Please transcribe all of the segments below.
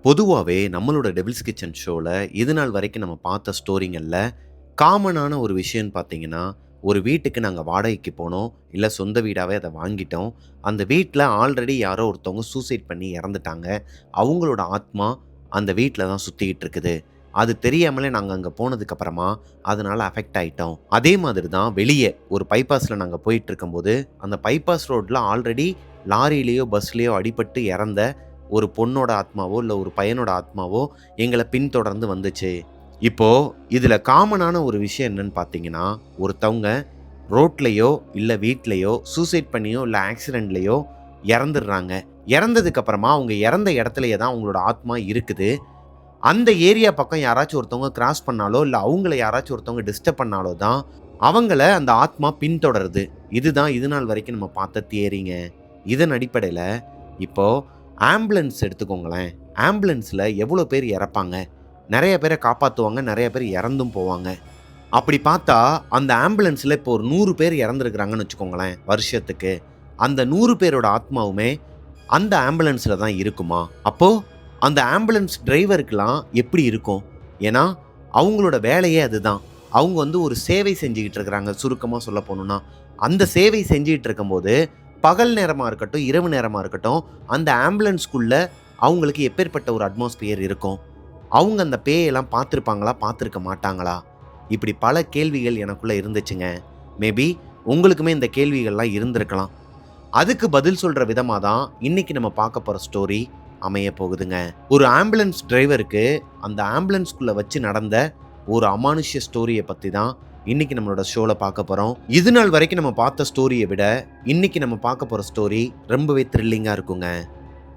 பொதுவாவே நம்மளோட devil's kitchen ஷோல இது நாள் வரைக்கும் நம்ம பார்த்த ஸ்டோரிங்கள்ல காமனான ஒரு விஷயம்னு பார்த்தீங்கன்னா, ஒரு வீட்டுக்கு நாங்க வாடகைக்கு போனோம். இல்ல சொந்த வீடாவே அத வாங்கிட்டோம். அந்த வீட்ல ஆல்ரெடி யாரோ ஒருத்தவங்க சூசைட் பண்ணி இறந்துட்டாங்க. அவங்களோட ஆத்மா அந்த வீட்ல தான் சுத்திக்கிட்டு இருக்குது. அது தெரியாமலே நாங்க அங்க போனதுக்கு அப்புறமா அதனால அஃபெக்ட் ஆயிட்டோம். அதே மாதிரி தான் வெளிய ஒரு பைபாஸ்ல நாங்க போயிட்டு இருக்கும்போது, அந்த பைபாஸ் ரோட்ல ஆல்ரெடி லாரியிலயோ, பஸ்லயோ அடிபட்டு இறந்த ஒரு பொண்ணோட ஆத்மாவோ, இல்ல ஒரு பையனோட ஆத்மாவோ எங்கள பின்தொடர்ந்து வந்துச்சு. இப்போ இதுல காமனான ஒரு விஷயம் என்னன்னு பார்த்தீங்கன்னா, ஒருத்தவங்க ரோட்லயோ, இல்ல வீட்லயோ சூசைட் பண்ணியோ, இல்ல ஆக்சிடென்ட்லயோ இறந்துடுறாங்க. இறந்ததுக்கு அப்புறமா அவங்க இறந்த இடத்திலேயே தான் அவங்களோட ஆத்மா இருக்குது. அந்த ஏரியா பக்கம் யாராச்சும் ஒருத்தவங்க கிராஸ் பண்ணாலோ, இல்ல அவங்கள யாராச்சும் ஒருத்தவங்க டிஸ்டர்ப் பண்ணாலோ தான், அவங்கள அந்த ஆத்மா பின்தொடருது. இதுதான் இது நாள் வரைக்கும் நம்ம பார்த்த தியரிங்க. இதன் அடிப்படையில இப்போ ஆம்புலன்ஸ் எடுத்துக்கோங்களேன். ஆம்புலன்ஸ்ல எவ்வளோ பேர் இறப்பாங்க. நெறைய பேர காப்பாத்துவாங்க. நெறைய பேர் இறந்தும் போவாங்க. அப்படி பார்த்தா, அந்த ஆம்புலன்ஸ்ல இப்போ ஒரு 100 பேர் இறந்துருக்கிறாங்கன்னு வச்சுக்கோங்களேன், வருஷத்துக்கு. அந்த 100 பேரோட ஆத்மாவுமே அந்த ஆம்புலன்ஸ்ல தான் இருக்குமா? அப்போ அந்த ஆம்புலன்ஸ் டிரைவருக்குலாம் எப்படி இருக்கும்? ஏன்னா, அவங்களோட வேலையே அதுதான். அவங்க ஒரு சேவை செஞ்சுகிட்டு இருக்கிறாங்க, சுருக்கமா சொல்ல போணும்னா. அந்த சேவை செஞ்சுகிட்டு இருக்கும்போது, பகல் நேரமா இருக்கட்டும், இரவு நேரமா இருக்கட்டும், அந்த ஆம்புலன்ஸ்க்குள்ள அவங்களுக்கு எப்பேர்ப்பட்ட ஒரு அட்மாஸ்பியர் இருக்கும்? அவங்க அந்த பேயெல்லாம் பார்த்துருப்பாங்களா? பார்த்துருக்க மாட்டாங்களா? இப்படி பல கேள்விகள் எனக்குள்ள இருந்துச்சுங்க. மேபி உங்களுக்குமே இந்த கேள்விகள்லாம் இருந்திருக்கலாம். அதுக்கு பதில் சொல்ற விதமா தான் இன்னைக்கு நம்ம பார்க்க போற ஸ்டோரி அமைய போகுதுங்க. ஒரு ஆம்புலன்ஸ் டிரைவருக்கு அந்த ஆம்புலன்ஸ்குள்ள வச்சு நடந்த ஒரு அமானுஷ்ய ஸ்டோரிய பத்தி தான் இன்னைக்கு நம்மளோட ஷோல பார்க்க போறோம். இது நாள் வரைக்கும் நம்ம பார்த்த ஸ்டோரியை விட இன்னைக்கு நம்ம பார்க்க போற ஸ்டோரி ரொம்பவே த்ரில்லிங்கா இருக்குங்க.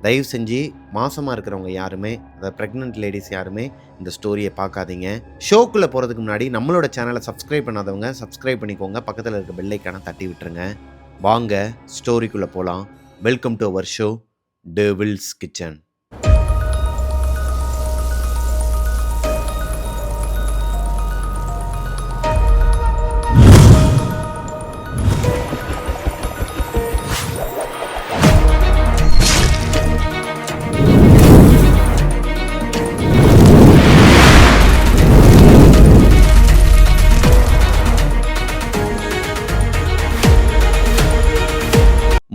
தயவு செஞ்சு மாசமா இருக்கிறவங்க யாருமே, அதாவது பிரெக்னன்ட் லேடிஸ் யாருமே இந்த ஸ்டோரியை பார்க்காதீங்க. ஷோக்குள்ள போறதுக்கு முன்னாடி நம்மளோட சேனலை சப்ஸ்கிரைப் பண்ணாதவங்க சப்ஸ்கிரைப் பண்ணிக்கோங்க. பக்கத்தில் இருக்க பெல் ஐக்கானை தட்டி விட்டுருங்க. வாங்க ஸ்டோரிக்குள்ள போலாம். Welcome to our show Devil's Kitchen.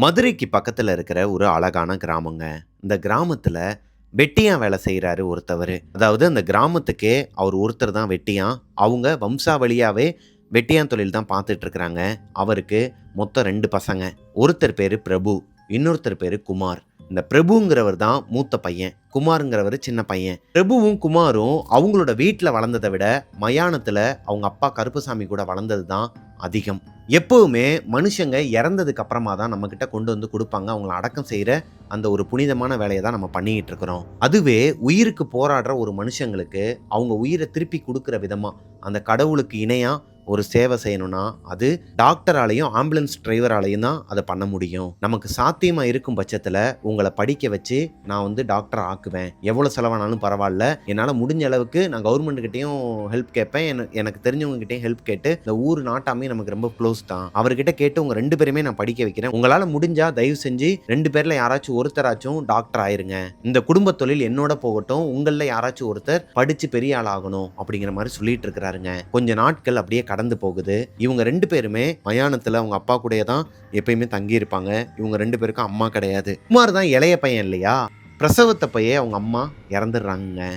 மதுரைக்கு பக்கத்துல இருக்கிற ஒரு அழகான கிராமங்க. இந்த கிராமத்துல வெட்டியான் வேலை செய்கிறாரு ஒருத்தவர். அதாவது அந்த கிராமத்துக்கே அவர் ஒருத்தர் தான் வெட்டியான். அவங்க வம்சாவளியாவே வெட்டியான் தொழில் தான் பார்த்துட்டு இருக்கிறாங்க. அவருக்கு மொத்தம் 2 பசங்க. ஒருத்தர் பேரு பிரபு, இன்னொருத்தர் பேரு குமார். இந்த பிரபுங்கிறவர் தான் மூத்த பையன், குமாருங்கிறவர் சின்ன பையன். பிரபுவும் குமாரும் அவங்களோட வீட்டில் வளர்ந்ததை விட மயானத்தில் அவங்க அப்பா கருப்புசாமி கூட வளர்ந்தது தான் அதிகம். எப்பவுமே மனுஷங்க இறந்ததுக்கு அப்புறமா தான் நம்ம கிட்ட கொண்டு வந்து கொடுப்பாங்க. அவங்கள அடக்கம் செய்யற அந்த ஒரு புனிதமான வேலையை தான் நம்ம பண்ணிட்டு இருக்கிறோம். அதுவே உயிருக்கு போராடுற ஒரு மனுஷங்களுக்கு அவங்க உயிரை திருப்பி கொடுக்கிற விதமா அந்த கடவுளுக்கு இணையா ஒரு சேவை செய்யணும்னா அது டாக்டராலையும் ஆம்புலன்ஸ் டிரைவராலையும் தான் அதை பண்ண முடியும். நமக்கு சாத்தியமா இருக்கும் பட்சத்துல உங்களை படிக்க வச்சு நான் டாக்டர் ஆக்குவேன். எவ்வளவு செலவானாலும் பரவாயில்ல, என்னால முடிஞ்ச அளவுக்கு நான் கவர்மெண்ட் கிட்டையும் ஹெல்ப் கேட்பேன். எனக்கு தெரிஞ்சவங்க கிட்டையும் ஹெல்ப் கேட்டு, இந்த ஊர் நாட்டாமே நமக்கு ரொம்ப க்ளோஸ் தான், அவர்கிட்ட கேட்டு உங்க 2 பேருமே நான் படிக்க வைக்கிறேன். உங்களால முடிஞ்சா தயவு செஞ்சு 2 பேர்ல யாராச்சும் ஒருத்தராச்சும் டாக்டர் ஆயிருங்க. இந்த குடும்ப தொழில் என்னோட போகட்டும், உங்கள யாராச்சும் ஒருத்தர் படிச்சு பெரிய ஆள் ஆகணும் அப்படிங்கிற மாதிரி சொல்லிட்டு இருக்கிறாருங்க. கொஞ்ச நாட்கள் அப்படியே கடந்து போகுது. இவங்க 2 பேருமே மயானத்துல அவங்க அப்பா கூடயே தான் எப்பயுமே தங்கி இருப்பாங்க. இவங்க 2 பேருக்கும் அம்மா கிடையாது. குமார் தான் இளைய பையன் இல்லையா, பிரசவத்தப்பையே அவங்க அம்மா இறந்துடுறாங்க.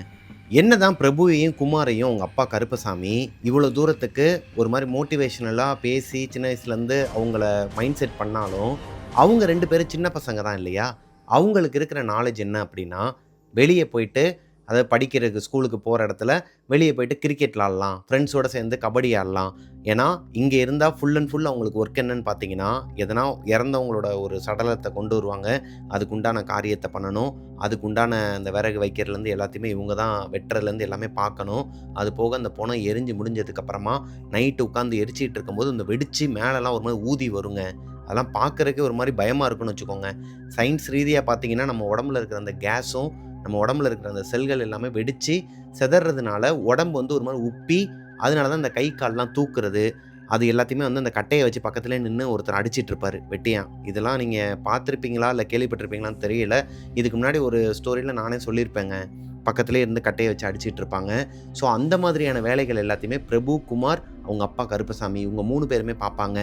என்னதான் பிரபுவையும் குமாரையும் அவங்க அப்பா கருப்பசாமி இவ்வளவு தூரத்துக்கு ஒரு மாதிரி மோட்டிவேஷனலா பேசி சின்ன வயசுல இருந்து அவங்கள மைண்ட் செட் பண்ணாலும், அவங்க 2 பேரும் சின்ன பசங்க தான் இல்லையா. அவங்களுக்கு இருக்கிற நாலேஜ் என்ன அப்படின்னா, வெளியே போயிட்டு, அதாவது படிக்கிறதுக்கு ஸ்கூலுக்கு போகிற இடத்துல வெளியே போயிட்டு கிரிக்கெட் விளாட்லாம், ஃப்ரெண்ட்ஸோடு சேர்ந்து கபடி ஆடலாம். ஏன்னா இங்கே இருந்தால் ஃபுல் அண்ட் ஃபுல் அவங்களுக்கு ஒர்க் என்னன்னு பார்த்தீங்கன்னா, எதனா இறந்தவங்களோட ஒரு சடலத்தை கொண்டு வருவாங்க, அதுக்குண்டான காரியத்தை பண்ணணும், அதுக்குண்டான அந்த விறகு வைக்கிறதுலேருந்து எல்லாத்தையுமே இவங்க தான் வெட்டுறதுலேருந்து எல்லாமே பார்க்கணும். அது போக அந்த பொணம் எரிஞ்சு முடிஞ்சதுக்கப்புறமா நைட்டு உட்காந்து எரிச்சிட்டு இருக்கும்போது இந்த வெடித்து மேலெல்லாம் ஒரு மாதிரி ஊதி வருங்க. அதெல்லாம் பார்க்குறதுக்கே ஒரு மாதிரி பயமாக இருக்குன்னு வச்சுக்கோங்க. சயின்ஸ் ரீதியாக பார்த்தீங்கன்னா நம்ம உடம்புல இருக்கிற அந்த கேஸும் நம்ம உடம்புல இருக்கிற அந்த செல்கள் எல்லாமே வெடித்து செதறதுனால உடம்பு ஒரு மாதிரி உப்பி, அதனால தான் இந்த கை கால்லாம் தூக்குறது, அது எல்லாத்தையுமே வந்து அந்த கட்டைய வச்சு பக்கத்திலே நின்னு ஒருத்தர் அடிச்சிட்டு இருப்பாரு வெட்டியா. இதெல்லாம் நீங்க பார்த்திருப்பீங்களா? இல்ல கேள்விப்பட்டிருப்பீங்களான்னு தெரியல. இதுக்கு முன்னாடி ஒரு ஸ்டோரியில நானே சொல்லியிருப்பேங்க. பக்கத்திலேயே இருந்து கட்டைய வச்சு அடிச்சிட்டு இருப்பாங்க. ஸோ அந்த மாதிரியான வேலைகள் எல்லாத்தையுமே பிரபு, குமார், அவங்க அப்பா கருப்பசாமி இவங்க 3 பேருமே பார்ப்பாங்க.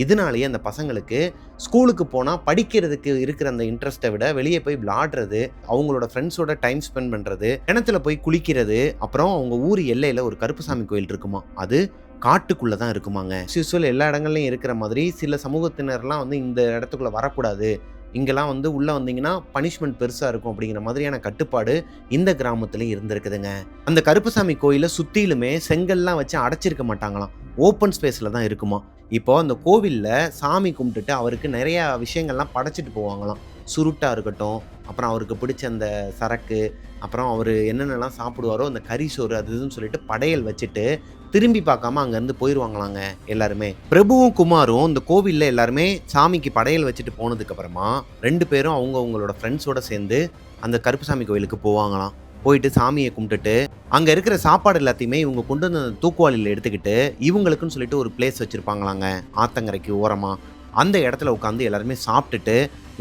இதனாலேயே அந்த பசங்களுக்கு ஸ்கூலுக்கு போனா படிக்கிறதுக்கு இருக்கிற அந்த இன்ட்ரெஸ்ட்ட விட வெளிய போய் விளையாடுறது, அவங்களோட ஃப்ரெண்ட்ஸோட டைம் ஸ்பெண்ட் பண்றது, கிணத்துல போய் குளிக்கிறது, அப்புறம் அவங்க ஊர் எல்லையில ஒரு கருப்பசாமி கோயில் இருக்குமாம். அது காட்டுக்குள்ள தான் இருக்குமாங்க. யூசுவல் எல்லா இடங்கள்லயும் இருக்கிற மாதிரி சில சமூகத்தினர்லாம் வந்து இந்த இடத்துக்குள்ள வரக்கூடாது. இங்கெல்லாம் வந்து உள்ள வந்தீங்கன்னா பனிஷ்மென்ட் பெருசா இருக்கும் அப்படிங்கிற மாதிரியான கட்டுப்பாடு இந்த கிராமத்திலயும் இருந்திருக்குதுங்க. அந்த கருப்பசாமி கோயில சுத்திலுமே செங்கல்லாம் வச்சு அடைச்சிருக்க மாட்டாங்களாம். ஓப்பன் ஸ்பேஸ்ல தான் இருக்குமா. இப்போ அந்த கோவில்ல சாமி கும்பிட்டுட்டு அவருக்கு நிறைய விஷயங்கள்லாம் படைச்சிட்டு போவாங்களாம். சுருட்டா இருக்கட்டும், அப்புறம் அவருக்கு பிடிச்ச அந்த சரக்கு, அப்புறம் அவரு என்னென்னலாம் சாப்பிடுவாரோ அந்த கறி சோறு அது இதுன்னு சொல்லிட்டு படையல் வச்சுட்டு திரும்பி பார்க்காம அங்கேருந்து போயிடுவாங்களாங்க எல்லாருமே. பிரபுவும் குமாரும் இந்த கோவிலில் எல்லாருமே சாமிக்கு படையல் வச்சுட்டு போனதுக்கு அப்புறமா 2 பேரும் அவங்களோட ஃப்ரெண்ட்ஸோட சேர்ந்து அந்த கருப்புசாமி கோவிலுக்கு போவாங்களாம். போயிட்டு சாமியை கும்பிட்டுட்டு அங்கே இருக்கிற சாப்பாடு எல்லாத்தையுமே இவங்க கொண்டு வந்து அந்த தூக்குவாளியில் எடுத்துக்கிட்டு இவங்களுக்குன்னு சொல்லிட்டு ஒரு பிளேஸ் வச்சுருப்பாங்களாங்க ஆத்தங்கரைக்கு ஓரமாக. அந்த இடத்துல உட்காந்து எல்லாருமே சாப்பிட்டுட்டு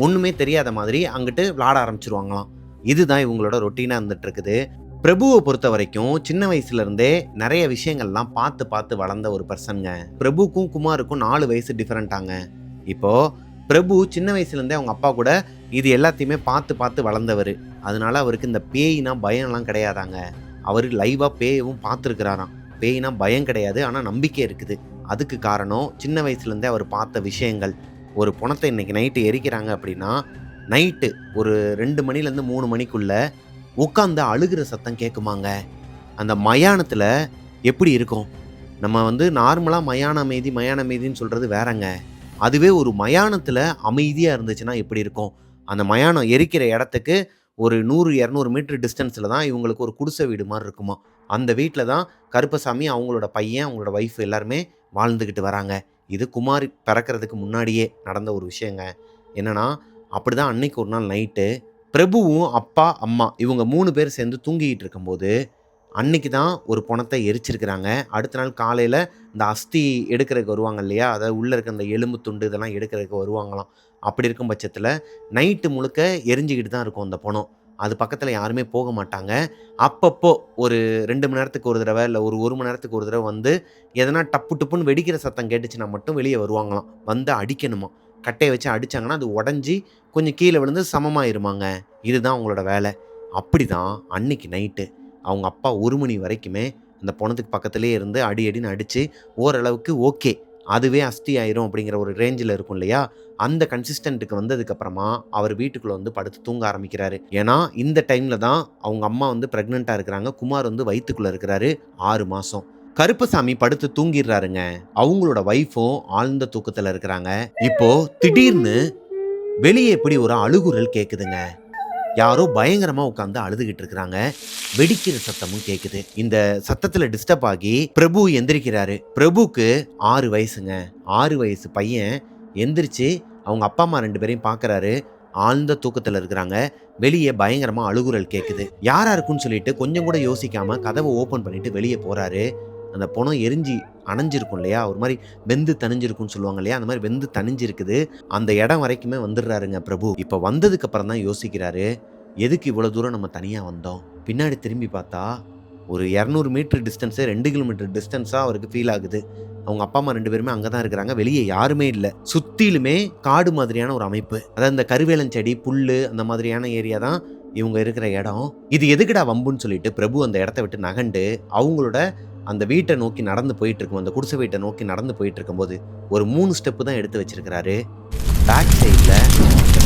ஒன்றுமே தெரியாத மாதிரி அங்கிட்டு விளாட ஆரம்பிச்சிருவாங்களாம். இதுதான் இவங்களோட ரொட்டீனாக இருந்துட்டு இருக்குது. பிரபுவை பொறுத்த வரைக்கும் சின்ன வயசுல இருந்தே நிறைய விஷயங்கள்லாம் பார்த்து பார்த்து வளர்ந்த ஒரு பர்சன்ங்க. பிரபுக்கும் குமாருக்கும் 4 வயசு டிஃபரெண்டாங்க. இப்போ பிரபு சின்ன வயசுல இருந்தே அவங்க அப்பா கூட இது எல்லாத்தையுமே பார்த்து பார்த்து வளர்ந்தவர். அதனால அவருக்கு இந்த பேய்னா பயம்லாம் கிடையாதாங்க. அவர் லைவா பேயவும் பார்த்துருக்கிறாராம். பேய்னா பயம் கிடையாது, ஆனால் நம்பிக்கை இருக்குது. அதுக்கு காரணம் சின்ன வயசுல இருந்தே அவர் பார்த்த விஷயங்கள். ஒரு பொணத்தை இன்னைக்கு நைட்டு எரிக்கிறாங்க அப்படின்னா நைட்டு ஒரு 2 மணிலேருந்து 3 மணிக்குள்ள உட்காந்து அழுகிற சத்தம் கேட்குமாங்க. அந்த மயானத்தில் எப்படி இருக்கும்? நம்ம வந்து நார்மலாக மயான அமைதின்னு சொல்கிறது வேறங்க. அதுவே ஒரு மயானத்தில் அமைதியாக இருந்துச்சுன்னா எப்படி இருக்கும்? அந்த மயானம் எரிக்கிற இடத்துக்கு ஒரு 100-200 மீட்டர் டிஸ்டன்ஸில் தான் இவங்களுக்கு ஒரு குடிசை வீடு மாதிரி இருக்குமா. அந்த வீட்டில் தான் கருப்பசாமி, அவங்களோட பையன், அவங்களோட ஒய்ஃப் எல்லாருமே வாழ்ந்துக்கிட்டு வராங்க. இது குமார் பிறக்கிறதுக்கு முன்னாடியே நடந்த ஒரு விஷயங்க. என்னன்னா, அப்படி தான் அன்னைக்கு ஒரு நாள் நைட்டு பிரபுவும் அப்பா, அம்மா இவங்க 3 பேர் சேர்ந்து தூங்கிக்கிட்டு இருக்கும்போது அன்னைக்கு தான் ஒரு பொணத்தை எரிச்சிருக்கிறாங்க. அடுத்த நாள் காலையில் இந்த அஸ்தி எடுக்கிறதுக்கு வருவாங்க இல்லையா, அதாவது உள்ளே இருக்க அந்த எலும்பு துண்டு இதெல்லாம் எடுக்கிறதுக்கு வருவாங்களாம். அப்படி இருக்கும் பட்சத்தில் நைட்டு முழுக்க எரிஞ்சிக்கிட்டு தான் இருக்கும் அந்த பொணம். அது பக்கத்தில் யாருமே போக மாட்டாங்க. அப்பப்போ ஒரு 2 மணி நேரத்துக்கு ஒரு தடவை இல்லை ஒரு 1 மணி நேரத்துக்கு ஒரு தடவை வந்து எதனா டப்பு டப்புன்னு வெடிக்கிற சத்தம் கேட்டுச்சுன்னா மட்டும் வெளியே வருவாங்களாம். வந்து அடிக்கணுமா. கட்டையை வச்சு அடித்தாங்கன்னா அது உடஞ்சி கொஞ்சம் கீழே விழுந்து சமமாயிருமாங்க. இதுதான் அவங்களோட வேலை. அப்படி தான் அன்னைக்கு நைட்டு அவங்க அப்பா 1 மணி வரைக்குமே அந்த பொணத்துக்கு பக்கத்துலேயே இருந்து அடி அடின்னு அடித்து ஓரளவுக்கு ஓகே அதுவே அஸ்தி ஆயிரும் அப்படிங்கிற ஒரு ரேஞ்சில் இருக்கும் இல்லையா, அந்த கன்சிஸ்டன்ட்டுக்கு வந்ததுக்கப்புறமா அவர் வீட்டுக்குள்ளே வந்து படுத்து தூங்க ஆரம்பிக்கிறாரு. ஏன்னா இந்த டைமில் தான் அவங்க அம்மா வந்து ப்ரெக்னெண்ட்டாக இருக்கிறாங்க. குமார் வந்து வயிற்றுக்குள்ளே இருக்கிறாரு 6 மாதம். கருப்பசாமி படுத்து தூங்கிடுறாருங்க. அவங்களோட ஒய்ஃபும் ஆழ்ந்த தூக்கத்தில் இருக்கிறாங்க. இப்போ திடீர்னு வெளியே எப்படி ஒரு அழுகுரல் கேட்குதுங்க. யாரோ பயங்கரமா உட்காந்து அழுதுகிட்டு இருக்கிறாங்க. வெடிக்கிற சத்தமும் கேட்குது. இந்த சத்தத்துல டிஸ்டர்ப் ஆகி பிரபு எந்திரிக்கிறாரு. பிரபுக்கு 6 வயசுங்க. 6 வயசு பையன் எந்திரிச்சு அவங்க அப்பா அம்மா 2 பேரையும் பார்க்கறாரு. ஆழ்ந்த தூக்கத்துல இருக்கிறாங்க. வெளியே பயங்கரமா அழுகுரல் கேட்குது. யாரா இருக்குன்னு சொல்லிட்டு கொஞ்சம் கூட யோசிக்காம கதவை ஓபன் பண்ணிட்டு வெளியே போறாரு. அந்த பொணம் எரிஞ்சு அணைஞ்சிருக்கும் இல்லையா, ஒரு மாதிரி வெந்து தணிஞ்சிருக்கும்னு சொல்லுவாங்க இல்லையா, அந்த மாதிரி வெந்து தணிஞ்சிருக்குது. அந்த இடம் வரைக்குமே வந்துடுறாருங்க பிரபு. இப்போ வந்ததுக்கு அப்புறம் தான் யோசிக்கிறாரு, எதுக்கு இவ்வளோ தூரம் நம்ம தனியாக வந்தோம். பின்னாடி திரும்பி பார்த்தா ஒரு 200 மீட்டர் டிஸ்டன்ஸு 2 கிலோமீட்டர் டிஸ்டன்ஸாக அவருக்கு ஃபீல் ஆகுது. அவங்க அப்பா அம்மா 2 பேருமே அங்கே தான் இருக்கிறாங்க. வெளியே யாருமே இல்லை. சுற்றிலுமே காடு மாதிரியான ஒரு அமைப்பு. அதாவது இந்த கருவேலஞ்செடி புல் அந்த மாதிரியான ஏரியா தான் இவங்க இருக்கிற இடம். இது எதுக்குடா வம்புன்னு சொல்லிட்டு பிரபு அந்த இடத்த விட்டு நகண்டு அவங்களோட அந்த வீட்டை நோக்கி நடந்து போயிட்டு இருக்கும், அந்த குடிசை வீட்டை நோக்கி நடந்து போயிட்டு இருக்கும்போது ஒரு 3 ஸ்டெப்பு தான் எடுத்து வச்சிருக்கிறாரு. பேக் சைடில்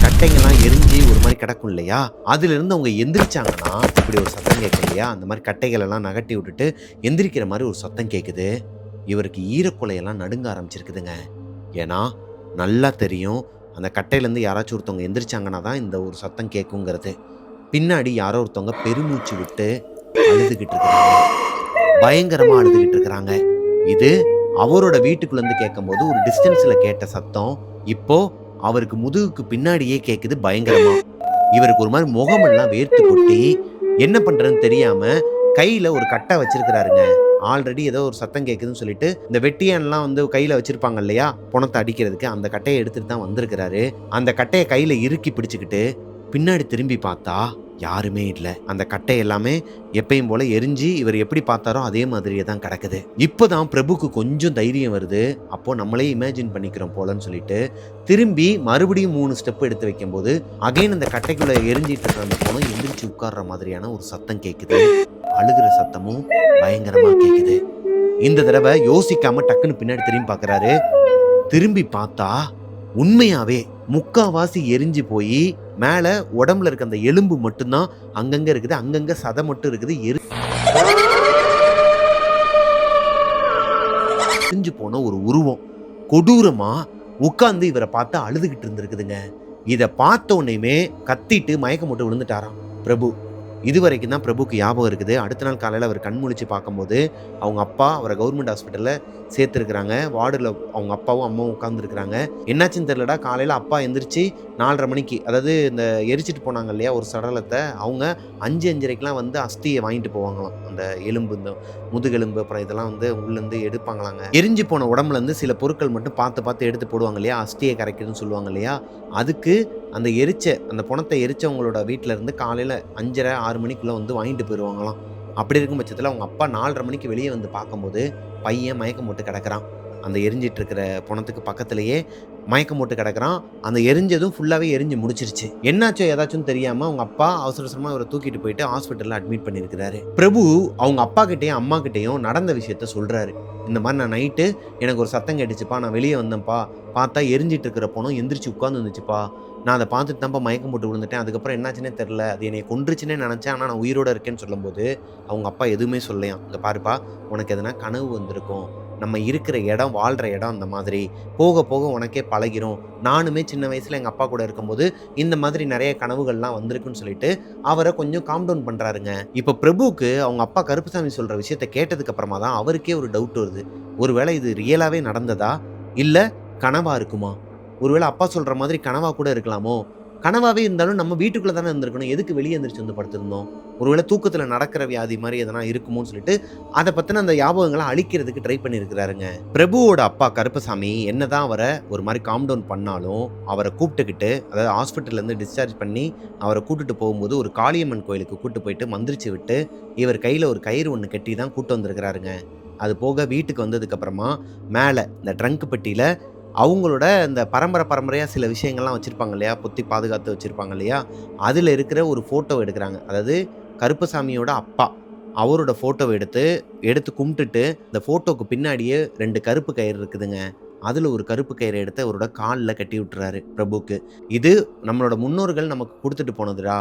கட்டைங்கெல்லாம் எரிஞ்சு ஒரு மாதிரி கிடக்கும் இல்லையா, அதுலேருந்து அவங்க எந்திரிச்சாங்கன்னா இப்படி ஒரு சத்தம் கேட்கும் இல்லையா, அந்த மாதிரி கட்டைகள் எல்லாம் நகட்டி விட்டுட்டு எந்திரிக்கிற மாதிரி ஒரு சத்தம் கேட்குது. இவருக்கு ஈரக்குலையெல்லாம் நடுங்க ஆரம்பிச்சிருக்குதுங்க. ஏன்னா நல்லா தெரியும் அந்த கட்டையிலேருந்து யாராச்சும் ஒருத்தவங்க எந்திரிச்சாங்கன்னா தான் இந்த ஒரு சத்தம் கேட்குங்கிறது. பின்னாடி யாரோ ஒருத்தவங்க பெருமூச்சு விட்டு அழுதுகிட்டு இருக்கிறாங்க. பயங்கரமா அழுதுகிட்டு இருக்கிறாங்க. இது அவரோட வீட்டுக்குள்ளேருந்து கேட்கும்போது ஒரு டிஸ்டன்ஸ்ல கேட்ட சத்தம் இப்போ அவருக்கு முதுகுக்கு பின்னாடியே கேட்குது பயங்கரமா. இவருக்கு ஒரு மாதிரி முகமெல்லாம் வேர்த்து கொட்டி என்ன பண்றதுன்னு தெரியாம கையில ஒரு கட்டை வச்சிருக்கிறாருங்க. ஆல்ரெடி ஏதோ ஒரு சத்தம் கேட்குதுன்னு சொல்லிட்டு இந்த வெட்டியான்லாம் வந்து கையில் வச்சிருப்பாங்க இல்லையா பணத்தை அடிக்கிறதுக்கு, அந்த கட்டையை எடுத்துட்டு தான் வந்திருக்கிறாரு. அந்த கட்டையை கையில் இறுக்கி பிடிச்சிக்கிட்டு பின்னாடி திரும்பி பார்த்தா யாருமே இல்ல. அந்த கட்டை எல்லாமே எப்பயும் போல எரிஞ்சு இவர் எப்படி பார்த்தாரோ அதே மாதிரியே தான் கிடக்குது. இப்பதான் பிரபுக்கு கொஞ்சம் தைரியம் வருது. அப்போ நம்மளே இமேஜின் பண்ணிக்கிறோம் போலன்னு சொல்லிட்டு திரும்பி மறுபடியும் 3 ஸ்டெப் எடுத்து வைக்கும்போது அகைன் அந்த கட்டைக்குள்ள எரிஞ்சிட்டு இருக்கிற அந்த பொணம் எந்திரிச்சு உட்கார்ற மாதிரியான ஒரு சத்தம் கேட்குது. அழுகிற சத்தமும் பயங்கரமா கேட்குது. இந்த தடவை யோசிக்காம டக்குன்னு பின்னாடி திரும்பி பார்க்கறாரு. திரும்பி பார்த்தா உண்மையாவே முக்காவாசி எரிஞ்சு போய் மேல உடம்புல இருக்க அந்த எலும்பு மட்டும்தான் அங்கங்க இருக்குது. அங்கங்க சதை மட்டும் இருக்குது. எரிஞ்சு போன ஒரு உருவம் கொடூரமா உட்கார்ந்து இவரை பார்த்து அழுதுகிட்டு இருந்திருக்குதுங்க. இதை பார்த்த உடனேயுமே கத்திட்டு மயக்கம் போட்டு விழுந்துட்டாராம் பிரபு. இது வரைக்கும் தான் பிரபுக்கு ஞாபகம் இருக்குது. அடுத்த நாள் காலையில் அவர் கண் முழிச்சு பார்க்கும்போது அவங்க அப்பா அவரை கவர்மெண்ட் ஹாஸ்பிட்டலில் சேர்த்துருக்குறாங்க. வார்டில் அவங்க அப்பாவும் அம்மாவும் உட்காந்துருக்குறாங்க. என்னாச்சுன்னு தெரியலடா, காலையில் அப்பா எந்திரிச்சு 4:30 மணிக்கு, அதாவது இந்த எரிச்சிட்டு போனாங்க இல்லையா ஒரு சடலத்தை, அவங்க 5:05க்கெலாம் வந்து அஸ்தியை வாங்கிட்டு போவாங்களாம். அந்த எலும்பு, இந்த முதுகெலும்பு அப்புறம் இதெல்லாம் வந்து உள்ளேருந்து எடுப்பாங்களாங்க. எரிஞ்சு போன உடம்புலேருந்து சில பொருட்கள் மட்டும் பார்த்து பார்த்து எடுத்து போடுவாங்க இல்லையா, அஸ்தியை கரைக்கிறதுன்னு சொல்லுவாங்க இல்லையா. அதுக்கு அந்த அந்த பணத்தை எரிச்சவங்களோட வீட்டில் இருந்து காலையில் 5:30 6 மணிக்குள்ளே வந்து வாங்கிட்டு போயிடுவாங்களாம். அப்படி இருக்கும் பட்சத்தில் அவங்க அப்பா 4:30 மணிக்கு வெளியே வந்து பார்க்கும்போது பையன் மயக்கம் போட்டு கிடக்கிறான். அந்த எரிஞ்சிட்டு இருக்கிற பணத்துக்கு பக்கத்துலேயே மயக்கம் போட்டு கிடக்கிறான். அந்த எரிஞ்சதும் ஃபுல்லாகவே எரிஞ்சு முடிச்சிருச்சு. என்னாச்சோ ஏதாச்சும் தெரியாமல் அவங்க அப்பா அவசர அவசரமாக அவரை தூக்கிட்டு போயிட்டு ஹாஸ்பிட்டலில் அட்மிட் பண்ணியிருக்கிறாரு. பிரபு அவங்க அப்பா கிட்டேயும் அம்மா கிட்டேயும் நடந்த விஷயத்த சொல்கிறாரு. இந்த மாதிரி நான் நைட்டு எனக்கு ஒரு சத்தம் கேட்டுச்சுப்பா, நான் வெளியே வந்தேன்ப்பா, பார்த்தா எரிஞ்சிட்டு இருக்கிற பணம் எந்திரிச்சு உட்காந்து இருந்துச்சுப்பா, நான் அதை பார்த்துட்டு தான்ப்பா மயக்கம் போட்டு விழுந்துட்டேன், அதுக்கப்புறம் என்னாச்சுன்னே தெரில, அது என்னை கொன்றுச்சுன்னே நினச்சேன், ஆனால் நான் உயிரோடு இருக்கேன்னு சொல்லும்போது அவங்க அப்பா எதுவுமே சொல்லலையாம். இங்கே பாருப்பா, உனக்கு எதனா கனவு வந்திருக்கும், நம்ம இருக்கிற இடம் வாழ்கிற இடம் அந்த மாதிரி, போக போக உனக்கே பழகிரும், நானுமே சின்ன வயசில் எங்கள் அப்பா கூட இருக்கும்போது இந்த மாதிரி நிறைய கனவுகள்லாம் வந்திருக்குன்னு சொல்லிட்டு அவரை கொஞ்சம் காம் டவுன் பண்ணுறாருங்க. இப்போ பிரபுவுக்கு அவங்க அப்பா கருப்புசாமி சொல்கிற விஷயத்த கேட்டதுக்கு அப்புறமா தான் அவருக்கே ஒரு டவுட் வருது. ஒருவேளை இது ரியலாகவே நடந்ததா, இல்லை கனவா இருக்குமா? ஒருவேளை அப்பா சொல்கிற மாதிரி கனவா கூட இருக்கலாமோ? கனவாவே இருந்தாலும் நம்ம வீட்டுக்குள்ளே தானே இருந்திருக்கணும், எதுக்கு வெளியே எந்திரிச்சு வந்து படுத்திருந்தோம்? ஒருவேளை தூக்கத்தில் நடக்கிற வியாதி மாதிரி எதனா இருக்குமோன்னு சொல்லிட்டு அதை பற்றின அந்த ஞாபகங்களை அழிக்கிறதுக்கு ட்ரை பண்ணியிருக்கிறாருங்க. பிரபுவோட அப்பா கருப்பசாமி என்னதான் அவரை ஒரு மாதிரி காம் டவுன் பண்ணாலும் அவரை கூப்பிட்டுக்கிட்டு, அதாவது ஹாஸ்பிட்டல்லேருந்து டிஸ்சார்ஜ் பண்ணி அவரை கூப்பிட்டுட்டு போகும்போது ஒரு காளியம்மன் கோயிலுக்கு கூப்பிட்டு போயிட்டு மந்திரிச்சு விட்டு இவர் கையில் ஒரு கயிறு ஒன்று கட்டி தான் கூப்பிட்டு வந்திருக்கிறாருங்க. அது போக வீட்டுக்கு வந்ததுக்கப்புறமா மேலே இந்த ட்ரங்க் பெட்டியில் அவங்களோட இந்த பரம்பரையாக சில விஷயங்கள்லாம் வச்சுருப்பாங்க இல்லையா, பொத்தி பாதுகாத்து வச்சுருப்பாங்க இல்லையா, அதில் இருக்கிற ஒரு ஃபோட்டோ எடுக்கிறாங்க. அதாவது கருப்பசாமியோட அப்பா அவரோட ஃபோட்டோவை எடுத்து கும்பிட்டுட்டு இந்த ஃபோட்டோவுக்கு பின்னாடியே 2 கருப்பு கயிறு இருக்குதுங்க. அதில் ஒரு கருப்பு கயிறை எடுத்து அவரோட காலில் கட்டி விட்டுறாரு பிரபுக்கு. இது நம்மளோட முன்னோர்கள் நமக்கு கொடுத்துட்டு போனதுடா,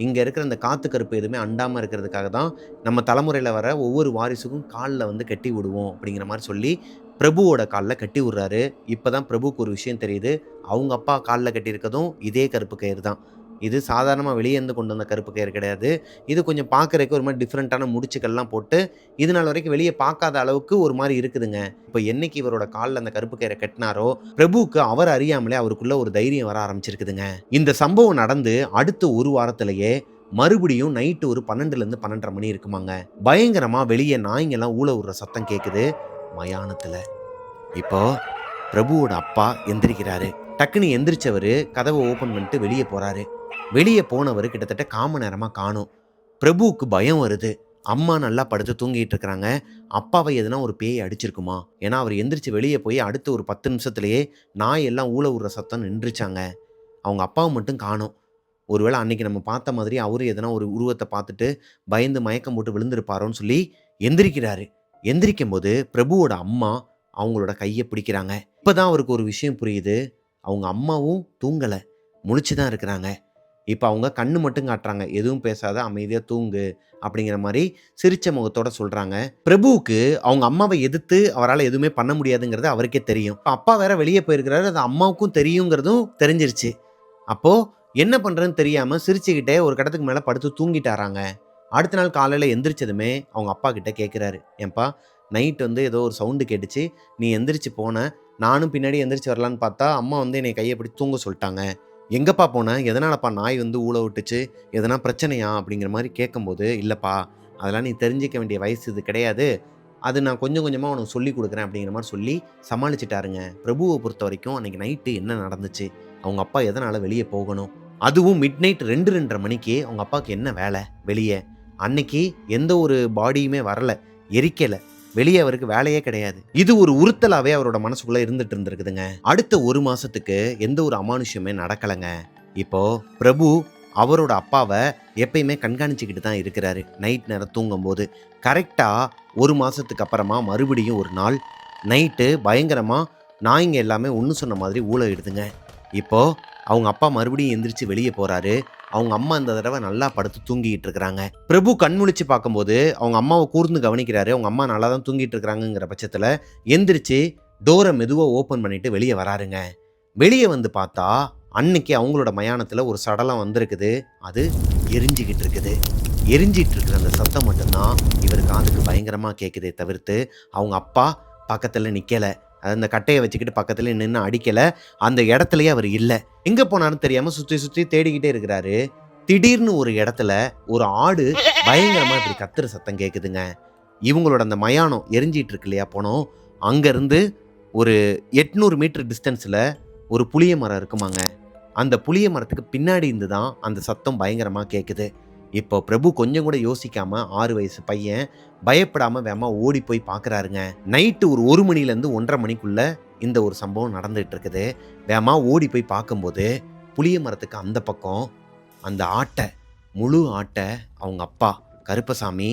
இங்கே இருக்கிற இந்த காற்று கருப்பு எதுவுமே அண்டாமல் இருக்கிறதுக்காக தான் நம்ம தலைமுறையில் வர ஒவ்வொரு வாரிசுக்கும் காலில் வந்து கட்டி விடுவோம் அப்படிங்கிற மாதிரி சொல்லி பிரபுவோட காலில் கட்டி விட்றாரு. இப்போ தான் பிரபுக்கு ஒரு விஷயம் தெரியுது, அவங்க அப்பா காலில் கட்டியிருக்கதும் இதே கருப்பு கயிறு தான். இது சாதாரணமாக வெளியேருந்து கொண்டு வந்த கருப்பு கயிறு கிடையாது. இது கொஞ்சம் பார்க்குறதுக்கு ஒரு மாதிரி டிஃப்ரெண்ட்டான முடிச்சுக்கள்லாம் போட்டு இது நாள் வரைக்கும் வெளியே பார்க்காத அளவுக்கு ஒரு மாதிரி இருக்குதுங்க. இப்போ என்னைக்கு இவரோட காலில் அந்த கருப்பு கயிறை கட்டினாரோ பிரபுவுக்கு அவர் அறியாமலே அவருக்குள்ள ஒரு தைரியம் வர ஆரம்பிச்சிருக்குதுங்க. இந்த சம்பவம் நடந்து அடுத்த ஒரு வாரத்திலேயே மறுபடியும் நைட்டு ஒரு 12லேருந்து 12:30 மணி இருக்குமாங்க. பயங்கரமா வெளியே நாய்ங்கெல்லாம் ஊழ விடுற சத்தம் கேட்குது மயானத்துல. இப்போ பிரபுவோட அப்பா எந்திரிக்கிறாரு. டக்குன்னு எந்திரிச்சவர் கதவை ஓப்பன் பண்ணிட்டு வெளியே போறாரு. வெளியே போனவர் கிட்டத்தட்ட 1/4 மணி நேரமா காணோம். பிரபுவுக்கு பயம் வருது. அம்மா நல்லா படுத்து தூங்கிட்டு இருக்கிறாங்க. அப்பாவை எதுனா ஒரு பேய் அடிச்சிருக்குமா? ஏன்னா அவர் எந்திரிச்சு வெளியே போய் அடுத்த ஒரு 10 நிமிஷத்துலேயே நாய் எல்லாம் ஊழ விடுற சத்தம் நின்றுச்சாங்க. அவங்க அப்பாவை மட்டும் காணோம். ஒருவேளை அன்னைக்கு நம்ம பார்த்த மாதிரி அவரு எதனா ஒரு உருவத்தை பார்த்துட்டு பயந்து மயக்கம் போட்டு விழுந்திருப்பாரோன்னு சொல்லி எந்திரிக்கிறாரு. எந்திரிக்கும் போது பிரபுவோட அம்மா அவங்களோட கையை பிடிக்கிறாங்க. இப்போதான் அவருக்கு ஒரு விஷயம் புரியுது, அவங்க அம்மாவும் தூங்கலை, முழிச்சு தான் இருக்கிறாங்க. இப்போ அவங்க கண்ணு மட்டும் காட்டுறாங்க, எதுவும் பேசாத அமைதியாக தூங்கு அப்படிங்கிற மாதிரி சிரிச்ச முகத்தோட சொல்கிறாங்க. பிரபுவுக்கு அவங்க அம்மாவை எதிர்த்து அவரால் எதுவுமே பண்ண முடியாதுங்கிறது அவருக்கே தெரியும். இப்போ அப்பா வேற வெளியே போயிருக்கிறாரு, அது அம்மாவுக்கும் தெரியுங்கிறதும் தெரிஞ்சிருச்சு. அப்போது என்ன பண்ணுறதுன்னு தெரியாமல் சிரிச்சுக்கிட்டே ஒரு கடத்துக்கு மேலே படுத்து தூங்கிட்டாராங்க. அடுத்த நாள் காலையில் எந்திரிச்சதுமே அவங்க அப்பா கிட்ட கேட்குறாரு, ஏன்பா நைட் வந்து ஏதோ ஒரு சவுண்டு கேட்டுச்சு, நீ எந்திரிச்சு போன, நானும் பின்னாடி எந்திரிச்சு வரலான்னு பார்த்தா அம்மா வந்து என்னை கையை பிடிச்சி தூங்க சொல்லிட்டாங்க, எங்கப்பா போனேன், எதனாலப்பா நாய் வந்து ஊழ விட்டுச்சு, எதனா பிரச்சனையா அப்படிங்கிற மாதிரி கேட்கும்போது, இல்லைப்பா அதெல்லாம் நீ தெரிஞ்சிக்க வேண்டிய வயசு இது கிடையாது, அது நான் கொஞ்சம் கொஞ்சமாக உனக்கு சொல்லி கொடுக்குறேன் அப்படிங்கிற மாதிரி சொல்லி சமாளிச்சிட்டாருங்க. பிரபுவை பொறுத்த வரைக்கும் அன்றைக்கி நைட்டு என்ன நடந்துச்சு, அவங்க அப்பா எதனால் வெளியே போகணும், அதுவும் மிட் நைட் 2:30 மணிக்கு அவங்க அப்பாவுக்கு என்ன வேலை வெளியே. அன்னைக்கு எந்த ஒரு பாடியுமே வரல, எரிக்கலை, வெளியே அவருக்கு வேலையே கிடையாது. இது ஒரு உறுத்தலாவே அவரோட மனசுக்குள்ள இருந்துட்டு இருந்திருக்குதுங்க. அடுத்த 1 மாசத்துக்கு எந்த ஒரு அமானுஷ்யமே நடக்கலைங்க. இப்போ பிரபு அவரோட அப்பாவை எப்பயுமே கண்காணிச்சுக்கிட்டு தான் இருக்கிறாரு. நைட் நேரம் தூங்கும்போது கரெக்டாக 1 மாதத்துக்கு அப்புறமா மறுபடியும் ஒரு நாள் நைட்டு பயங்கரமாக நாய்ங்க எல்லாமே ஒன்று சொன்ன மாதிரி ஊழையிடுதுங்க. இப்போது அவங்க அப்பா மறுபடியும் எந்திரிச்சு வெளியே போகிறாரு. அவங்க அம்மா இந்த தடவை நல்லா படுத்து தூங்கிட்டு இருக்கிறாங்க. பிரபு கண்முழிச்சு பார்க்கும்போது அவங்க அம்மாவை கூர்ந்து கவனிக்கிறாரு. அவங்க அம்மா நல்லா தான் தூங்கிட்டு இருக்கிறாங்கிற பட்சத்தில் எந்திரிச்சு டோரை மெதுவாக ஓப்பன் பண்ணிட்டு வெளியே வராருங்க. வெளியே வந்து பார்த்தா அன்னைக்கு அவங்களோட மயானத்தில் ஒரு சடலம் வந்திருக்குது. அது எரிஞ்சிக்கிட்டு இருக்குது. எரிஞ்சிட்டு இருக்கிற அந்த சத்தம் மட்டும்தான் இவர் காதுக்கு பயங்கரமாக கேட்குதே தவிர்த்து அவங்க அப்பா பக்கத்தில் நிற்கலை. அந்த கட்டையை வச்சுக்கிட்டு பக்கத்துல நின்று அடிக்கலை. அந்த இடத்துலயே அவர் இல்லை. எங்கே போனாலும் தெரியாமல் சுற்றி சுற்றி தேடிக்கிட்டே இருக்கிறாரு. திடீர்னு ஒரு இடத்துல ஒரு ஆடு பயங்கரமாக இப்படி கத்துற சத்தம் கேட்குதுங்க. இவங்களோட அந்த மயானம் எரிஞ்சிட்டு இருக்கு இல்லையா போனோம், அங்கேருந்து ஒரு 800 மீட்டர் டிஸ்டன்ஸில் ஒரு புளிய மரம் இருக்குமாங்க. அந்த புளிய மரத்துக்கு பின்னாடி இருந்து தான் அந்த சத்தம் பயங்கரமாக கேட்குது. இப்போ பிரபு கொஞ்சம் கூட யோசிக்காம 6 வயசு பையன் பயப்படாம வேமா ஓடி போய் பார்க்குறாருங்க. நைட்டு ஒரு 1 மணிலேருந்து 1:30 மணிக்குள்ள இந்த ஒரு சம்பவம் நடந்துட்டு இருக்குது. வேமா ஓடி போய் பார்க்கும்போது புளிய மரத்துக்கு அந்த பக்கம் அந்த ஆட்டை, முழு ஆட்டை அவங்க அப்பா கருப்பசாமி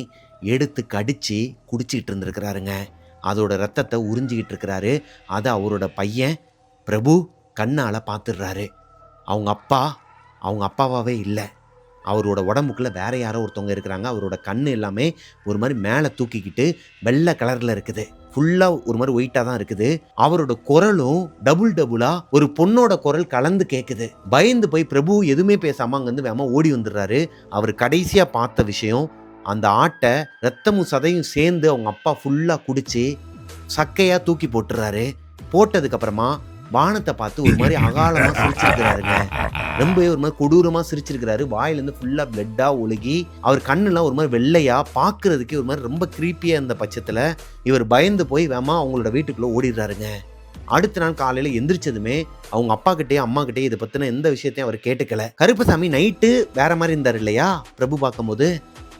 எடுத்து கடிச்சு குடிச்சிக்கிட்டு இருந்திருக்கிறாருங்க. அதோட ரத்தத்தை உறிஞ்சிக்கிட்டு இருக்கிறாரு. அதை அவரோட பையன் பிரபு கண்ணால் பார்த்துடுறாரு. அவங்க அப்பாவாகவே இல்லை, அவரோட உடம்புக்குள்ளே வேற யாரோ ஒருத்தவங்க இருக்கிறாங்க. அவரோட கண்ணு எல்லாமே ஒரு மாதிரி மேலே தூக்கிக்கிட்டு வெள்ளை கலரில் இருக்குது. ஃபுல்லாக ஒரு மாதிரி ஒயிட்டாக தான் இருக்குது. அவரோட குரலும் டபுளாக ஒரு பொண்ணோட குரல் கலந்து கேட்குது. பயந்து போய் பிரபு எதுவுமே பேசாமல் அங்கேருந்து வேமா ஓடி வந்துடுறாரு. அவர் கடைசியாக பார்த்த விஷயம் அந்த ஆட்டை ரத்தமும் சதையும் சேர்ந்து அவங்க அப்பா ஃபுல்லாக குடிச்சு சக்கையாக தூக்கி போட்டுறாரு. போட்டதுக்கப்புறமா வானத்தை பார்த்து ஒரு மாதிரி அகாலமாக சிரிச்சிருக்கிறாருங்க. ரொம்பவே ஒரு மாதிரி கொடூரமாக சிரிச்சிருக்கிறாரு. வாயிலேருந்து ஃபுல்லாக பிளட்டாக ஒழுகி அவர் கண்ணுலாம் ஒரு மாதிரி வெள்ளையாக பார்க்குறதுக்கே ஒரு மாதிரி ரொம்ப க்ரீப்பியாக இருந்த பட்சத்தில் இவர் பயந்து போய் வேமா அவங்களோட வீட்டுக்குள்ளே ஓடிடுறாருங்க. அடுத்த நாள் காலையில் எந்திரிச்சதுமே அவங்க அப்பா கிட்டே அம்மா கிட்டே இதை பற்றின எந்த விஷயத்தையும் அவர் கேட்டுக்கல. கருப்பசாமி நைட்டு வேற மாதிரி இருந்தார் இல்லையா, பிரபு பார்க்கும்போது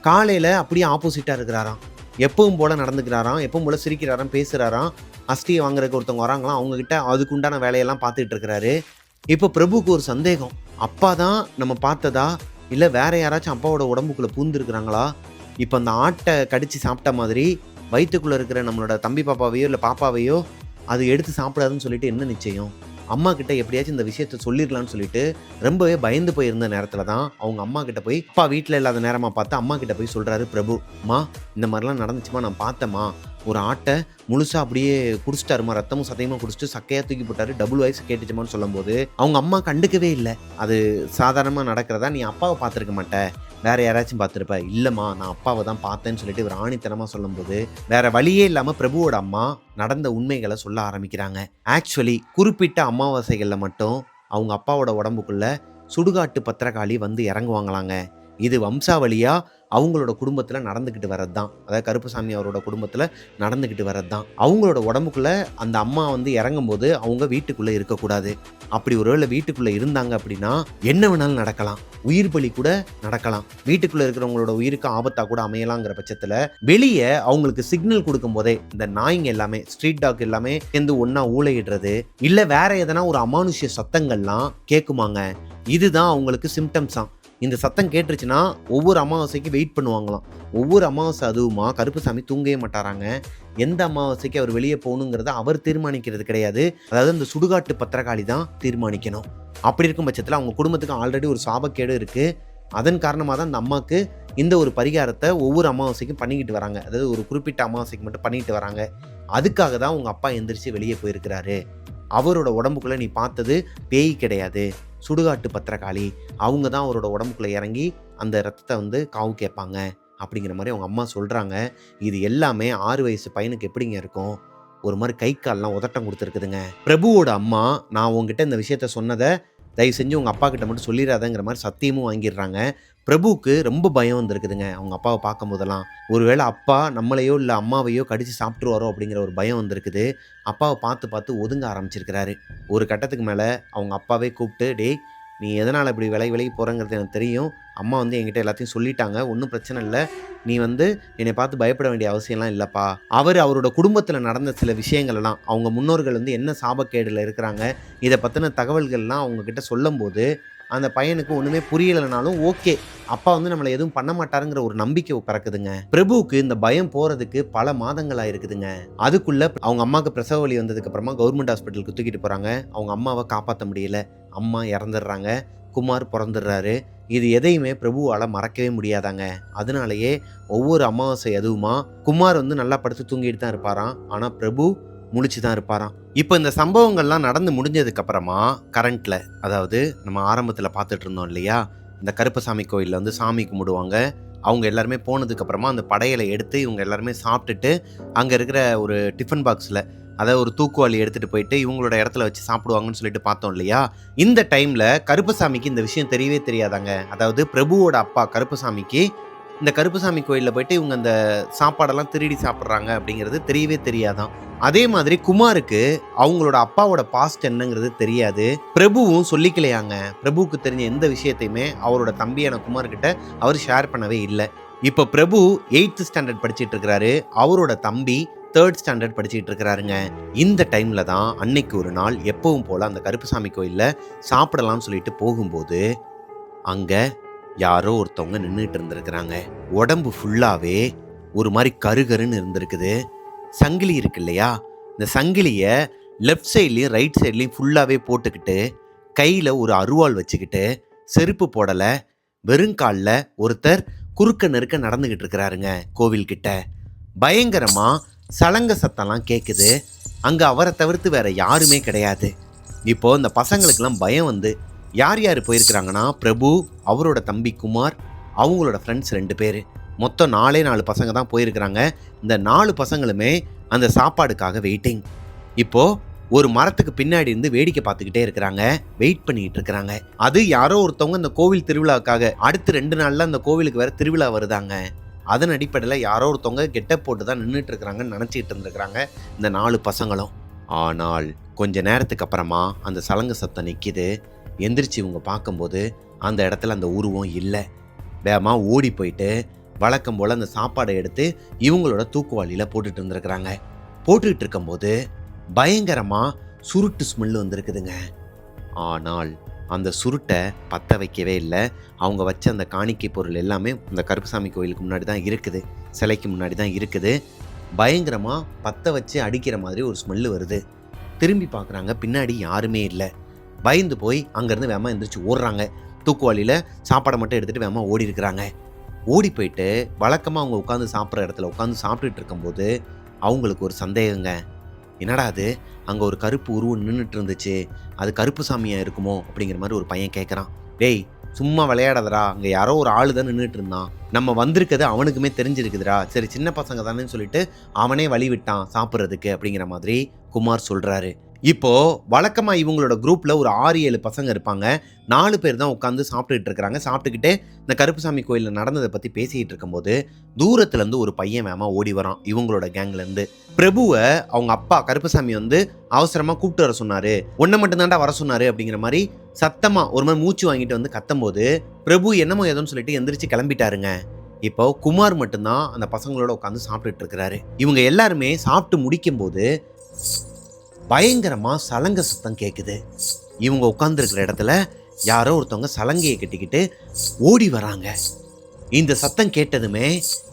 காலையில் அப்படியே ஆப்போசிட்டாக இருக்கிறாராம். எப்பவும் போல் நடந்துக்கிறாராம், எப்பவும் போல் சிரிக்கிறாராம், பேசுகிறாராம். அஸ்தியை வாங்குறதுக்கு ஒருத்தவங்க வராங்களாம், அவங்கக்கிட்ட அதுக்குண்டான வேலையெல்லாம் பார்த்துட்டு இருக்கிறாரு. இப்போ பிரபுக்கு ஒரு சந்தேகம், அப்பா தான் நம்ம பார்த்ததா இல்லை வேற யாராச்சும் அப்பாவோட உடம்புக்குள்ளே பூந்துருக்குறாங்களா? இப்போ அந்த ஆட்டை கடித்து சாப்பிட்ட மாதிரி வயிற்றுக்குள்ளே இருக்கிற நம்மளோட தம்பி பாப்பாவையோ இல்லை பாப்பாவையோ அது எடுத்து சாப்பிடாதுன்னு சொல்லிட்டு என்ன நிச்சயம்? அம்மா கிட்ட எப்படியாச்சும் இந்த விஷயத்த சொல்லிடலான்னு சொல்லிட்டு ரொம்பவே பயந்து போயிருந்த நேரத்தில் தான் அவங்க அம்மா கிட்ட போய், அப்பா வீட்டில் இல்லாத நேரமாக பார்த்து அம்மா கிட்ட போய் சொல்கிறாரு பிரபு, அம்மா இந்த மாதிரிலாம் நடந்துச்சுமா, நான் பார்த்தேம்மா, ஒரு ஆட்டை முழுசாக அப்படியே குடிச்சிட்டாருமா, ரத்தமும் சதையுமா குடிச்சிட்டு சக்கையாக தூக்கி போட்டாரு, டபுள் வாய்ஸ் கேட்டுச்சுமான்னு சொல்லும்போது அவங்க அம்மா கண்டுக்கவே இல்லை. அது சாதாரணமாக நடக்கிறதா, நீ அப்பாவை பார்த்துருக்க மாட்ட, வேற யாராச்சும் பார்த்துருப்ப. இல்லைம்மா நான் அப்பாவை தான் பார்த்தேன்னு சொல்லிட்டு இவர் ஆணித்தனமாக சொல்லும்போது வேற வழியே இல்லாமல் பிரபுவோட அம்மா நடந்த உண்மைகளை சொல்ல ஆரம்பிக்கிறாங்க. ஆக்சுவலி குறிப்பிட்ட அமாவாசைகளில் மட்டும் அவங்க அப்பாவோட உடம்புக்குள்ள சுடுகாட்டு பத்திரகாளி வந்து இறங்குவாங்களாங்க. இது வம்சாவளியாக அவங்களோட குடும்பத்தில் நடந்துக்கிட்டு வர்றது தான். அதாவது கருப்பசாமி அவரோட குடும்பத்தில் நடந்துக்கிட்டு வர்றது தான். அவங்களோட உடம்புக்குள்ளே அந்த அம்மா வந்து இறங்கும்போது அவங்க வீட்டுக்குள்ளே இருக்கக்கூடாது. அப்படி ஒருவேளை வீட்டுக்குள்ளே இருந்தாங்க அப்படின்னா என்ன வேணாலும் நடக்கலாம், உயிர் பலி கூட நடக்கலாம், வீட்டுக்குள்ளே இருக்கிறவங்களோட உயிருக்கு ஆபத்தாக கூட அமையலாங்கிற பட்சத்தில் வெளியே அவங்களுக்கு சிக்னல் கொடுக்கும் போதே இந்த நாய்ங்க எல்லாமே, ஸ்ட்ரீட் டாக் எல்லாமே சேர்ந்து ஒன்றா ஊழையிடுறது இல்லை வேற எதனா ஒரு அமானுஷ்ய சத்தங்கள்லாம் கேட்குமாங்க. இதுதான் அவங்களுக்கு சிம்டம்ஸாம். இந்த சத்தம் கேட்டுருச்சுன்னா ஒவ்வொரு அமாவாசைக்கு வெயிட் பண்ணுவாங்களாம். ஒவ்வொரு அமாவாசை அதுவுமா கருப்பசாமி தூங்கவே மாட்டாராங்க. எந்த அமாவாசைக்கு அவர் வெளியே போகணுங்கிறத அவர் தீர்மானிக்கிறது கிடையாது. அதாவது இந்த சுடுகாட்டு பத்திரகாளி தான் தீர்மானிக்கணும். அப்படி இருக்கும் பட்சத்தில் அவங்க குடும்பத்துக்கு ஆல்ரெடி ஒரு சாபக்கேடு இருக்குது. அதன் காரணமாக தான் அந்த அம்மாவுக்கு இந்த ஒரு பரிகாரத்தை ஒவ்வொரு அமாவாசைக்கும் பண்ணிக்கிட்டு வராங்க. அதாவது ஒரு குறிப்பிட்ட அமாவாசைக்கு மட்டும் பண்ணிக்கிட்டு வராங்க. அதுக்காக தான் உங்கள் அப்பா எந்திரிச்சு வெளியே போயிருக்கிறாரு. அவரோட உடம்புக்குள்ளே நீ பார்த்தது பேய் கிடையாது, சுடுகாட்டு பத்திரகாளி. அவங்க தான் அவரோட உடம்புக்குள்ளே இறங்கி அந்த ரத்தத்தை வந்து காவு கேட்பாங்க அப்படிங்கிற மாதிரி அவங்க அம்மா சொல்கிறாங்க. இது எல்லாமே 6 வயசு பையனுக்கு எப்படிங்க இருக்கும்? ஒரு மாதிரி கை கால்லாம் உதட்டம் கொடுத்துருக்குதுங்க. பிரபுவோட அம்மா நான் உங்ககிட்ட இந்த விஷயத்த சொன்னதை தயவு செஞ்சு உங்கள் அப்பா கிட்ட மட்டும் சொல்லிடாதங்கிற மாதிரி சத்தியமும் வாங்கிடுறாங்க. பிரபுவுக்கு ரொம்ப பயம் வந்திருக்குதுங்க அவங்க அப்பாவை பார்க்கும்போதெல்லாம். ஒருவேளை அப்பா நம்மளையோ இல்லை அம்மாவையோ கடிச்சு சாப்பிட்ருவாரோ அப்படிங்கிற ஒரு பயம் வந்திருக்குது. அப்பாவை பார்த்து பார்த்து ஒதுங்க ஆரம்பிச்சிருக்கிறாரு. ஒரு கட்டத்துக்கு மேலே அவங்க அப்பாவே கூப்பிட்டு, டேய் நீ எதனால் இப்படி விலகி விலகி போகிறங்கிறது எனக்கு தெரியும். அம்மா வந்து என்கிட்ட எல்லாத்தையும் சொல்லிட்டாங்க. ஒன்றும் பிரச்சனை இல்லை. நீ வந்து என்னை பார்த்து பயப்பட வேண்டிய அவசியம்லாம் இல்லைப்பா. அவரோட குடும்பத்தில் நடந்த சில விஷயங்கள்லாம் அவங்க முன்னோர்கள் வந்து என்ன சாபக்கேடில் இருக்கிறாங்க, இதை பற்றின தகவல்கள்லாம் அவங்கக்கிட்ட சொல்லும்போது அந்த பையனுக்கு ஒன்றுமே புரியலைனாலும் ஓகே, அப்பா வந்து நம்மளை எதுவும் பண்ண மாட்டாருங்கிற ஒரு நம்பிக்கை பிறக்குதுங்க. பிரபுவுக்கு இந்த பயம் போகிறதுக்கு பல மாதங்கள் ஆயிருக்குதுங்க. அதுக்குள்ள அவங்க அம்மாவுக்கு பிரசவ வலி வந்ததுக்கு அப்புறமா கவர்மெண்ட் ஹாஸ்பிட்டலுக்கு தூக்கிட்டு போகிறாங்க. அவங்க அம்மாவை காப்பாற்ற முடியல. அம்மா இறந்துடுறாங்க. குமார் பிறந்துடுறாரு. இது எதையுமே பிரபுவால் மறக்கவே முடியாதாங்க. அதனாலேயே ஒவ்வொரு அமாவாசை அதுவுமா குமார் வந்து நல்லா படுத்து தூங்கிட்டு தான் இருப்பாராம். ஆனால் பிரபு முழிச்சு தான் இருப்பாராம். இப்போ இந்த சம்பவங்கள்லாம் நடந்து முடிஞ்சதுக்கு அப்புறமா கரண்ட்ல, அதாவது நம்ம ஆரம்பத்தில் பார்த்துட்டு இருந்தோம் இல்லையா, இந்த கருப்பசாமி கோயிலில் வந்து சாமி கும்பிடுவாங்க. அவங்க எல்லாருமே போனதுக்கு அப்புறமா அந்த படையலை எடுத்து இவங்க எல்லாருமே சாப்பிட்டுட்டு அங்கே இருக்கிற ஒரு டிஃபன் பாக்ஸில், அதாவது ஒரு தூக்குவாளி எடுத்துகிட்டு போயிட்டு இவங்களோட இடத்துல வச்சு சாப்பிடுவாங்கன்னு சொல்லிட்டு பார்த்தோம் இல்லையா. இந்த டைமில் கருப்பசாமிக்கு இந்த விஷயம் தெரியவே தெரியாதாங்க. அதாவது பிரபுவோட அப்பா கருப்பசாமிக்கு இந்த கருப்பசாமி கோயிலில் போயிட்டு இவங்க அந்த சாப்பாடெல்லாம் திருடி சாப்பிட்றாங்க அப்படிங்கிறது தெரியவே தெரியாதான். அதே மாதிரி குமாருக்கு அவங்களோட அப்பாவோட பாஸ்ட் என்னங்கிறது தெரியாது. பிரபுவும் சொல்லிக்கலையாங்க. பிரபுவுக்கு தெரிஞ்ச எந்த விஷயத்தையுமே அவரோட தம்பியான குமார்கிட்ட அவர் ஷேர் பண்ணவே இல்லை. இப்போ பிரபு 8th ஸ்டாண்டர்ட் படிச்சுட்டு இருக்கிறாரு. அவரோட தம்பி 3rd ஸ்டாண்டர்ட் படிச்சுட்டு இருக்கிறாருங்க. இந்த டைம்ல தான் அன்னைக்கு ஒரு நாள் எப்பவும் போல அந்த கருப்பசாமி கோயிலில் சாப்பிடலாம்னு சொல்லிட்டு போகும்போது அங்க யாரோ ஒருத்தவங்க நின்றுட்டு இருந்திருக்கிறாங்க. உடம்பு ஃபுல்லாவே ஒரு மாதிரி கருகருன்னு இருந்திருக்குது. சங்கிலி இருக்கு இல்லையா, இந்த சங்கிலியை லெஃப்ட் சைட்லையும் ரைட் சைட்லையும் ஃபுல்லாகவே போட்டுக்கிட்டு கையில் ஒரு அருவாள் வச்சுக்கிட்டு செருப்பு போடலை, வெறுங்காலில் ஒருத்தர் குறுக்க நெருக்க நடந்துக்கிட்டு இருக்கிறாருங்க கோவில்கிட்ட. பயங்கரமாக சலங்க சத்தம்லாம் கேட்குது. அங்கே அவரை தவிர்த்து வேற யாருமே கிடையாது. இப்போது இந்த பசங்களுக்கெல்லாம் பயம் வந்து யார் யார் போயிருக்கிறாங்கன்னா பிரபு, அவரோட தம்பி குமார், அவங்களோட ஃப்ரெண்ட்ஸ் 2 பேர், மொத்தம் 4 பசங்க தான் போயிருக்கிறாங்க. இந்த 4 பசங்களுமே அந்த சாப்பாடுக்காக வெயிட்டிங். இப்போது ஒரு மரத்துக்கு பின்னாடி இருந்து வேடிக்கை பார்த்துக்கிட்டே இருக்கிறாங்க, வெயிட் பண்ணிக்கிட்டு இருக்கிறாங்க. அது யாரோ ஒருத்தவங்க இந்த கோவில் திருவிழாவுக்காக, அடுத்து 2 நாளில் அந்த கோவிலுக்கு வேறு திருவிழா வருதாங்க. அதன் அடிப்படையில் யாரோ ஒருத்தவங்க கெட்டப் போட்டு தான் நின்றுட்டு இருக்கிறாங்கன்னு நினச்சிட்டு இருந்துருக்குறாங்க இந்த 4 பசங்களும். ஆனால் கொஞ்ச நேரத்துக்கு அப்புறமா அந்த சலங்கு சத்தம் நிற்கிது. எந்திரிச்சு இவங்க பார்க்கும்போது அந்த இடத்துல அந்த உருவம் இல்லை. வேகமாக ஓடி போயிட்டு வழக்கம் போல் அந்த சாப்பாடை எடுத்து இவங்களோட தூக்குவாளியில் போட்டுட்டு இருந்துருக்குறாங்க. போட்டுக்கிட்டு இருக்கும்போது பயங்கரமாக சுருட்டு ஸ்மெல் வந்துருக்குதுங்க. ஆனால் அந்த சுருட்டை பற்ற வைக்கவே இல்லை. அவங்க வச்ச அந்த காணிக்கை பொருள் எல்லாமே அந்த கருப்பசாமி கோயிலுக்கு முன்னாடி தான் இருக்குது, சிலைக்கு முன்னாடி தான் இருக்குது. பயங்கரமாக பற்ற வச்சு அடிக்கிற மாதிரி ஒரு ஸ்மெல்லு வருது. திரும்பி பார்க்குறாங்க, பின்னாடி யாருமே இல்லை. பயந்து போய் அங்கேருந்து வேகமாக எந்திரிச்சு ஓடுறாங்க. தூக்குவாளியில் சாப்பாடை மட்டும் எடுத்துகிட்டு வேகமாக ஓடி இருக்கிறாங்க. ஓடி போயிட்டு வழக்கமாக அவங்க உட்காந்து சாப்பிட்ற இடத்துல உட்காந்து சாப்பிட்டுட்டு இருக்கும்போது அவங்களுக்கு ஒரு சந்தேகங்க. என்னடா அது, அங்கே ஒரு கருப்பு உருவம் நின்றுட்டு இருந்துச்சு, அது கருப்பு சாமியாக இருக்குமோ அப்படிங்கிற மாதிரி ஒரு பையன் கேட்குறான். டேய் சும்மா விளையாடாதரா, அங்கே யாரோ ஒரு ஆள் தான் நின்றுட்டு இருந்தான், நம்ம வந்திருக்கிறது அவனுக்குமே தெரிஞ்சிருக்குதுடா, சரி சின்ன பசங்க தானேன்னு சொல்லிட்டு அவனே வழி விட்டான் சாப்பிட்றதுக்கு அப்படிங்கிற மாதிரி குமார் சொல்கிறாரு. இப்போது வழக்கமாக இவங்களோட குரூப்பில் ஒரு 6-7 பசங்க இருப்பாங்க. 4 பேர் தான் உட்காந்து சாப்பிட்டுக்கிட்டு இருக்கிறாங்க. சாப்பிட்டுக்கிட்டே இந்த கருப்புசாமி கோயிலில் நடந்ததை பற்றி பேசிக்கிட்டு இருக்கும்போது தூரத்துலேருந்து ஒரு பையன் வேகமாக ஓடி வரான் இவங்களோட கேங்லேருந்து. பிரபுவை அவங்க அப்பா கருப்புசாமி வந்து அவசரமாக கூப்பிட்டு வர சொன்னார், ஒன்றை மட்டும்தான்டா வர சொன்னார் அப்படிங்கிற மாதிரி சத்தமாக ஒரு மாதிரி மூச்சு வாங்கிட்டு வந்து கத்தும்போது பிரபு என்னமோ ஏதோன்னு சொல்லிட்டு எந்திரிச்சு கிளம்பிட்டாருங்க. இப்போ குமார் மட்டும்தான் அந்த பசங்களோட உட்காந்து சாப்பிட்டுட்டு இருக்கிறாரு. இவங்க எல்லாருமே சாப்பிட்டு முடிக்கும்போது பயங்கரமாக சலங்க சத்தம் கேட்குது. இவங்க உட்காந்துருக்கிற இடத்துல யாரோ ஒருத்தவங்க சலங்கையை கட்டிக்கிட்டு ஓடி வராங்க. இந்த சத்தம் கேட்டதுமே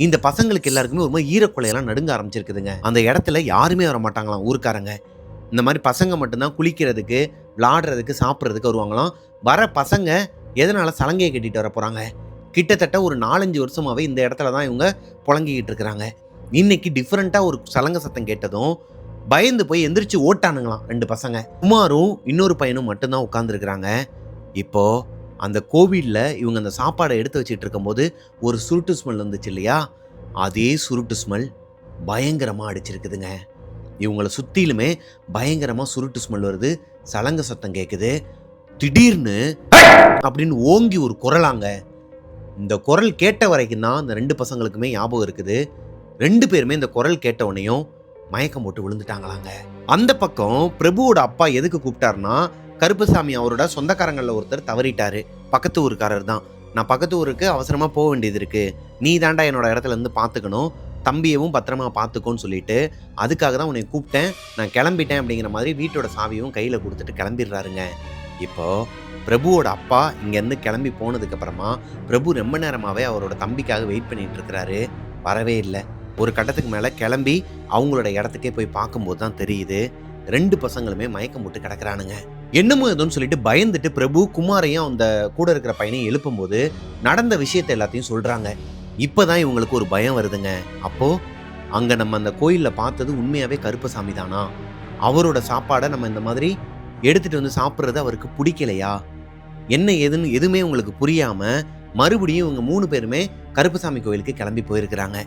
இந்த பசங்களுக்கு எல்லாருக்குமே ஒரு மாதிரி ஈரக்குலையெல்லாம் நடுங்க ஆரம்பிச்சிருக்குதுங்க. அந்த இடத்துல யாருமே வர மாட்டாங்களாம் ஊருக்காரங்க. இந்த மாதிரி பசங்க மட்டும்தான் குளிக்கிறதுக்கு, விளாடுறதுக்கு, சாப்பிட்றதுக்கு வருவாங்களாம். வர பசங்க எதனால் சலங்கையை கட்டிட்டு வர போகிறாங்க? கிட்டத்தட்ட ஒரு 4-5 வருஷமாகவே இந்த இடத்துல தான் இவங்க புழங்கிக்கிட்டு இருக்கிறாங்க. இன்னைக்கு டிஃப்ரெண்ட்டாக ஒரு சலங்க சத்தம் கேட்டதும் பயந்து போய் எந்திரிச்சு ஓட்டானுங்களாம் 2 பசங்க. குமாரும் இன்னொரு பையனும் மட்டும்தான் உட்காந்துருக்குறாங்க. இப்போது அந்த கோவிலில் இவங்க அந்த சாப்பாடை எடுத்து வச்சுட்டு இருக்கும்போது ஒரு சுருட்டு ஸ்மெல் வந்துச்சு இல்லையா, அதே சுருட்டு ஸ்மெல் பயங்கரமாக அடிச்சிருக்குதுங்க. இவங்கள சுற்றிலுமே பயங்கரமாக சுருட்டு ஸ்மெல் வருது, சலங்க சத்தம் கேட்குது. திடீர்னு அப்படின்னு ஓங்கி ஒரு குரலாங்க. இந்த குரல் கேட்ட வரைக்கும் தான் அந்த 2 பசங்களுக்குமே ஞாபகம் இருக்குது. 2 பேருமே இந்த குரல் கேட்ட உடனேயும் மயக்கம் போட்டு விழுந்துட்டாங்களாங்க. அந்த பக்கம் பிரபுவோட அப்பா எதுக்கு கூப்பிட்டாருன்னா, கருப்பசாமி அவரோட சொந்தக்காரங்கள்ல ஒருத்தர் தவறிட்டாரு. பக்கத்து ஊருக்காரர் தான். நான் பக்கத்து ஊருக்கு அவசரமா போக வேண்டியது இருக்கு. நீ தாண்டா என்னோட இடத்துல இருந்து பார்த்துக்கணும். தம்பியவும் பத்திரமா பார்த்துக்கோன்னு சொல்லிட்டு, அதுக்காக தான் உன்னை கூப்பிட்டேன். நான் கிளம்பிட்டேன் அப்படிங்கிற மாதிரி வீட்டோட சாவியும் கையில் கொடுத்துட்டு கிளம்பிடுறாருங்க. இப்போ பிரபுவோட அப்பா இங்கேருந்து கிளம்பி போனதுக்கு அப்புறமா பிரபு ரொம்ப நேரமாகவே அவரோட தம்பிக்காக வெயிட் பண்ணிட்டு இருக்கிறாரு. வரவே இல்லை. ஒரு கட்டத்துக்கு மேலே கிளம்பி அவங்களோட இடத்துக்கே போய் பார்க்கும்போது தான் தெரியுது, 2 பசங்களுமே மயக்கம் போட்டு கிடக்குறானுங்க. என்னமோ ஏதோன்னு சொல்லிட்டு பயந்துட்டு பிரபு குமாரையும் அந்த கூட இருக்கிற பையனையும் எழுப்பும்போது நடந்த விஷயத்தை எல்லாத்தையும் சொல்றாங்க. இப்பதான் இவங்களுக்கு ஒரு பயம் வருதுங்க. அப்போ அங்க நம்ம அந்த கோயில்ல பார்த்தது உண்மையாவே கருப்பசாமி தானா? அவரோட சாப்பாடை நம்ம இந்த மாதிரி எடுத்துட்டு வந்து சாப்பிட்றது அவருக்கு பிடிக்கலையா? என்ன ஏதுன்னு எதுவுமே உங்களுக்கு புரியாம மறுபடியும் இவங்க 3 பேருமே கருப்பசாமி கோயிலுக்கு கிளம்பி போயிருக்கிறாங்க.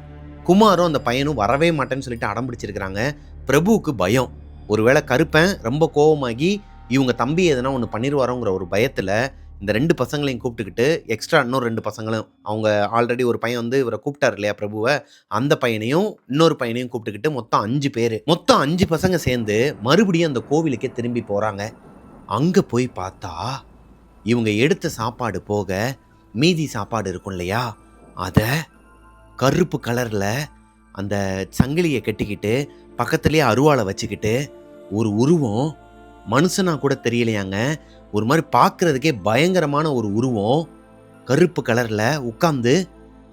குமாரும் அந்த பையனும் வரவே மாட்டேன்னு சொல்லிட்டு அடம் பிடிச்சிருக்கிறாங்க. பிரபுவுக்கு பயம், ஒருவேளை கருப்பன் ரொம்ப கோபமாகி இவங்க தம்பி எதனா ஒன்று பண்ணிடுவாரோங்கிற ஒரு பயத்தில் இந்த 2 பசங்களையும் கூப்பிட்டுக்கிட்டு எக்ஸ்ட்ரா இன்னொரு 2 பசங்களும், அவங்க ஆல்ரெடி ஒரு பையன் வந்து இவரை கூப்பிட்டார் இல்லையா பிரபுவை, அந்த பையனையும் இன்னொரு பையனையும் கூப்பிட்டுக்கிட்டு மொத்தம் 5 பேர், மொத்தம் 5 பசங்க சேர்ந்து மறுபடியும் அந்த கோவிலுக்கே திரும்பி போகிறாங்க. அங்கே போய் பார்த்தா இவங்க எடுத்த சாப்பாடு போக மீதி சாப்பாடு இருக்கும் இல்லையா, அதை கருப்பு கலரில் அந்த சங்கிலியை கட்டிக்கிட்டு பக்கத்துலேயே அருவாளை வச்சுக்கிட்டு ஒரு உருவம், மனுஷனா கூட தெரியலையாங்க, ஒரு மாதிரி பார்க்கறதுக்கே பயங்கரமான ஒரு உருவம் கருப்பு கலர்ல உட்கார்ந்து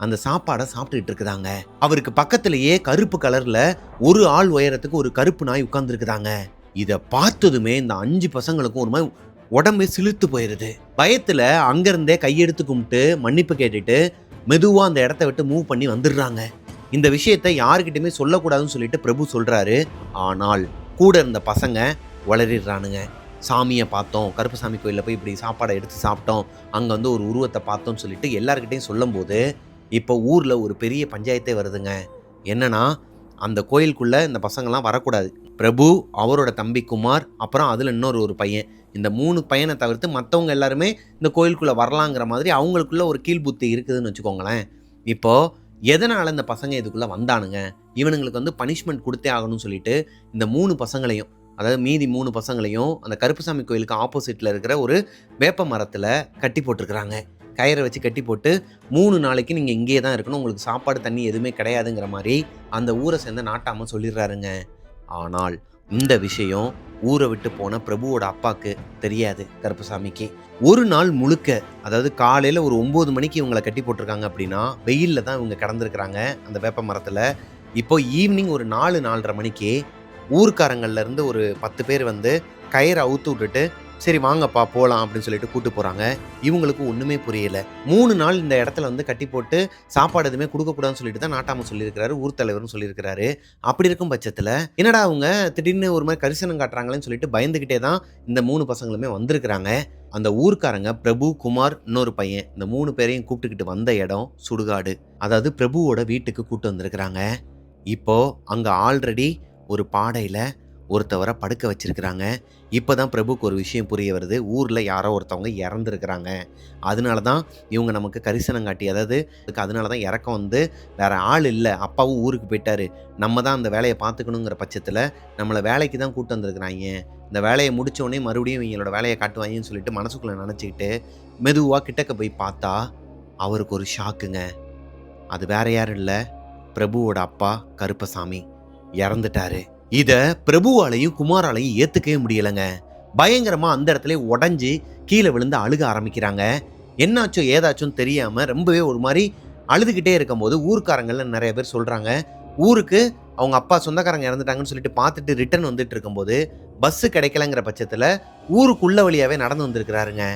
அந்த சாப்பாடை சாப்பிட்டுட்டு இருக்குதாங்க. அவருக்கு பக்கத்திலேயே கருப்பு கலர்ல ஒரு ஆள் உயரத்துக்கு ஒரு கருப்பு நாய் உட்கார்ந்து இருக்குதாங்க. இதை பார்த்ததுமே இந்த 5 பசங்களுக்கும் ஒரு மாதிரி உடம்பே சிலிர்த்து போயிருது. பயத்துல அங்கிருந்தே கையெடுத்து கும்பிட்டு மன்னிப்பு கேட்டுட்டு மெதுவா அந்த இடத்த விட்டு மூவ் பண்ணி வந்துடுறாங்க. இந்த விஷயத்தை யாருக்கிட்டையுமே சொல்லக்கூடாதுன்னு சொல்லிட்டு பிரபு சொல்றாரு. ஆனால் கூட இருந்த பசங்க வளரிடுறானுங்க. சாமியை பார்த்தோம், கருப்பசாமி கோயிலில் போய் இப்படி சாப்பாடை எடுத்து சாப்பிட்டோம், அங்கே வந்து ஒரு உருவத்தை பார்த்தோம்னு சொல்லிட்டு எல்லாருக்கிட்டையும் சொல்லும்போது இப்போ ஊரில் ஒரு பெரிய பஞ்சாயத்தே வருதுங்க. என்னன்னா, அந்த கோயிலுக்குள்ளே இந்த பசங்கள்லாம் வரக்கூடாது. பிரபு, அவரோட தம்பி குமார், அப்புறம் அதில் இன்னொரு பையன், இந்த 3 பையனை தவிர்த்து மற்றவங்க எல்லாருமே இந்த கோயிலுக்குள்ளே வரலாங்கிற மாதிரி அவங்களுக்குள்ள ஒரு கீழ்புத்தி இருக்குதுன்னு வச்சுக்கோங்களேன். இப்போது எதனால் இந்த பசங்க இதுக்குள்ளே வந்தானுங்க, இவனுங்களுக்கு வந்து பனிஷ்மெண்ட் கொடுத்தே ஆகணும்னு சொல்லிட்டு இந்த 3 பசங்களையும், அதாவது மீதி 3 பசங்களையும் அந்த கருப்பசாமி கோயிலுக்கு ஆப்போசிட்டில் இருக்கிற ஒரு வேப்ப மரத்தில் கட்டி போட்டிருக்கிறாங்க. கயிறை வச்சு கட்டி போட்டு 3 நாளைக்கு நீங்கள் இங்கேயே தான் இருக்கணும், உங்களுக்கு சாப்பாடு தண்ணி எதுவுமே கிடையாதுங்கிற மாதிரி அந்த ஊரை சேர்ந்த நாட்டாமல் சொல்லிடுறாருங்க. ஆனால் இந்த விஷயம் ஊரை விட்டு போன பிரபுவோட அப்பாவுக்கு தெரியாது. கருப்பசாமிக்கு ஒரு நாள் முழுக்க, அதாவது காலையில் ஒரு 9 மணிக்கு இவங்களை கட்டி போட்டிருக்காங்க அப்படின்னா வெயிலில் தான் இவங்க கிடந்திருக்கிறாங்க அந்த வேப்ப மரத்தில். இப்போ ஈவினிங் ஒரு 4-4:30 மணிக்கு ஊர்க்காரங்கள்லேருந்து ஒரு 10 பேர் வந்து கயிறை அவுத்து விட்டுட்டு சரி வாங்கப்பா போகலாம் அப்படின்னு சொல்லிட்டு கூட்டு போகிறாங்க. இவங்களுக்கு ஒன்றுமே புரியலை. 3 நாள் இந்த இடத்துல வந்து கட்டி போட்டு சாப்பாடு எதுவுமே கொடுக்கக்கூடாதுன்னு சொல்லிட்டு தான் நாட்டாமல் சொல்லியிருக்கிறாரு, ஊர் தலைவர்னு சொல்லியிருக்கிறாரு. அப்படி இருக்கும் பட்சத்தில் என்னடா அவங்க திடீர்னு ஒரு மாதிரி கரிசனம் காட்டுறாங்களேன்னு சொல்லிட்டு பயந்துக்கிட்டே தான் இந்த 3 பசங்களுமே வந்திருக்கிறாங்க. அந்த ஊர்க்காரங்க பிரபு, குமார், இன்னொரு பையன், இந்த 3 பேரையும் கூப்பிட்டுக்கிட்டு வந்த இடம் சுடுகாடு. அதாவது பிரபுவோட வீட்டுக்கு கூப்பிட்டு வந்திருக்கிறாங்க. இப்போ அங்கே ஆல்ரெடி ஒரு பாடையில் ஒருத்தவரை படுக்க வச்சிருக்கிறாங்க. இப்போ தான் பிரபுக்கு ஒரு விஷயம் புரிய வருது, ஊரில் யாரோ ஒருத்தவங்க இறந்துருக்கிறாங்க. அதனால தான் இவங்க நமக்கு கரிசனம் காட்டி, அதாவது அதனால தான் இறக்கம் வந்து வேறு ஆள் இல்லை, அப்பாவும் ஊருக்கு போயிட்டாரு, நம்ம தான் அந்த வேலையை பார்த்துக்கணுங்கிற பட்சத்தில் நம்மளை வேலைக்கு தான் கூப்பிட்டு வந்திருக்கிறாங்க. இந்த வேலையை முடித்தோடனே மறுபடியும் இவங்களோட வேலையை காட்டுவாங்கன்னு சொல்லிட்டு மனசுக்குள்ளே நினச்சிக்கிட்டு மெதுவாக கிட்டக்க போய் பார்த்தா அவருக்கு ஒரு ஷாக்குங்க. அது வேற யாரும் இல்லை, பிரபுவோட அப்பா கருப்பசாமி இறந்துட்டாரு. இத பிரபுவாலையும் குமாராலையும் ஏத்துக்கவே முடியலைங்க. பயங்கரமா அந்த இடத்துல உடஞ்சி கீழே விழுந்து அழுக ஆரம்பிக்கிறாங்க. என்னாச்சோ ஏதாச்சும் தெரியாம ரொம்பவே ஒரு மாதிரி அழுதுகிட்டே இருக்கும் போது ஊர்க்காரங்கள்ல நிறைய பேர் சொல்றாங்க, ஊருக்கு அவங்க அப்பா சொந்தக்காரங்க இறந்துட்டாங்கன்னு சொல்லிட்டு பார்த்துட்டு ரிட்டர்ன் வந்துட்டு இருக்கும்போது பஸ் கிடைக்கலங்கிற பட்சத்துல ஊருக்குள்ள வழியாவே நடந்து வந்திருக்கிறாருங்க.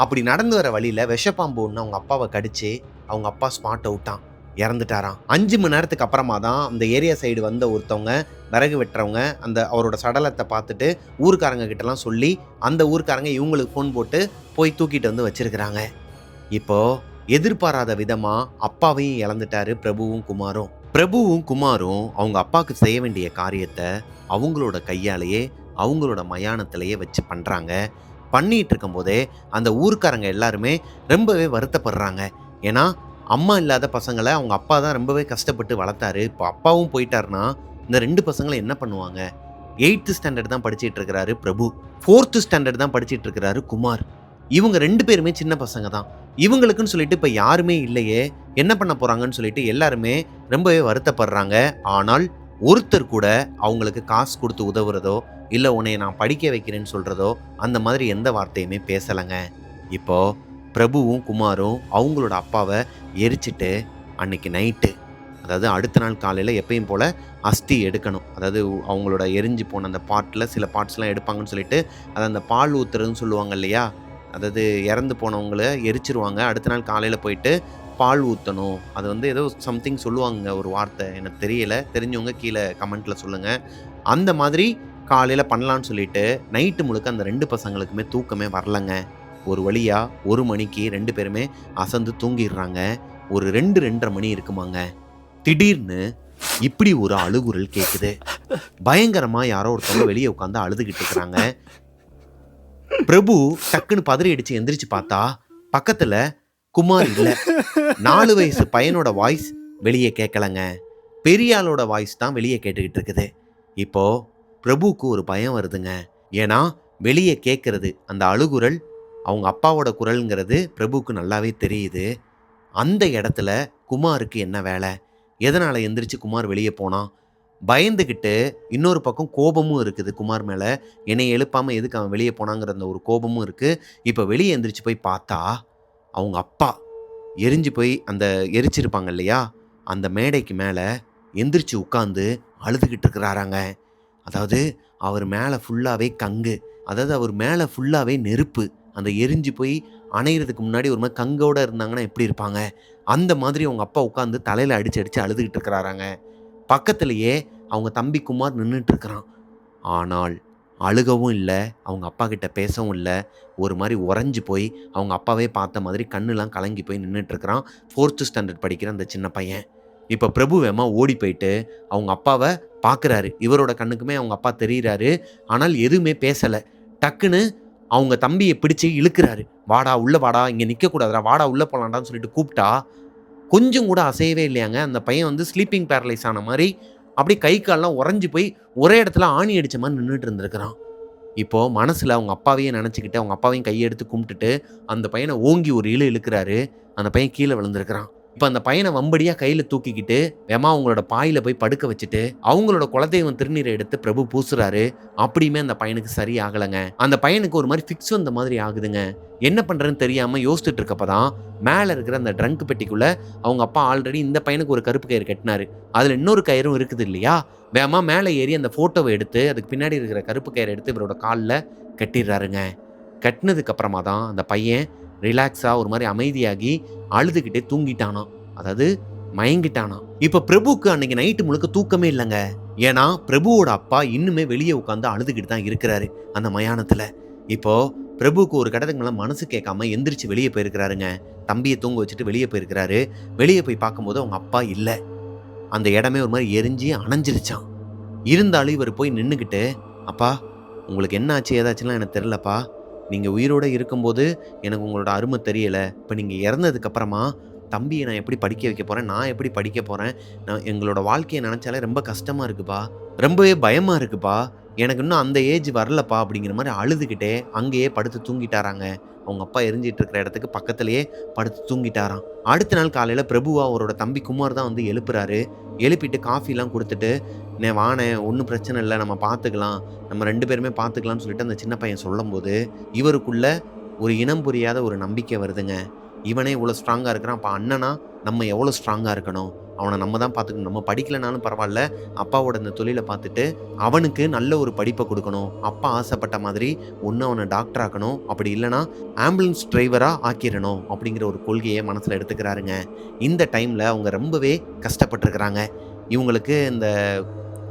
அப்படி நடந்து வர வழியில விஷப்பாம்பு ஒன்று அவங்க அப்பாவை கடிச்சு அவங்க அப்பா ஸ்பாட் அவுட்டான், இறந்துட்டாராம். 5 மணி நேரத்துக்கு அப்புறமா தான் அந்த ஏரியா சைடு வந்த ஒருத்தவங்க, விறகு வெட்டுறவங்க, அந்த அவரோட சடலத்தை பார்த்துட்டு ஊருக்காரங்க கிட்டலாம் சொல்லி அந்த ஊருக்காரங்க இவங்களுக்கு ஃபோன் போட்டு போய் தூக்கிட்டு வந்து வச்சிருக்கிறாங்க. இப்போ எதிர்பாராத விதமா அப்பாவையும் இழந்துட்டாரு பிரபுவும் குமாரும். பிரபுவும் குமாரும் அவங்க அப்பாவுக்கு செய்ய வேண்டிய காரியத்தை அவங்களோட கையாலேயே அவங்களோட மயானத்திலேயே வச்சு பண்றாங்க. பண்ணிட்டு இருக்கும் போதே அந்த ஊர்க்காரங்க எல்லாருமே ரொம்பவே வருத்தப்படுறாங்க. ஏன்னா அம்மா இல்லாத பசங்களை அவங்க அப்பா தான் ரொம்பவே கஷ்டப்பட்டு வளர்த்தாரு. இப்போ அப்பாவும் போயிட்டாருன்னா இந்த 2 பசங்களும் என்ன பண்ணுவாங்க? 8th ஸ்டாண்டர்ட் தான் படிச்சிட்டு இருக்கிறாரு பிரபு. 4th ஸ்டாண்டர்ட் தான் படிச்சிட்டு இருக்கிறாரு குமார். இவங்க 2 பேருமே சின்ன பசங்க தான். இவங்களுக்குன்னு சொல்லிட்டு இப்ப யாருமே இல்லையே, என்ன பண்ண போறாங்கன்னு சொல்லிட்டு எல்லாருமே ரொம்பவே வருத்தப்படுறாங்க. ஆனால் ஒருத்தர் கூட அவங்களுக்கு காசு கொடுத்து உதவுறதோ, இல்ல உன்னைய நான் படிக்க வைக்கிறேன்னு சொல்றதோ, அந்த மாதிரி எந்த வார்த்தையுமே பேசலங்க. இப்போ பிரபுவும் குமாரும் அவங்களோட அப்பாவ எரிச்சிட்டு அன்னைக்கு நைட்டு, அதாவது அடுத்த நாள் காலையில எப்பயும் போல அஸ்தி எடுக்கணும். அதாவது அவங்களோட எரிஞ்சு போன அந்த சில பார்ட்ஸ்லாம் எடுப்பாங்கன்னு சொல்லிட்டு, அதை அந்த பால் ஊத்துறதுன்னு சொல்லுவாங்க இல்லையா? அதாவது இறந்து போனவங்கள எரிச்சிருவாங்க. அடுத்த நாள் காலையில போயிட்டு பால் ஊத்தணும். அது வந்து ஏதோ சம்திங் சொல்லுவாங்கங்க, ஒரு வார்த்தை எனக்கு தெரியல. தெரிஞ்சவங்க கீழே கமெண்ட்ல சொல்லுங்க. அந்த மாதிரி காலையில பண்ணலான்னு சொல்லிட்டு நைட்டு முழுக்க அந்த 2 பசங்களுக்குமே தூக்கமே வரலங்க. ஒரு வழியா 1 மணிக்கு 2 பேருமே அசந்து தூங்கிடுறாங்க. ஒரு 2, 2:30 மணி இருக்குமாங்க. திடீர்னு இப்படி ஒரு அழுகுரல் கேக்குது. பயங்கரமா யாரோ ஒருத்தவங்க வெளியே உட்காந்து அழுதுகிட்டு இருக்கிறாங்க. பிரபு டக்குன்னு பதறி அடிச்சு எந்திரிச்சு பார்த்தா பக்கத்துல குமார் இல்ல. 4 வயசு பையனோட வாய்ஸ் வெளியே கேட்கலங்க. பெரிய ஆளோட வாய்ஸ் தான் வெளியே கேட்டுக்கிட்டு இருக்குது. இப்போ பிரபுக்கு ஒரு பயம் வருதுங்க. ஏன்னா வெளியே கேட்கறது அந்த அழுகுரல் அவங்க அப்பாவோட குரல்ங்கிறது பிரபுக்கு நல்லாவே தெரியுது. அந்த இடத்துல குமாருக்கு என்ன வேலை? எதனால எந்திரிச்சு குமார் வெளியே போனான்? பயந்துக்கிட்டு இன்னொரு பக்கம் கோபமும் இருக்குது குமார் மேலே. என்னை எழுப்பாமல் எதுக்கு அவன் வெளியே போனாங்கிற அந்த ஒரு கோபமும் இருக்குது. இப்போ வெளியே எந்திரிச்சு போய் பார்த்தா அவங்க அப்பா எரிஞ்சு போய் அந்த எரிச்சிருப்பாங்க இல்லையா, அந்த மேடைக்கு மேலே எந்திரிச்சு உட்காந்து அழுதுகிட்டு இருக்கிறாராங்க. அதாவது அவர் மேலே ஃபுல்லாகவே கங்கு, அதாவது அவர் மேலே ஃபுல்லாகவே நெருப்பு. அந்த எரிஞ்சு போய் அணையிறதுக்கு முன்னாடி ஒரு மாதிரி கங்கோடு இருந்தாங்கன்னா எப்படி இருப்பாங்க, அந்த மாதிரி அவங்க அப்பா உட்காந்து தலையில் அடித்து அடித்து அழுதுகிட்டு இருக்கிறாராங்க. பக்கத்துலேயே அவங்க தம்பி குமார் நின்றுட்டு இருக்கிறான். ஆனால் அழுகவும் இல்லை, அவங்க அப்பா கிட்ட பேசவும் இல்லை. ஒரு மாதிரி உறைஞ்சி போய் அவங்க அப்பாவே பார்த்த மாதிரி கண்ணுலாம் கலங்கி போய் நின்றுட்டு இருக்கிறான் 4th ஸ்டாண்டர்ட் படிக்கிற அந்த சின்ன பையன். இப்போ பிரபு வேமா ஓடி போயிட்டு அவங்க அப்பாவை பார்க்குறாரு. இவரோட கண்ணுக்குமே அவங்க அப்பா தெரிகிறாரு. ஆனால் எதுவுமே பேசலை. டக்குன்னு அவங்க தம்பியை பிடிச்சி இழுக்கிறாரு. வாடா உள்ளே வாடா, இங்கே நிற்கக்கூடாதுடா, வாடா உள்ளே போகலான்டான்னு சொல்லிட்டு கூப்பிட்டா கொஞ்சம் கூட அசையவே இல்லையாங்க. அந்த பையன் வந்து ஸ்லீப்பிங் பேரலைஸ் ஆன மாதிரி அப்படியே கை கால்லாம் உறைஞ்சி போய் ஒரே இடத்துல ஆணி அடித்த மாதிரி நின்றுட்டு இருந்திருக்கிறான். இப்போது மனசில் அவங்க அப்பாவையே நினச்சிக்கிட்டு அவங்க அப்பாவையும் கையெடுத்து கும்பிட்டுட்டு அந்த பையனை ஓங்கி ஒரு இழுக்கிறாரு. அந்த பையன் கீழே விழுந்திருக்கிறான். இப்போ அந்த பையனை வம்படியாக கையில் தூக்கிக்கிட்டு வேமா அவங்களோட பாயில் போய் படுக்க வச்சுட்டு அவங்களோட குலதெய்வம் திருநீரை எடுத்து பிரபு பூசுறாரு. அப்படியுமே அந்த பையனுக்கு சரி ஆகலைங்க. அந்த பையனுக்கு ஒரு மாதிரி ஃபிக்ஸ் வந்த மாதிரி ஆகுதுங்க. என்ன பண்ணுறதுன்னு தெரியாமல் யோசிச்சுட்டு இருக்கப்பதான் மேலே இருக்கிற அந்த ட்ரங்க் பெட்டிக்குள்ளே அவங்க அப்பா ஆல்ரெடி இந்த பையனுக்கு ஒரு கருப்பு கயிறு கட்டினாரு. அதில் இன்னொரு கயிறும் இருக்குது இல்லையா, வேமா மேலே ஏறி அந்த ஃபோட்டோவை எடுத்து அதுக்கு பின்னாடி இருக்கிற கருப்பு கயிறை எடுத்து இவரோட காலில் கட்டிடுறாருங்க. கட்டினதுக்கு அப்புறமா தான் அந்த பையன் ரிலாக்ஸாக ஒரு மாதிரி அமைதியாகி அழுதுகிட்டே தூங்கிட்டானாம். அதாவது மயங்கிட்டானாம். இப்போ பிரபுக்கு அன்னைக்கு நைட்டு முழுக்க தூக்கமே இல்லைங்க. ஏன்னா பிரபுவோட அப்பா இன்னுமே வெளியே உட்காந்து அழுதுகிட்டு தான் இருக்கிறாரு அந்த மயானத்தில். இப்போ பிரபுக்கு ஒரு கட்டத்துக்கு மேலே மனசு கேட்காம எந்திரிச்சு வெளியே போயிருக்கிறாருங்க. தம்பியை தூங்க வச்சுட்டு வெளியே போயிருக்கிறாரு. வெளியே போய் பார்க்கும்போது அவங்க அப்பா இல்லை. அந்த இடமே ஒரு மாதிரி எரிஞ்சு அணைஞ்சிருச்சான். இருந்தாலும் இவர் போய் நின்றுக்கிட்டு, அப்பா உங்களுக்கு என்ன ஆச்சு ஏதாச்சுலாம் எனக்கு தெரிலப்பா, நீங்கள் உயிரோடு இருக்கும்போது எனக்கு உங்களோட அருமை தெரியலை. இப்போ நீங்கள் இறந்ததுக்கப்புறமா தம்பியை நான் எப்படி படிக்க வைக்க போகிறேன், நான் எப்படி படிக்க போகிறேன், நான் எங்களோட வாழ்க்கையை நினச்சாலே ரொம்ப கஷ்டமாக இருக்குப்பா, ரொம்பவே பயமாக இருக்குப்பா, எனக்கு இன்னும் அந்த ஏஜ் வரலப்பா அப்படிங்கிற மாதிரி அழுதுகிட்டே அங்கேயே படுத்து தூங்கிட்டாராங்க. அவங்க அப்பா எரிஞ்சிட்டு இருக்கிற இடத்துக்கு பக்கத்துலேயே படுத்து தூங்கிட்டாராம். அடுத்த நாள் காலையில் பிரபுவா அவரோட தம்பி குமார் தான் வந்து எழுப்புறாரு. எழுப்பிட்டு காஃபிலாம் கொடுத்துட்டு, வானே ஒன்றும் பிரச்சனை இல்லை, நம்ம பார்த்துக்கலாம், நம்ம 2 பேருமே பார்த்துக்கலாம்னு சொல்லிட்டு அந்த சின்ன பையன் சொல்லும்போது இவருக்குள்ள ஒரு இனம் புரியாத ஒரு நம்பிக்கை வருதுங்க. இவனே இவ்வளோ ஸ்ட்ராங்காக இருக்கிறான், அப்போ அண்ணனா நம்ம எவ்வளோ ஸ்ட்ராங்காக இருக்கணும், அவனை நம்ம தான் பார்த்துக்கணும், நம்ம படிக்கலைனாலும் பரவாயில்ல, அப்பாவோட இந்த தொழிலை பார்த்துட்டு அவனுக்கு நல்ல ஒரு படிப்பை கொடுக்கணும், அப்பா ஆசைப்பட்ட மாதிரி ஒன்று அவனை டாக்டர் ஆக்கணும், அப்படி இல்லைனா ஆம்புலன்ஸ் டிரைவராக ஆக்கிடணும் அப்படிங்கிற ஒரு கொள்கையை மனசில் எடுத்துக்கிறாருங்க. இந்த டைமில் அவங்க ரொம்பவே கஷ்டப்பட்டுருக்கிறாங்க. இவங்களுக்கு இந்த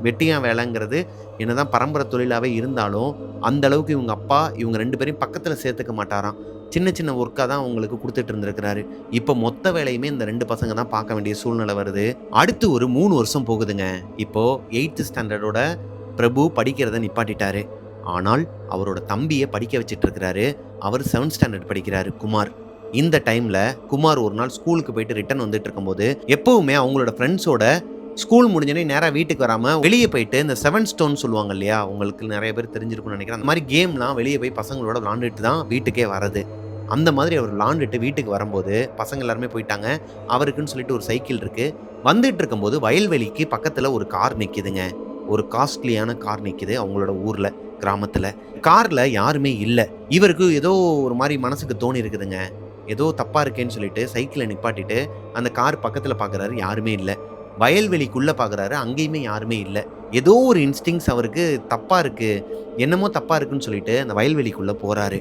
வெட்டியா வேலைங்கிறது என்னதான் பரம்பரை தொழிலாகவே இருந்தாலும் அந்த அளவுக்கு இவங்க அப்பா இவங்க 2 பேரையும் பக்கத்தில் சேர்த்துக்க மாட்டாராம். சின்ன சின்ன ஒர்க்காக தான் அவங்களுக்கு கொடுத்துட்டு இருந்திருக்கிறாரு. இப்போ மொத்த வேலையுமே இந்த 2 பசங்க தான் பார்க்க வேண்டிய சூழ்நிலை வருது. அடுத்து ஒரு 3 வருஷம் போகுதுங்க. இப்போது 8th ஸ்டாண்டர்டோட பிரபு படிக்கிறத நிப்பாட்டிட்டாரு. ஆனால் அவரோட தம்பியை படிக்க வச்சுட்டு இருக்கிறாரு. அவர் 7th ஸ்டாண்டர்ட் படிக்கிறாரு குமார். இந்த டைம்ல குமார் ஒரு நாள் ஸ்கூலுக்கு போயிட்டு ரிட்டர்ன் வந்துட்டு இருக்கும்போது எப்பவுமே அவங்களோட ஃப்ரெண்ட்ஸோட ஸ்கூல் முடிஞ்சோடனே நேராக வீட்டுக்கு வராம வெளியே போயிட்டு இந்த 7 ஸ்டோன் சொல்லுவாங்க இல்லையா, உங்களுக்கு நிறைய பேர் தெரிஞ்சிருக்கும்னு நினைக்கிறேன். அந்த மாதிரி கேம்லாம் வெளியே போய் பசங்களோட விளாண்டுட்டு தான் வீட்டுக்கே வரது. அந்த மாதிரி அவர் விளாண்டுட்டு வீட்டுக்கு வரும்போது பசங்க எல்லாருமே போயிட்டாங்க. அவருக்குன்னு சொல்லிட்டு ஒரு சைக்கிள் இருக்கு. வந்துட்டு இருக்கும்போது வயல்வெளிக்கு பக்கத்துல ஒரு கார் நிக்குதுங்க. ஒரு காஸ்ட்லியான கார் நிக்குது அவங்களோட ஊர்ல, கிராமத்துல. கார்ல யாருமே இல்ல. இவருக்கு ஏதோ ஒரு மாதிரி மனசுக்கு தோணி இருக்குதுங்க. ஏதோ தப்பா இருக்கேன்னு சொல்லிட்டு சைக்கிளை நிப்பாட்டிட்டு அந்த கார் பக்கத்துல பாக்குறாரு, யாருமே இல்ல. வயல்வெளிக்குள்ள பாக்குறாரு, அங்கேயுமே யாருமே இல்ல. ஏதோ ஒரு இன்ஸ்டிங்ஸ் அவருக்கு தப்பா இருக்கு, என்னமோ தப்பா இருக்குன்னு சொல்லிட்டு அந்த வயல்வெளிக்குள்ள போறாரு.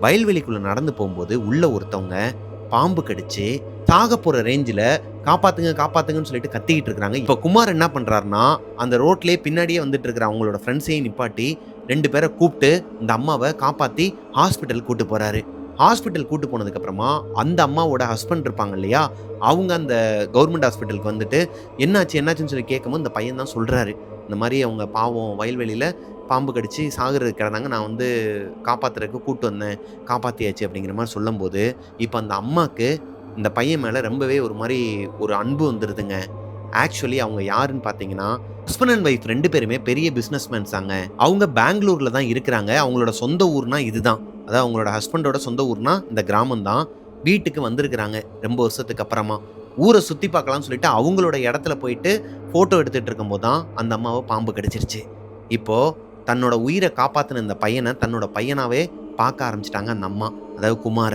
வயல்வெளிக்குள்ள நடந்து போகும்போது உள்ள ஒருத்தவங்க பாம்பு கடிச்சு சாக போற ரேஞ்சில காப்பாத்துங்க காப்பாத்துங்கன்னு சொல்லிட்டு கத்திக்கிட்டு இருக்காங்க. இப்ப குமார் என்ன பண்றாருன்னா, அந்த ரோட்லயே பின்னாடியே வந்துட்டு இருக்கிற அவங்களோட ஃப்ரெண்ட்ஸையும் நிப்பாட்டி 2 பேரை கூப்பிட்டு இந்த அம்மாவை காப்பாத்தி ஹாஸ்பிட்டல் கூட்டு போறாரு. ஹாஸ்பிட்டல் கூட்டு போனதுக்கு அப்புறமா அந்த அம்மாவோட ஹஸ்பண்ட் இருப்பாங்க இல்லையா, அவங்க அந்த கவர்மெண்ட் ஹாஸ்பிட்டலுக்கு வந்துட்டு என்னாச்சு என்னாச்சுன்னு சொல்லி கேட்கும்போது இந்த பையன் தான் சொல்றாரு, இந்த மாதிரி அவங்க பாவம் வயல்வெளியில பாம்பு கடிச்சு சாகுறதுக்கு கிடந்தாங்க, நான் வந்து காப்பாத்துறதுக்கு கூட்டு வந்தேன், காப்பாத்தியாச்சு அப்படிங்கிற மாதிரி சொல்லும்போது இப்போ அந்த அம்மாக்கு இந்த பையன் மேல ரொம்பவே ஒரு மாதிரி ஒரு அன்பு வந்துருதுங்க. ஆக்சுவலி அவங்க யாருன்னு பார்த்தீங்கன்னா, ஹஸ்பண்ட் அண்ட் ஒய்ஃப் 2 பேருமே பெரிய பிசினஸ்மேன்ஸாங்க. அவங்க பெங்களூர்ல தான் இருக்கிறாங்க. அவங்களோட சொந்த ஊர்னா இதுதான். அதாவது அவங்களோட ஹஸ்பண்டோட சொந்த ஊர்னா இந்த கிராமம் தான். வீட்டுக்கு வந்திருக்கிறாங்க ரொம்ப வருஷத்துக்கு அப்புறமா. ஊரை சுத்தி பார்க்கலாம்னு சொல்லிட்டு அவங்களோட இடத்துல போயிட்டு ஃபோட்டோ எடுத்துட்டு இருக்கும்போது தான் அந்த அம்மாவ பாம்பு கடிச்சிருச்சு. இப்போ தன்னோட உயிரை காப்பாத்தின இந்த பையனை தன்னோட பையனாவே பார்க்க ஆரம்பிச்சிட்டாங்க அந்த அம்மா. அதாவது குமார.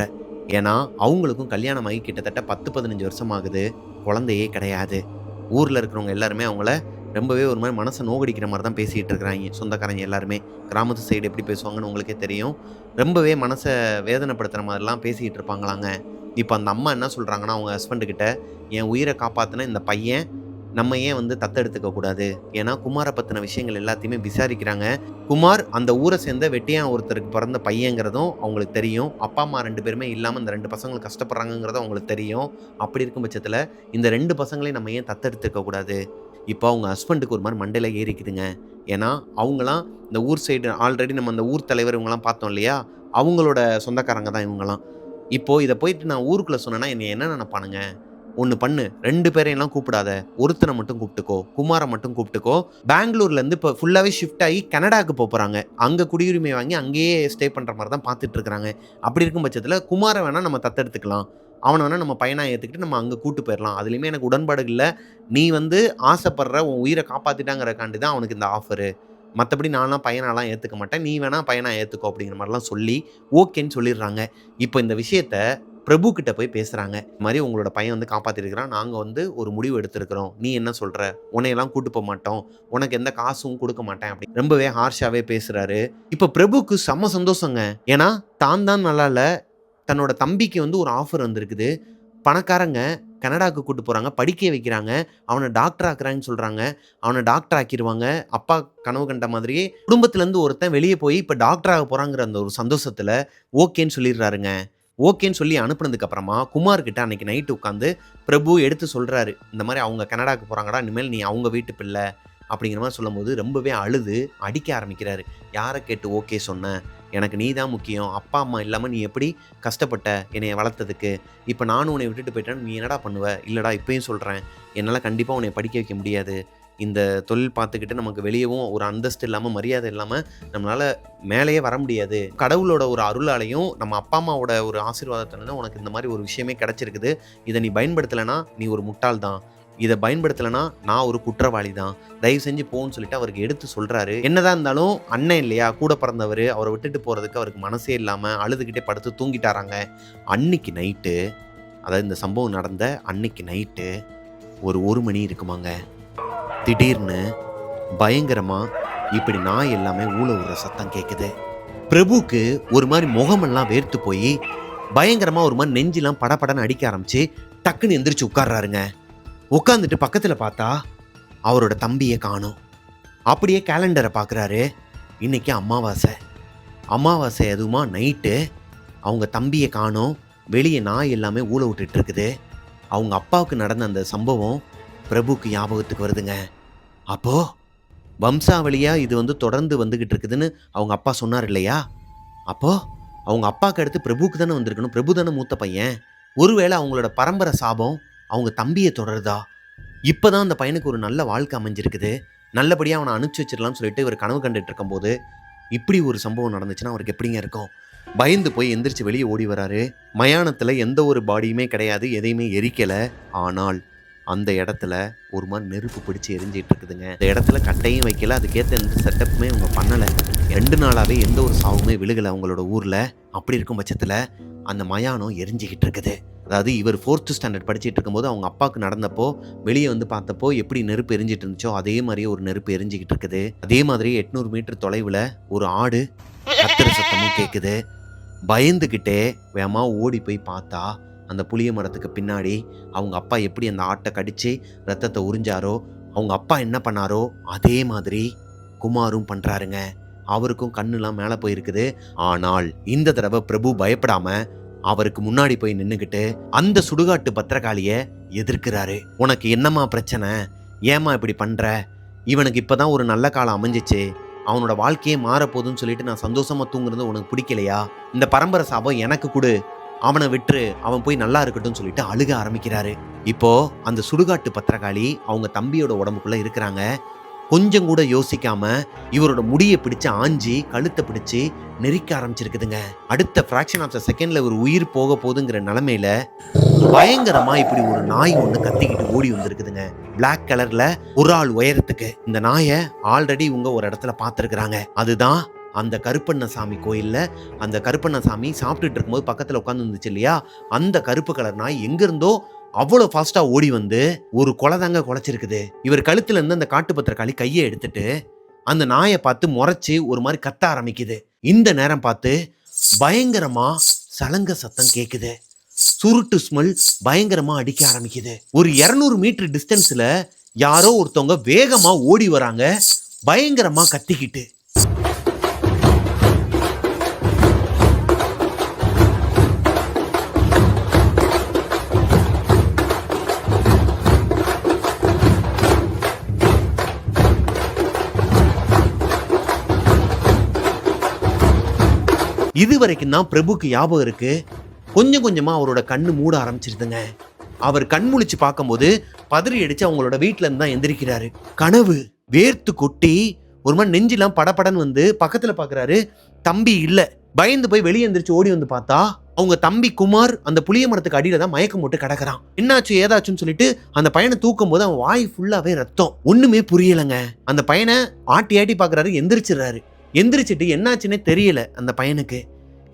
ஏன்னா அவங்களுக்கும் கல்யாணம் ஆகி கிட்டத்தட்ட 10, 15 வருஷம் ஆகுது. குழந்தையே கிடையாது. ஊர்ல இருக்கிறவங்க எல்லாருமே அவங்கள ரொம்பவே ஒரு மாதிரி மனசை நோகடிக்கிற மாதிரி தான் பேசிட்டு இருக்கிறாங்க. சொந்தக்காரங்க எல்லாருமே கிராமத்து சைடு எப்படி பேசுவாங்கன்னு உங்களுக்கே தெரியும். ரொம்பவே மனசை வேதனைப்படுத்துற மாதிரிலாம் பேசிட்டு இருப்பாங்களாங்க. இப்போ அந்த அம்மா என்ன சொல்றாங்கன்னா அவங்க ஹஸ்பண்டு கிட்ட, என் உயிரை காப்பாத்தின இந்த பையன் நம்ம ஏன் வந்து தத்தெடுத்துக்க கூடாது? ஏன்னா குமார பத்தின விஷயங்கள் எல்லாத்தையுமே விசாரிக்கிறாங்க. குமார் அந்த ஊரை சேர்ந்த வெட்டியான் ஒருத்தருக்கு பிறந்த பையங்கிறதும் அவங்களுக்கு தெரியும். அப்பா அம்மா 2 பேருமே இல்லாம இந்த 2 பசங்களும் கஷ்டப்படுறாங்கங்கிறதும் அவங்களுக்கு தெரியும். அப்படி இருக்கும் பட்சத்துல இந்த 2 பசங்களையும் நம்ம ஏன் தத்தெடுத்துக்க கூடாது? இப்போ அவங்க ஹஸ்பண்டுக்கு ஒரு மாதிரி மண்டையில ஏறிக்குதுங்க. ஏன்னா அவங்கலாம் இந்த ஊர் சைடு ஆல்ரெடி நம்ம அந்த ஊர் தலைவர் இவங்கலாம் பார்த்தோம் இல்லையா, அவங்களோட சொந்தக்காரங்க தான் இவங்கலாம். இப்போ இத போயிட்டு நான் ஊருக்குள்ள சொன்னேன்னா என்னைய என்ன நினைப்பானுங்க? ஒண்ணு பண்ணு, 2 பேரையும்லாம் கூப்பிடாத. ஒருத்தன மட்டும் கூப்பிட்டுக்கோ. குமார மட்டும் கூப்பிட்டுக்கோ. பெங்களூர்லேருந்து இப்போ ஃபுல்லாவே ஷிஃப்ட் ஆகி கனடாக்கு போப்போறாங்க. அங்க குடியுரிமை வாங்கி அங்கேயே ஸ்டே பண்ற மாரி தான் பார்த்துட்டு இருக்கிறாங்க. அப்படி இருக்கும் பட்சத்தில குமார வேணா நம்ம தத்தெடுத்துக்கலாம். அவன வேணா நம்ம பையனா ஏத்துக்கிட்டு நம்ம அங்க கூட்டு போயிரலாம். அதிலயுமே எனக்கு உடன்பாடு இல்ல. நீ வந்து ஆசைப்படுற உன் உயிர காப்பாத்திட்டாங்கிறதுக்காண்டி தான் அவனுக்கு இந்த ஆஃபரு. மத்தபடி நான்லாம் பையனாலாம் ஏத்துக்க மாட்டேன். நீ வேணா பையனா ஏத்துக்கோ அப்படிங்கிற மாரிலாம் சொல்லி ஓகேன்னு சொல்லிடுறாங்க. இப்போ இந்த விஷயத்த பிரபு கிட்ட போய் பேசுறாங்க. இந்த மாரி உங்களோட பையன் வந்து காப்பாத்திருக்கிறான். நாங்க வந்து ஒரு முடிவு எடுத்திருக்கிறோம். நீ என்ன சொல்ற? உன்னையெல்லாம் கூட்டு மாட்டோம். உனக்கு எந்த காசும் குடுக்க மாட்டேன் அப்படி ரொம்பவே ஹார்ஷாவே பேசுறாரு. இப்ப பிரபுக்கு செம்ம சந்தோஷங்க. ஏன்னா தான் தான் நல்லா இல்ல. தன்னோட தம்பிக்கு வந்து ஒரு ஆஃபர் வந்திருக்குது. பணக்காரங்க கனடாக்கு கூட்டு போறாங்க. படிக்க வைக்கிறாங்க. அவன டாக்டர் ஆக்குறாங்கன்னு சொல்றாங்க. அவன டாக்டர் ஆக்கிருவாங்க. அப்பா கனவு கண்ட மாதிரியே குடும்பத்திலருந்து ஒருத்தன் வெளிய போய் இப்ப டாக்டர் ஆக போறாங்கிற அந்த ஒரு சந்தோஷத்துல ஓகேன்னு சொல்லிடுறாருங்க. ஓகேன்னு சொல்லி அனுப்புனதுக்கு அப்புறமா குமார் கிட்ட அன்னைக்கு நைட் உட்காந்து பிரபு எடுத்து சொல்றாரு. இந்த மாதிரி அவங்க கனடாக்கு போறாங்கடா. இனிமேல் நீ அவங்க வீட்டு பிள்ளை அப்படிங்கிற மாதிரி சொல்லும்போது ரொம்பவே அழுது அடிக்க ஆரம்பிக்கிறாரு. யாரை கேட்டு ஓகே சொன்ன? எனக்கு நீ தான் முக்கியம். அப்பா அம்மா இல்லாமல் நீ எப்படி கஷ்டப்பட்ட என்னைய வளர்த்ததுக்கு? இப்போ நானும் உன்னை விட்டுட்டு போயிட்டேன்னு நீ என்னடா பண்ணுவ? இல்லைடா இப்பயும் சொல்கிறேன், என்னால் கண்டிப்பாக உன்னை படிக்க வைக்க முடியாது. இந்த தொழில் பார்த்துக்கிட்டு நமக்கு வெளியவும் ஒரு அந்தஸ்து இல்லாமல் மரியாதை இல்லாமல் நம்மளால் மேலேயே வர முடியாது. கடவுளோட ஒரு அருளாலையும் நம்ம அப்பா அம்மாவோட ஒரு ஆசீர்வாதத்தினால உனக்கு இந்த மாதிரி ஒரு விஷயமே கிடைச்சிருக்குது. இதை நீ பயன்படுத்தலைன்னா நீ ஒரு முட்டாள் தான். இதை பயன்படுத்தலைன்னா நான் ஒரு குற்றவாளி தான். தயவு செஞ்சு போன்னு சொல்லிட்டு அவருக்கு எடுத்து சொல்றாரு. என்னதான் இருந்தாலும் அண்ணன் இல்லையா, கூட பிறந்தவர், அவரை விட்டுட்டு போறதுக்கு அவருக்கு மனசே இல்லாம அழுதுகிட்டே படுத்து தூங்கிட்டாராங்க. அன்னைக்கு நைட்டு, அதாவது இந்த சம்பவம் நடந்த அன்னைக்கு நைட்டு ஒரு மணி இருக்குமாங்க. திடீர்னு பயங்கரமா இப்படி நாய் எல்லாமே ஊழ விடுற சத்தம் கேட்குது. பிரபுக்கு ஒரு மாதிரி முகமெல்லாம் வேர்த்து போய் பயங்கரமா ஒரு மாதிரி நெஞ்செல்லாம் படபடன்னு அடிக்க ஆரம்பிச்சு டக்குன்னு எந்திரிச்சு உட்கார்றாருங்க. உட்காந்துட்டு பக்கத்துல பார்த்தா அவரோட தம்பியை காணோம். அப்படியே கேலண்டரை பார்க்குறாரு. இன்னைக்கு அமாவாசை. அமாவாசை அதுவுமா நைட்டு அவங்க தம்பியை காணோம். வெளியே நாய் எல்லாமே ஊழ விட்டுட்டு இருக்குது. அவங்க அப்பாவுக்கு நடந்த அந்த சம்பவம் பிரபுக்கு ஞாபகத்துக்கு வருதுங்க. அப்போ வம்சாவளியா இது வந்து தொடர்ந்து வந்துகிட்டு இருக்குதுன்னு அவங்க அப்பா சொன்னார் இல்லையா? அப்போ அவங்க அப்பாவுக்கு அடுத்து பிரபுக்கு தானே வந்திருக்கணும், பிரபு தானே மூத்த பையன். ஒருவேளை அவங்களோட பரம்பரை சாபம் அவங்க தம்பியை தொடருதா? இப்போதான் அந்த பையனுக்கு ஒரு நல்ல வாழ்க்கை அமைஞ்சிருக்குது, நல்லபடியாக அவனை அனுப்பிச்சி வச்சிடலாம்னு சொல்லிட்டு இவர் கனவு கண்டுட்டு இருக்கும்போது இப்படி ஒரு சம்பவம் நடந்துச்சுன்னா அவருக்கு எப்படிங்க இருக்கும்? பயந்து போய் எந்திரிச்சு வெளியே ஓடி வராரு. மயானத்தில் எந்த ஒரு பாடியுமே கிடையாது, எதையுமே எரிக்கலை. ஆனால் அந்த இடத்துல ஒரு மாதிரி நெருப்பு பிடிச்சி எரிஞ்சிட்டு இருக்குதுங்க. அந்த இடத்துல கட்டையும் வைக்கல, அதுக்கேற்ற எந்த செட்டப்புமே அவங்க பண்ணலை. 2 நாளாகவே எந்த ஒரு சாவுமே விழுகலை அவங்களோட ஊரில். அப்படி இருக்கும் பட்சத்தில் அந்த மயானம் எரிஞ்சிக்கிட்டு இருக்குது. அதாவது இவர் 4th ஸ்டாண்டர்ட் படிச்சுட்டு இருக்கும்போது அவங்க அப்பாவுக்கு நடந்தப்போ வெளியே வந்து பார்த்தப்போ எப்படி நெருப்பு எரிஞ்சிட்டு இருந்துச்சோ அதே மாதிரியே ஒரு நெருப்பு எரிஞ்சிக்கிட்டு இருக்குது. அதே மாதிரி 800 மீட்டர் தொலைவில் ஒரு ஆடு கத்துற சத்தமும் கேட்குது. பயந்துக்கிட்டே வேகமா ஓடி போய் பார்த்தா அந்த புளிய மரத்துக்கு பின்னாடி அவங்க அப்பா எப்படி அந்த ஆட்டை கடிச்சு ரத்தத்தை உறிஞ்சாரோ, அவங்க அப்பா என்ன பண்ணாரோ அதே மாதிரி குமாரும் பண்றாருங்க. அவருக்கும் கண்ணுலாம் மேலே போயிருக்குது. ஆனால் இந்த தடவை பிரபு பயப்படாம அவருக்கு முன்னாடி போய் நின்னுக்கிட்டு அந்த சுடுகாட்டு பத்திரகாளிய எதிர்க்கிறாரு. உனக்கு என்னம்மா பிரச்சனை, ஏமா இப்படி பண்ற, இவனுக்கு இப்பதான் ஒரு நல்ல காலம் அமைஞ்சிச்சு, அவனோட வாழ்க்கையே மாறப்போகுதுன்னு சொல்லிட்டு நான் சந்தோஷமா தூங்குறது உனக்கு பிடிக்கலையா? இந்த பரம்பரை சாபம் எனக்கு கொடு, அவனை விட்டுரு, அவன் போய் நல்லா இருக்கட்டும் சொல்லிட்டு அழுக ஆரம்பிக்கிறாரு. இப்போ அந்த சுடுகாட்டு பத்திரகாளி அவங்க தம்பியோட உடம்புக்குள்ள இருக்கிறாங்க. கொஞ்சம் கூட யோசிக்காம இவரோட முடியை பிடிச்சு ஆஞ்சி கழுத்தை பிடிச்சு நெரிக்க ஆரம்பிச்சிருக்குதுங்க. அடுத்த ஃபிராக்ஷன் ஆஃப் த செகண்ட்ல ஒரு உயிர் போக போகுதுங்கிற நிலைமையில பயங்கரமா இப்படி ஒரு நாய் ஒண்ணு கத்திக்கிட்டு ஓடி வந்திருக்குதுங்க. பிளாக் கலர்ல ஒரு ஆள் உயரத்துக்கு. இந்த நாயை ஆல்ரெடி இவங்க ஒரு இடத்துல பார்த்துருக்குறாங்க. அதுதான் அந்த கருப்பண்ணசாமி கோயில்ல அந்த கருப்பண்ணசாமி சாப்பிட்டுட்டு இருக்கும்போது பக்கத்துல உட்காந்து இருந்துச்சு இல்லையா, அந்த கருப்பு கலர் நாய் எங்கிருந்தோ அவ்வளோ ஃபாஸ்டா ஓடி வந்து ஒரு கொலை தாங்க குலைச்சிருக்குது. இவர் கழுத்துல இருந்து அந்த காட்டு பத்திரக்காளி கையை எடுத்துட்டு அந்த நாயை பார்த்து முறைச்சு ஒரு மாதிரி கத்த ஆரம்பிக்குது. இந்த நேரம் பார்த்து பயங்கரமா சலங்க சத்தம் கேக்குது. சுருட்டு ஸ்மெல் பயங்கரமா அடிக்க ஆரம்பிக்குது. ஒரு 200 மீட்டர் டிஸ்டன்ஸ்ல யாரோ ஒருத்தவங்க வேகமா ஓடி வராங்க, பயங்கரமா கத்திக்கிட்டு. இது வரைக்கும் தான் பிரபுக்கு ஞாபகம் இருக்கு. கொஞ்சம் கொஞ்சமா அவரோட கண்ணு மூட ஆரம்பிச்சிருதுங்க. அவர் கண் முழிச்சு பார்க்கும்போது பதறி அடிச்சு அவங்களோட வீட்டுல இருந்து தான் எந்திரிக்கிறாரு. கனவு வேர்த்து கொட்டி ஒரு மாதிரி நெஞ்செல்லாம் படபடன்னு வந்து பக்கத்துல பாக்குறாரு, தம்பி இல்ல. பயந்து போய் வெளியே எந்திரிச்சு ஓடி வந்து பார்த்தா அவங்க தம்பி குமார் அந்த புளிய மரத்துக்கு அடியில தான் மயக்கம் போட்டு கிடக்குறான். என்னாச்சு ஏதாச்சுன்னு சொல்லிட்டு அந்த பையனை தூக்கும் போது அவன் வாய் ஃபுல்லாவே ரத்தம். ஒண்ணுமே புரியலைங்க. அந்த பையனை ஆட்டி ஆட்டி பாக்குறாரு, எந்திரிச்சிடறாரு. எந்திரிச்சிட்டு என்னாச்சுன்னே தெரியல அந்த பையனுக்கு.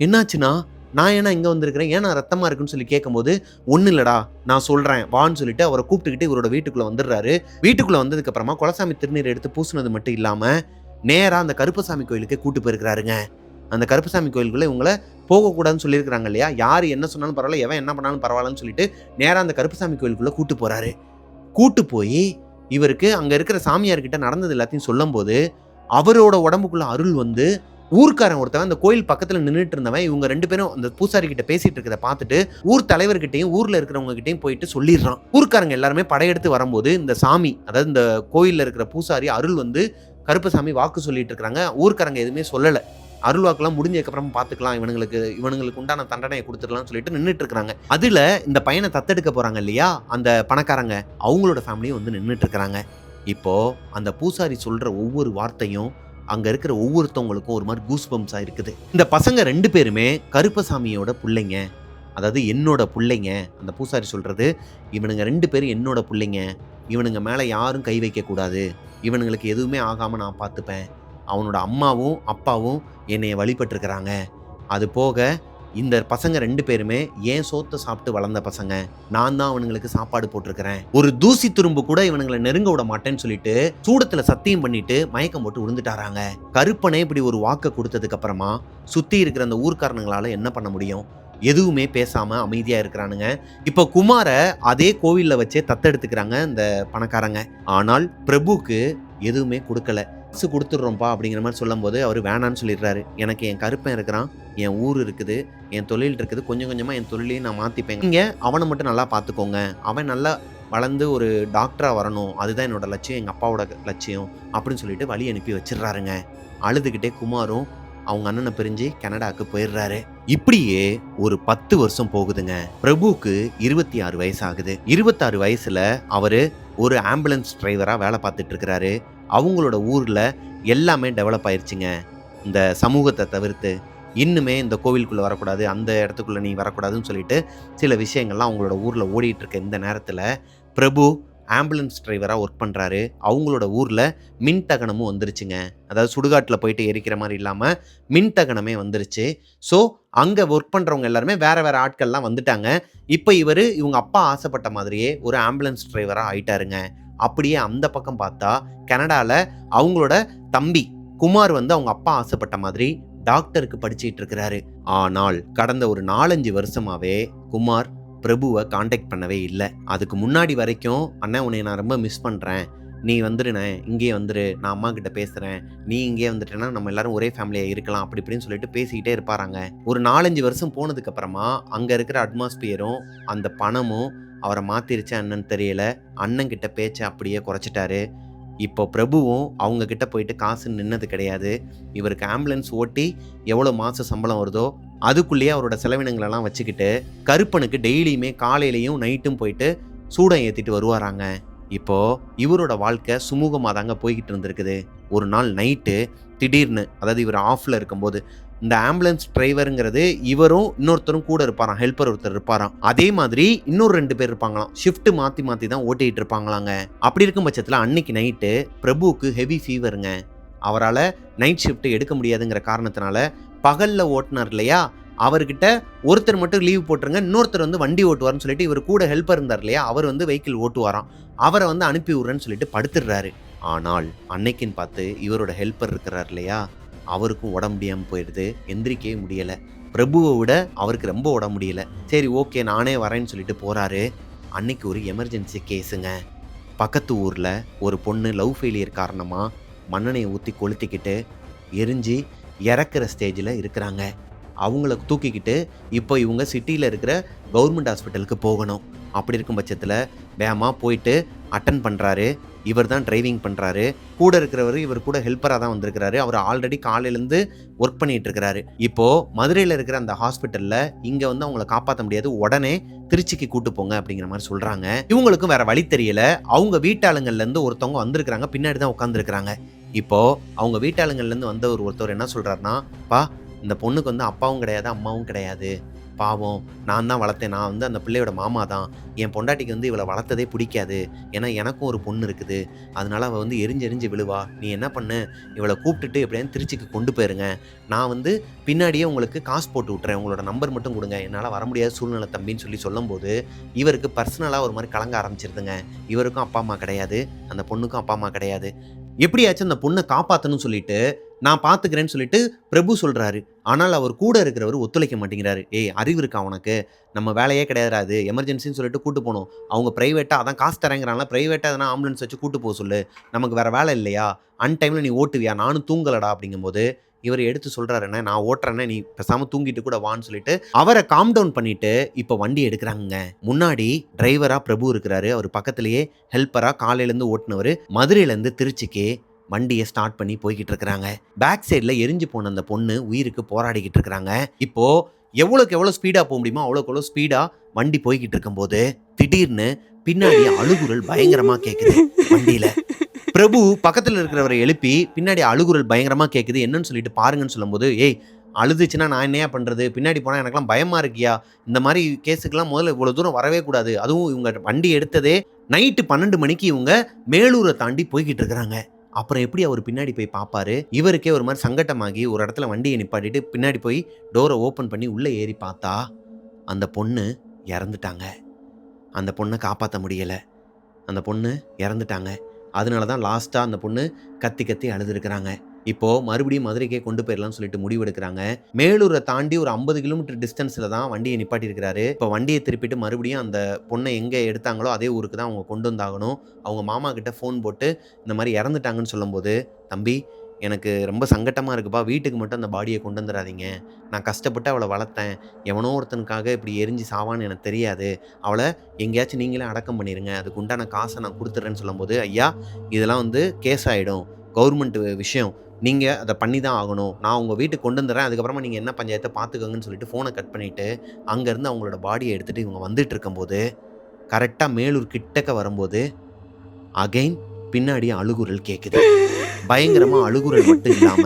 என்னாச்சுன்னா நான் ஏன்னா இங்கே வந்திருக்கிறேன், ஏன்னா ரத்தமாக இருக்குன்னு சொல்லி கேட்கும்போது ஒன்றும் இல்லடா நான் சொல்கிறேன் வான்னு சொல்லிட்டு அவரை கூப்பிட்டுக்கிட்டு இவரோட வீட்டுக்குள்ளே வந்துடுறாரு. வீட்டுக்குள்ளே வந்ததுக்கப்புறமா குலசாமி திருநீர் எடுத்து பூசினது மட்டும் இல்லாமல் நேராக அந்த கருப்பசாமி கோயிலுக்கே கூட்டு போயிருக்கிறாருங்க. அந்த கருப்பசாமி கோயிலுக்குள்ளே இவங்களை போகக்கூடாதுன்னு சொல்லியிருக்கிறாங்க இல்லையா, யார் என்ன சொன்னாலும் பரவாயில்ல, எவன் என்ன பண்ணாலும் பரவாயில்லன்னு சொல்லிட்டு நேராக அந்த கருப்பசாமி கோயிலுக்குள்ளே கூட்டு போகிறாரு. கூட்டு போய் இவருக்கு அங்கே இருக்கிற சாமியார்கிட்ட நடந்தது எல்லாத்தையும் சொல்லும் போது அவரோட உடம்புக்குள்ள அருள் வந்து ஊர்க்காரன் ஒருத்தவன் அந்த கோயில் பக்கத்துல நின்றுட்டு இருந்தவன் இவங்க 2 பேரும் அந்த பூசாரி கிட்ட பேசிட்டு இருக்கிறத பார்த்துட்டு ஊர் தலைவர்கிட்டையும் ஊர்ல இருக்கிறவங்க கிட்டையும் போயிட்டு சொல்லிடுறான். ஊர்க்காரங்க எல்லாருமே படையெடுத்து வரும்போது இந்த சாமி, அதாவது இந்த கோயில்ல இருக்கிற பூசாரி அருள் வந்து கருப்பசாமி வாக்கு சொல்லிட்டு இருக்கிறாங்க. ஊர்க்காரங்க எதுவுமே சொல்லல. அருள் வாக்குலாம் முடிஞ்சதுக்கப்புறம் பார்த்துக்கலாம், இவனுங்களுக்கு உண்டான தண்டனையை கொடுத்துடலாம்னு சொல்லிட்டு நின்றுட்டு இருக்கிறாங்க. அதுல இந்த பையனை தத்தெடுக்க போறாங்க இல்லையா அந்த பணக்காரங்க, அவங்களோட ஃபேமிலியும் வந்து நின்றுட்டு இருக்கிறாங்க. இப்போ அந்த பூசாரி சொல்ற ஒவ்வொரு வார்த்தையும் அங்க இருக்கிற ஒவ்வொருத்தவங்களுக்கும் ஒரு மாதிரி கூஸ் பம்ப்ஸா இருக்குது. இந்த பசங்க 2 பேருமே கருப்பசாமியோட பிள்ளைங்க, அதாவது என்னோட பிள்ளைங்க. அந்த பூசாரி சொல்றது, இவனுங்க 2 பேரும் என்னோட பிள்ளைங்க, இவனுங்க மேல யாரும் கை வைக்க கூடாது, இவனுங்களுக்கு எதுவுமே ஆகாம நான் பார்த்துப்பேன். அவனோட அம்மாவும் அப்பாவும் என்னைய வழிபட்டிருக்கிறாங்க. அது போக இந்த பசங்க 2 பேருமே ஏன் சோத்தை சாப்பிட்டு வளர்ந்த பசங்க, நான் தான் அவனுங்களுக்கு சாப்பாடு போட்டிருக்கிறேன், ஒரு தூசி துரும்பு கூட இவனுங்களை நெருங்க விட மாட்டேன்னு சொல்லிட்டு சூடத்துல சத்தியம் பண்ணிட்டு மயக்கம் போட்டு விழுந்துட்டாராங்க. கருப்பனே இப்படி ஒரு வாக்க கொடுத்ததுக்கு அப்புறமா சுத்தி இருக்கிற அந்த ஊர்க்காரங்களால என்ன பண்ண முடியும்? எதுவுமே பேசாம அமைதியா இருக்கிறானுங்க. இப்ப குமார அதே கோவில்ல வச்சே தத்தெடுத்துக்கிறாங்க இந்த பணக்காரங்க. ஆனால் பிரபுக்கு எதுவுமே கொடுக்கல. காசு கொடுத்துட்றோம்ப்பா அப்படிங்கிற மாதிரி சொல்லும் போது அவர் வேணான்னு சொல்லிடுறாரு. எனக்கு என் கருப்பன் இருக்கிறான், என் ஊர் இருக்குது, என் தொழில் இருக்குது, கொஞ்சம் கொஞ்சமா என் தொழிலையும் நான் மாத்திப்பேன், நீங்க அவனை மட்டும் நல்லா பார்த்துக்கோங்க, அவன் நல்லா வளர்ந்து ஒரு டாக்டரா வரணும், அதுதான் என்னோட லட்சியம், எங்க அப்பாவோட லட்சியம் அப்படின்னு சொல்லிட்டு வழி அனுப்பி வச்சிடறாருங்க. அழுதுகிட்டே குமாரும் அவங்க அண்ணனை பிரிஞ்சு கனடாக்கு போயிடுறாரு. இப்படியே ஒரு 10 வருஷம் போகுதுங்க. பிரபுவுக்கு 26 வயசு ஆகுது. 26 வயசுல அவரு ஒரு ஆம்புலன்ஸ் டிரைவரா வேலை பார்த்துட்டு இருக்கிறாரு. அவங்களோட ஊர்ல எல்லாமே டெவலப் ஆயிருச்சுங்க. இந்த சமூகத்தை தவிர்த்து இன்னுமே இந்த கோவிலுக்குள்ள வரக்கூடாது, அந்த இடத்துக்குள்ள நீ வரக்கூடாதுன்னு சொல்லிட்டு சில விஷயங்கள்லாம் அவங்களோட ஊர்ல ஓடிட்டு இருக்க இந்த நேரத்துல பிரபு ஆம்புலன்ஸ் டிரைவரா ஒர்க் பண்றாரு. அவங்களோட ஊர்ல மின்தகனமும் வந்துருச்சுங்க. அதாவது சுடுகாட்டுல போயிட்டு எரிக்கிற மாதிரி இல்லாம மின்தகனமே வந்துருச்சு. ஸோ அங்க ஒர்க் பண்றவங்க எல்லாருமே வேற வேற ஆட்கள்லாம் வந்துட்டாங்க. இப்போ இவங்க அப்பா ஆசைப்பட்ட மாதிரியே ஒரு ஆம்புலன்ஸ் டிரைவரா ஆயிட்டாருங்க. அப்படியே அந்த பக்கம் பார்த்தா கனடால அவங்களோட தம்பி குமார் வந்து அவங்க அப்பா ஆசைப்பட்ட மாதிரி டாக்டருக்கு படிச்சுட்டு இருக்கிறாரு. ஆனால் கடந்த ஒரு 4-5 வருஷமாவே குமார் பிரபுவை காண்டாக்ட் பண்ணவே இல்லை. அதுக்கு முன்னாடி வரைக்கும் அண்ணன் உன்னை நான் ரொம்ப மிஸ் பண்ணுறேன், நீ வந்துருண்ணே, இங்கேயே வந்துரு, நான் அம்மா கிட்ட பேசுகிறேன், நீ இங்கேயே வந்துட்டேன்னா நம்ம எல்லாரும் ஒரே ஃபேமிலியாக இருக்கலாம் அப்படி இப்படின்னு சொல்லிட்டு பேசிக்கிட்டே இருப்பாராங்க. ஒரு 4-5 வருஷம் போனதுக்கு அப்புறமா அங்கே இருக்கிற அட்மாஸ்பியரும் அந்த பணமும் அவரை மாத்திருச்சு என்னன்னு தெரியல. அண்ணன் கிட்ட பேச்சை அப்படியே குறைச்சிட்டாரு. இப்போ பிரபுவும் அவங்க கிட்ட போயிட்டு காசு நின்னது கிடையாது. இவருக்கு ஆம்புலன்ஸ் ஓட்டி எவ்வளோ மாத சம்பளம் வருதோ அதுக்குள்ளேயே அவரோட செலவினங்களெல்லாம் வச்சுக்கிட்டு கருப்பனுக்கு டெய்லியுமே காலையிலையும் நைட்டும் போயிட்டு சூடம் ஏற்றிட்டு வருவாராங்க. இப்போ இவரோட வாழ்க்கை சுமூகமாக தாங்க போய்கிட்டு இருந்திருக்குது. ஒரு நாள் நைட்டு திடீர்னு, அதாவது இவர் ஆஃப்ல இருக்கும்போது, இந்த ஆம்புலன்ஸ் டிரைவருங்கிறது இவரும் இன்னொருத்தரும் கூட இருப்பாராம், ஹெல்ப்பர் ஒருத்தர் இருப்பாராம். அதே மாதிரி இன்னொரு 2 பேர் இருப்பாங்களாம். ஷிஃப்ட் மாற்றி மாற்றி தான் ஓட்டிகிட்டு இருப்பாங்களாங்க. அப்படி இருக்கும் பட்சத்தில் அன்னைக்கு நைட்டு பிரபுவுக்கு ஹெவி ஃபீவருங்க. அவரால் நைட் ஷிஃப்ட் எடுக்க முடியாதுங்கிற காரணத்தினால பகலில் ஓட்டுனார் இல்லையா, அவர்கிட்ட ஒருத்தர் மட்டும் லீவ் போட்டுருங்க, இன்னொருத்தர் வந்து வண்டி ஓட்டுவார்னு சொல்லிட்டு இவர் கூட ஹெல்ப்பர் இருந்தார் இல்லையா, அவர் வந்து வெஹிக்கிள் ஓட்டுவாராம். அவரை வந்து அனுப்பி விட்றேன்னு சொல்லிட்டு படுத்துடுறாரு. ஆனால் அன்னைக்குன்னு பார்த்து இவரோட ஹெல்ப்பர் இருக்கிறார் இல்லையா, அவருக்கும் உடம்பு முடியாமல் போயிடுது, எந்திரிக்கவே முடியலை. பிரபுவை விட அவருக்கு ரொம்ப உடம்பு முடியலை. சரி ஓகே நானே வரேன்னு சொல்லிட்டு போகிறாரு. அன்னைக்கு ஒரு எமர்ஜென்சி கேஸுங்க. பக்கத்து ஊரில் ஒரு பொண்ணு லவ் ஃபெயிலியர் காரணமாக மண்ணெண்ணெயை ஊற்றி கொளுத்திக்கிட்டு எரிஞ்சு இறக்குற ஸ்டேஜில் இருக்கிறாங்க. அவங்கள தூக்கிக்கிட்டு இப்போ இவங்க சிட்டியில் இருக்கிற கவர்மெண்ட் ஹாஸ்பிட்டலுக்கு போகணும். அப்படி இருக்கும் பட்சத்தில் வேகமாக போயிட்டு அட்டன் பண்ணுறாரு. இவர் தான் டிரைவிங் பண்ணுறாரு. கூட இருக்கிறவர் இவர் கூட ஹெல்ப்பராக தான் வந்திருக்கிறாரு. அவர் ஆல்ரெடி காலையிலேருந்து ஒர்க் பண்ணிகிட்டு இருக்கிறாரு. இப்போது மதுரையில் இருக்கிற அந்த ஹாஸ்பிட்டலில் இங்கே வந்து அவங்கள காப்பாற்ற முடியாது, உடனே திருச்சிக்கு கூட்டு போங்க அப்படிங்கிற மாதிரி சொல்கிறாங்க. இவங்களுக்கும் வேறு வழி தெரியல. அவங்க வீட்டாளுங்கள்லேருந்து ஒருத்தவங்க வந்திருக்கிறாங்க, பின்னாடி தான் உட்காந்துருக்குறாங்க. இப்போது அவங்க வீட்டாளுங்கள்லேருந்து வந்த ஒருத்தவர் என்ன சொல்கிறாருன்னா, பா இந்த பொண்ணுக்கு வந்து அப்பாவும் கிடையாது அம்மாவும் கிடையாது, பாவம் நான் தான் வளர்த்தேன், நான் வந்து அந்த பிள்ளையோட மாமா தான், என் பொண்டாட்டிக்கு வந்து இவளை வளர்த்ததே பிடிக்காது, ஏன்னா எனக்கும் ஒரு பொண்ணு இருக்குது, அதனால அவள் வந்து எரிஞ்சு விழுவா, நீ என்ன பண்ணு இவளை கூப்பிட்டுட்டு எப்படியாவது திருச்சிக்கு கொண்டு போயிருங்க, நான் வந்து பின்னாடியே உங்களுக்கு காசு போட்டு விட்றேன், உங்களோட நம்பர் மட்டும் கொடுங்க, என்னால் வர முடியாத சூழ்நிலை தம்பின்னு சொல்லும்போது இவருக்கு பர்சனலாக ஒரு மாதிரி கலங்க ஆரம்பிச்சிருதுங்க. இவருக்கும் அப்பா அம்மா கிடையாது, அந்த பொண்ணுக்கும் அப்பா அம்மா கிடையாது. எப்படியாச்சும் அந்த பொண்ணை காப்பாற்றணும்னு சொல்லிட்டு நான் பார்த்துக்கிறேன்னு சொல்லிட்டு பிரபு சொல்கிறாரு. ஆனால் அவர் கூட இருக்கிறவர் ஒத்துழைக்க மாட்டேங்கிறாரு. ஏய் அறிவு இருக்கா உனக்கு, நம்ம வேலையே கிடையாது, அது எமர்ஜென்சின்னு சொல்லிட்டு கூட்டு போகணும், அவங்க ப்ரைவேட்டாக அதான் காசு தரேங்கிறாங்களா, ப்ரைவேட்டாக எதனா ஆம்புலன்ஸ் வச்சு கூட்டு போக சொல்லு, நமக்கு வேறு வேலை இல்லையா, அன் டைமில் நீ ஓட்டுவியா, நானும் தூங்கலடா அப்படிங்கும்போது இவர் எடுத்து சொல்கிறாருண்ணே நான் ஓட்டுறேன்னே, நீ பேசாமல் தூங்கிட்டு கூட வான்னு சொல்லிட்டு அவரை காம் டவுன் பண்ணிட்டு இப்போ வண்டி எடுக்கிறாங்க. முன்னாடி டிரைவராக பிரபு இருக்கிறாரு, அவர் பக்கத்துலேயே ஹெல்ப்பராக காலையிலேருந்து ஓட்டுனவர் மதுரையிலேருந்து திருச்சிக்கு வண்டியை ஸ்டார்ட் பண்ணி போய்கிட்டு இருக்கிறாங்க. பேக் சைடில் எரிஞ்சு போன அந்த பொண்ணு உயிருக்கு போராடிக்கிட்டு இருக்கிறாங்க. இப்போ எவ்வளோக்கு எவ்வளோ ஸ்பீடாக போக முடியுமோ அவ்வளோக்கு எவ்வளோ ஸ்பீடாக வண்டி போய்கிட்டு இருக்கும்போது திடீர்னு பின்னாடி அழுகுரல் பயங்கரமாக கேட்குது வண்டியில். பிரபு பக்கத்தில் இருக்கிறவரை எழுப்பி பின்னாடி அழுகுரல் பயங்கரமாக கேட்குது, என்னன்னு சொல்லிட்டு பாருங்கன்னு சொல்லும்போது, ஏய் அழுதுச்சுன்னா நான் என்னையா பண்ணுறது, பின்னாடி போனால் எனக்குலாம் பயமாக இருக்கியா, இந்த மாதிரி கேஸுக்கெல்லாம் முதல்ல இவ்வளோ தூரம் வரவே கூடாது, அதுவும் இவங்க வண்டி எடுத்ததே நைட்டு 12 மணிக்கு இவங்க மேலூரை தாண்டி போய்கிட்டு இருக்கிறாங்க. அப்புறம் எப்படி அவர் பின்னாடி போய் பார்ப்பாரு, இவருக்கே ஒரு மாதிரி சங்கட்டமாகி ஒரு இடத்துல வண்டியை நிப்பாட்டிட்டு பின்னாடி போய் டோரை ஓப்பன் பண்ணி உள்ளே ஏறி பார்த்தா அந்த பொண்ணு இறந்துட்டாங்க. அந்த பொண்ணை காப்பாற்ற முடியலை, அந்த பொண்ணு இறந்துட்டாங்க. அதனால தான் லாஸ்ட்டாக அந்த பொண்ணு கத்தி கத்தி அழுதுருக்கிறாங்க. இப்போது மறுபடியும் மதுரைக்கே கொண்டு போயிடலாம்னு சொல்லிட்டு முடிவெடுக்கிறாங்க. மேலூரை தாண்டி ஒரு 50 கிலோமீட்டர் டிஸ்டன்ஸில் தான் வண்டியை நிப்பாட்டியிருக்கிறாரு. இப்போ வண்டியை திருப்பிட்டு மறுபடியும் அந்த பொண்ணை எங்கே எடுத்தாங்களோ அதே ஊருக்கு தான் அவங்க கொண்டு வந்தாகணும். அவங்க மாமா கிட்ட ஃபோன் போட்டு இந்த மாதிரி இறந்துட்டாங்கன்னு சொல்லும்போது, தம்பி எனக்கு ரொம்ப சங்கட்டமாக இருக்குப்பா, வீட்டுக்கு மட்டும் அந்த பாடியை கொண்டு வந்துடாதீங்க, நான் கஷ்டப்பட்டு அவளை வளர்த்தேன், எவனோ ஒருத்தனுக்காக இப்படி எரிஞ்சு சாவான்னு எனக்கு தெரியாது, அவளை எங்கேயாச்சும் நீங்களே அடக்கம் பண்ணிடுங்க, அதுக்கு உண்டான காசை நான் கொடுத்துட்றேன்னு சொல்லும்போது, ஐயா இதெல்லாம் வந்து கேஸ் ஆகிடும், கவர்மெண்ட் விஷயம், நீங்க அத பண்ணி தான் ஆகணும். நான் உங்க வீட்டுக்கு கொண்டு வந்துர்றேன். அதுக்கப்புறமா நீங்க என்ன பஞ்சாயத்த பார்த்துக்கோங்கன்னு சொல்லிட்டு ஃபோன கட் பண்ணிட்டு, அங்கருந்து அவங்களோட பாடிய எடுத்துட்டு இவங்க வந்துட்டு இருக்கும்போது, கரெக்ட்டா மேலூர் கிட்டக்க வரும்போது, அகைன் பின்னாடி அழுகுரல் கேட்குது. பயங்கரமா அழுகுரல் மட்டும் இல்லாம,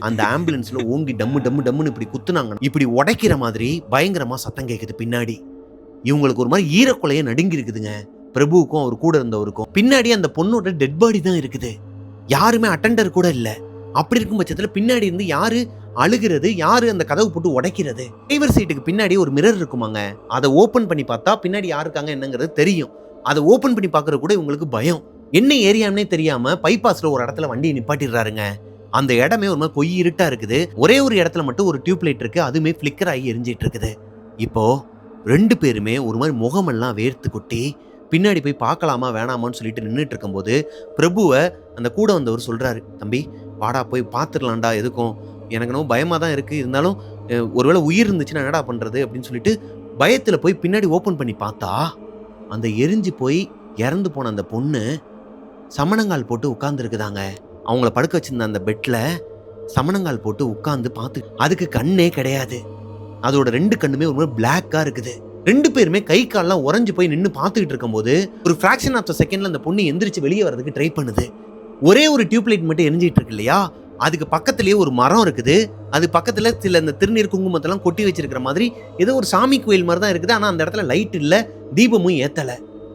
அந்த ஆம்புலன்ஸ்ல ஓங்கி டம்மு டம்மு டம்முன்னு இப்படி குத்துனாங்க. இப்படி உடைக்கிற மாதிரி பயங்கரமா சத்தம் கேட்குது பின்னாடி. இவங்களுக்கு ஒரு மாரி ஈரக்குலையே நடுங்கி இருக்குதுங்க. பிரபுவுக்கும் அவர் கூட இருந்தவருக்கும். பின்னாடி அந்த பொண்ணோட டெட் பாடி தான் இருக்குது. யாருமே அட்டெண்டர் கூட இல்ல. அப்படி இருக்கும் பட்சத்துல பின்னாடி இருந்து யாரு அழுகிறது, யாரு அந்த கதவு போட்டு உடைக்கிறது? டிரைவர் சீட்டுக்கு பின்னாடி ஒரு மிரர் இருக்குமாங்க. அத ஓபன் பண்ணி பார்த்தா பின்னாடி யார் இருக்காங்க என்னங்கிறது தெரியும். அத ஓபன் பண்ணி பார்க்கறது கூட இவங்களுக்கு பயம். என்ன ஏரியான்னே தெரியாம பைபாஸ்ல ஒரு இடத்துல வண்டியை நிப்பாட்டிடுறாருங்க. அந்த இடமே ஒரு மாதிரி பொய் இருட்டா இருக்குது. ஒரே ஒரு இடத்துல மட்டும் ஒரு டியூப் லைட் இருக்கு. அதுமே ஃபிளிக்கர் ஆகி எரிஞ்சிட்டு இருக்குது. இப்போ 2 பேருமே ஒரு மாதிரி முகமெல்லாம் வேர்த்து கொட்டி பின்னாடி போய் பார்க்கலாமா வேணாமான்னு சொல்லிட்டு நின்றுட்டு இருக்கும்போது பிரபுவ அந்த கூட வந்தவர் சொல்றாரு, தம்பி வாடா போய் பார்த்துடலாம்டா, எதுக்கும் எனக்கு என்னவோ பயமா தான் இருக்கு, இருந்தாலும் ஒருவேளை உயிர் இருந்துச்சுன்னா என்னடா பண்றது அப்படின்னு சொல்லிட்டு பயத்துல போய் பின்னாடி ஓபன் பண்ணி பார்த்தா அந்த எரிஞ்சு போய் இறந்து போன அந்த பொண்ணு சமணங்கால் போட்டு உட்கார்ந்துருக்குதாங்க. அவங்கள படுக்க வச்சிருந்த அந்த பெட்ல சமணங்கால் போட்டு உட்கார்ந்து பார்த்து, அதுக்கு கண்ணே கிடையாது. அதோட 2 கண்ணுமே ஒரு மாதிரி பிளாக்கா இருக்குது. 2 பேருமே கை கால்லாம் உறைஞ்சு போய் நின்னு பார்த்துக்கிட்டு இருக்கும்போது ஒரு ஃபிராக்ஷன் ஆஃப் த செகண்ட்ல அந்த பொண்ணு எந்திரிச்சு வெளியே வரதுக்கு ட்ரை பண்ணுது. ஒரே ஒரு டியூப் லைட் மட்டும் எரிஞ்சிட்டு இருக்கு இல்லையா, அதுக்கு பக்கத்திலேயே ஒரு மரம் இருக்குது. அது பக்கத்துல சில இந்த திருநீர் குங்குமத்தெல்லாம் கொட்டி வச்சிருக்கிற மாதிரி ஏதோ ஒரு சாமி கோயில் மாதிரி தான் இருக்குது. ஆனா அந்த இடத்துல லைட் இல்ல, தீபமும் ஏத்தல.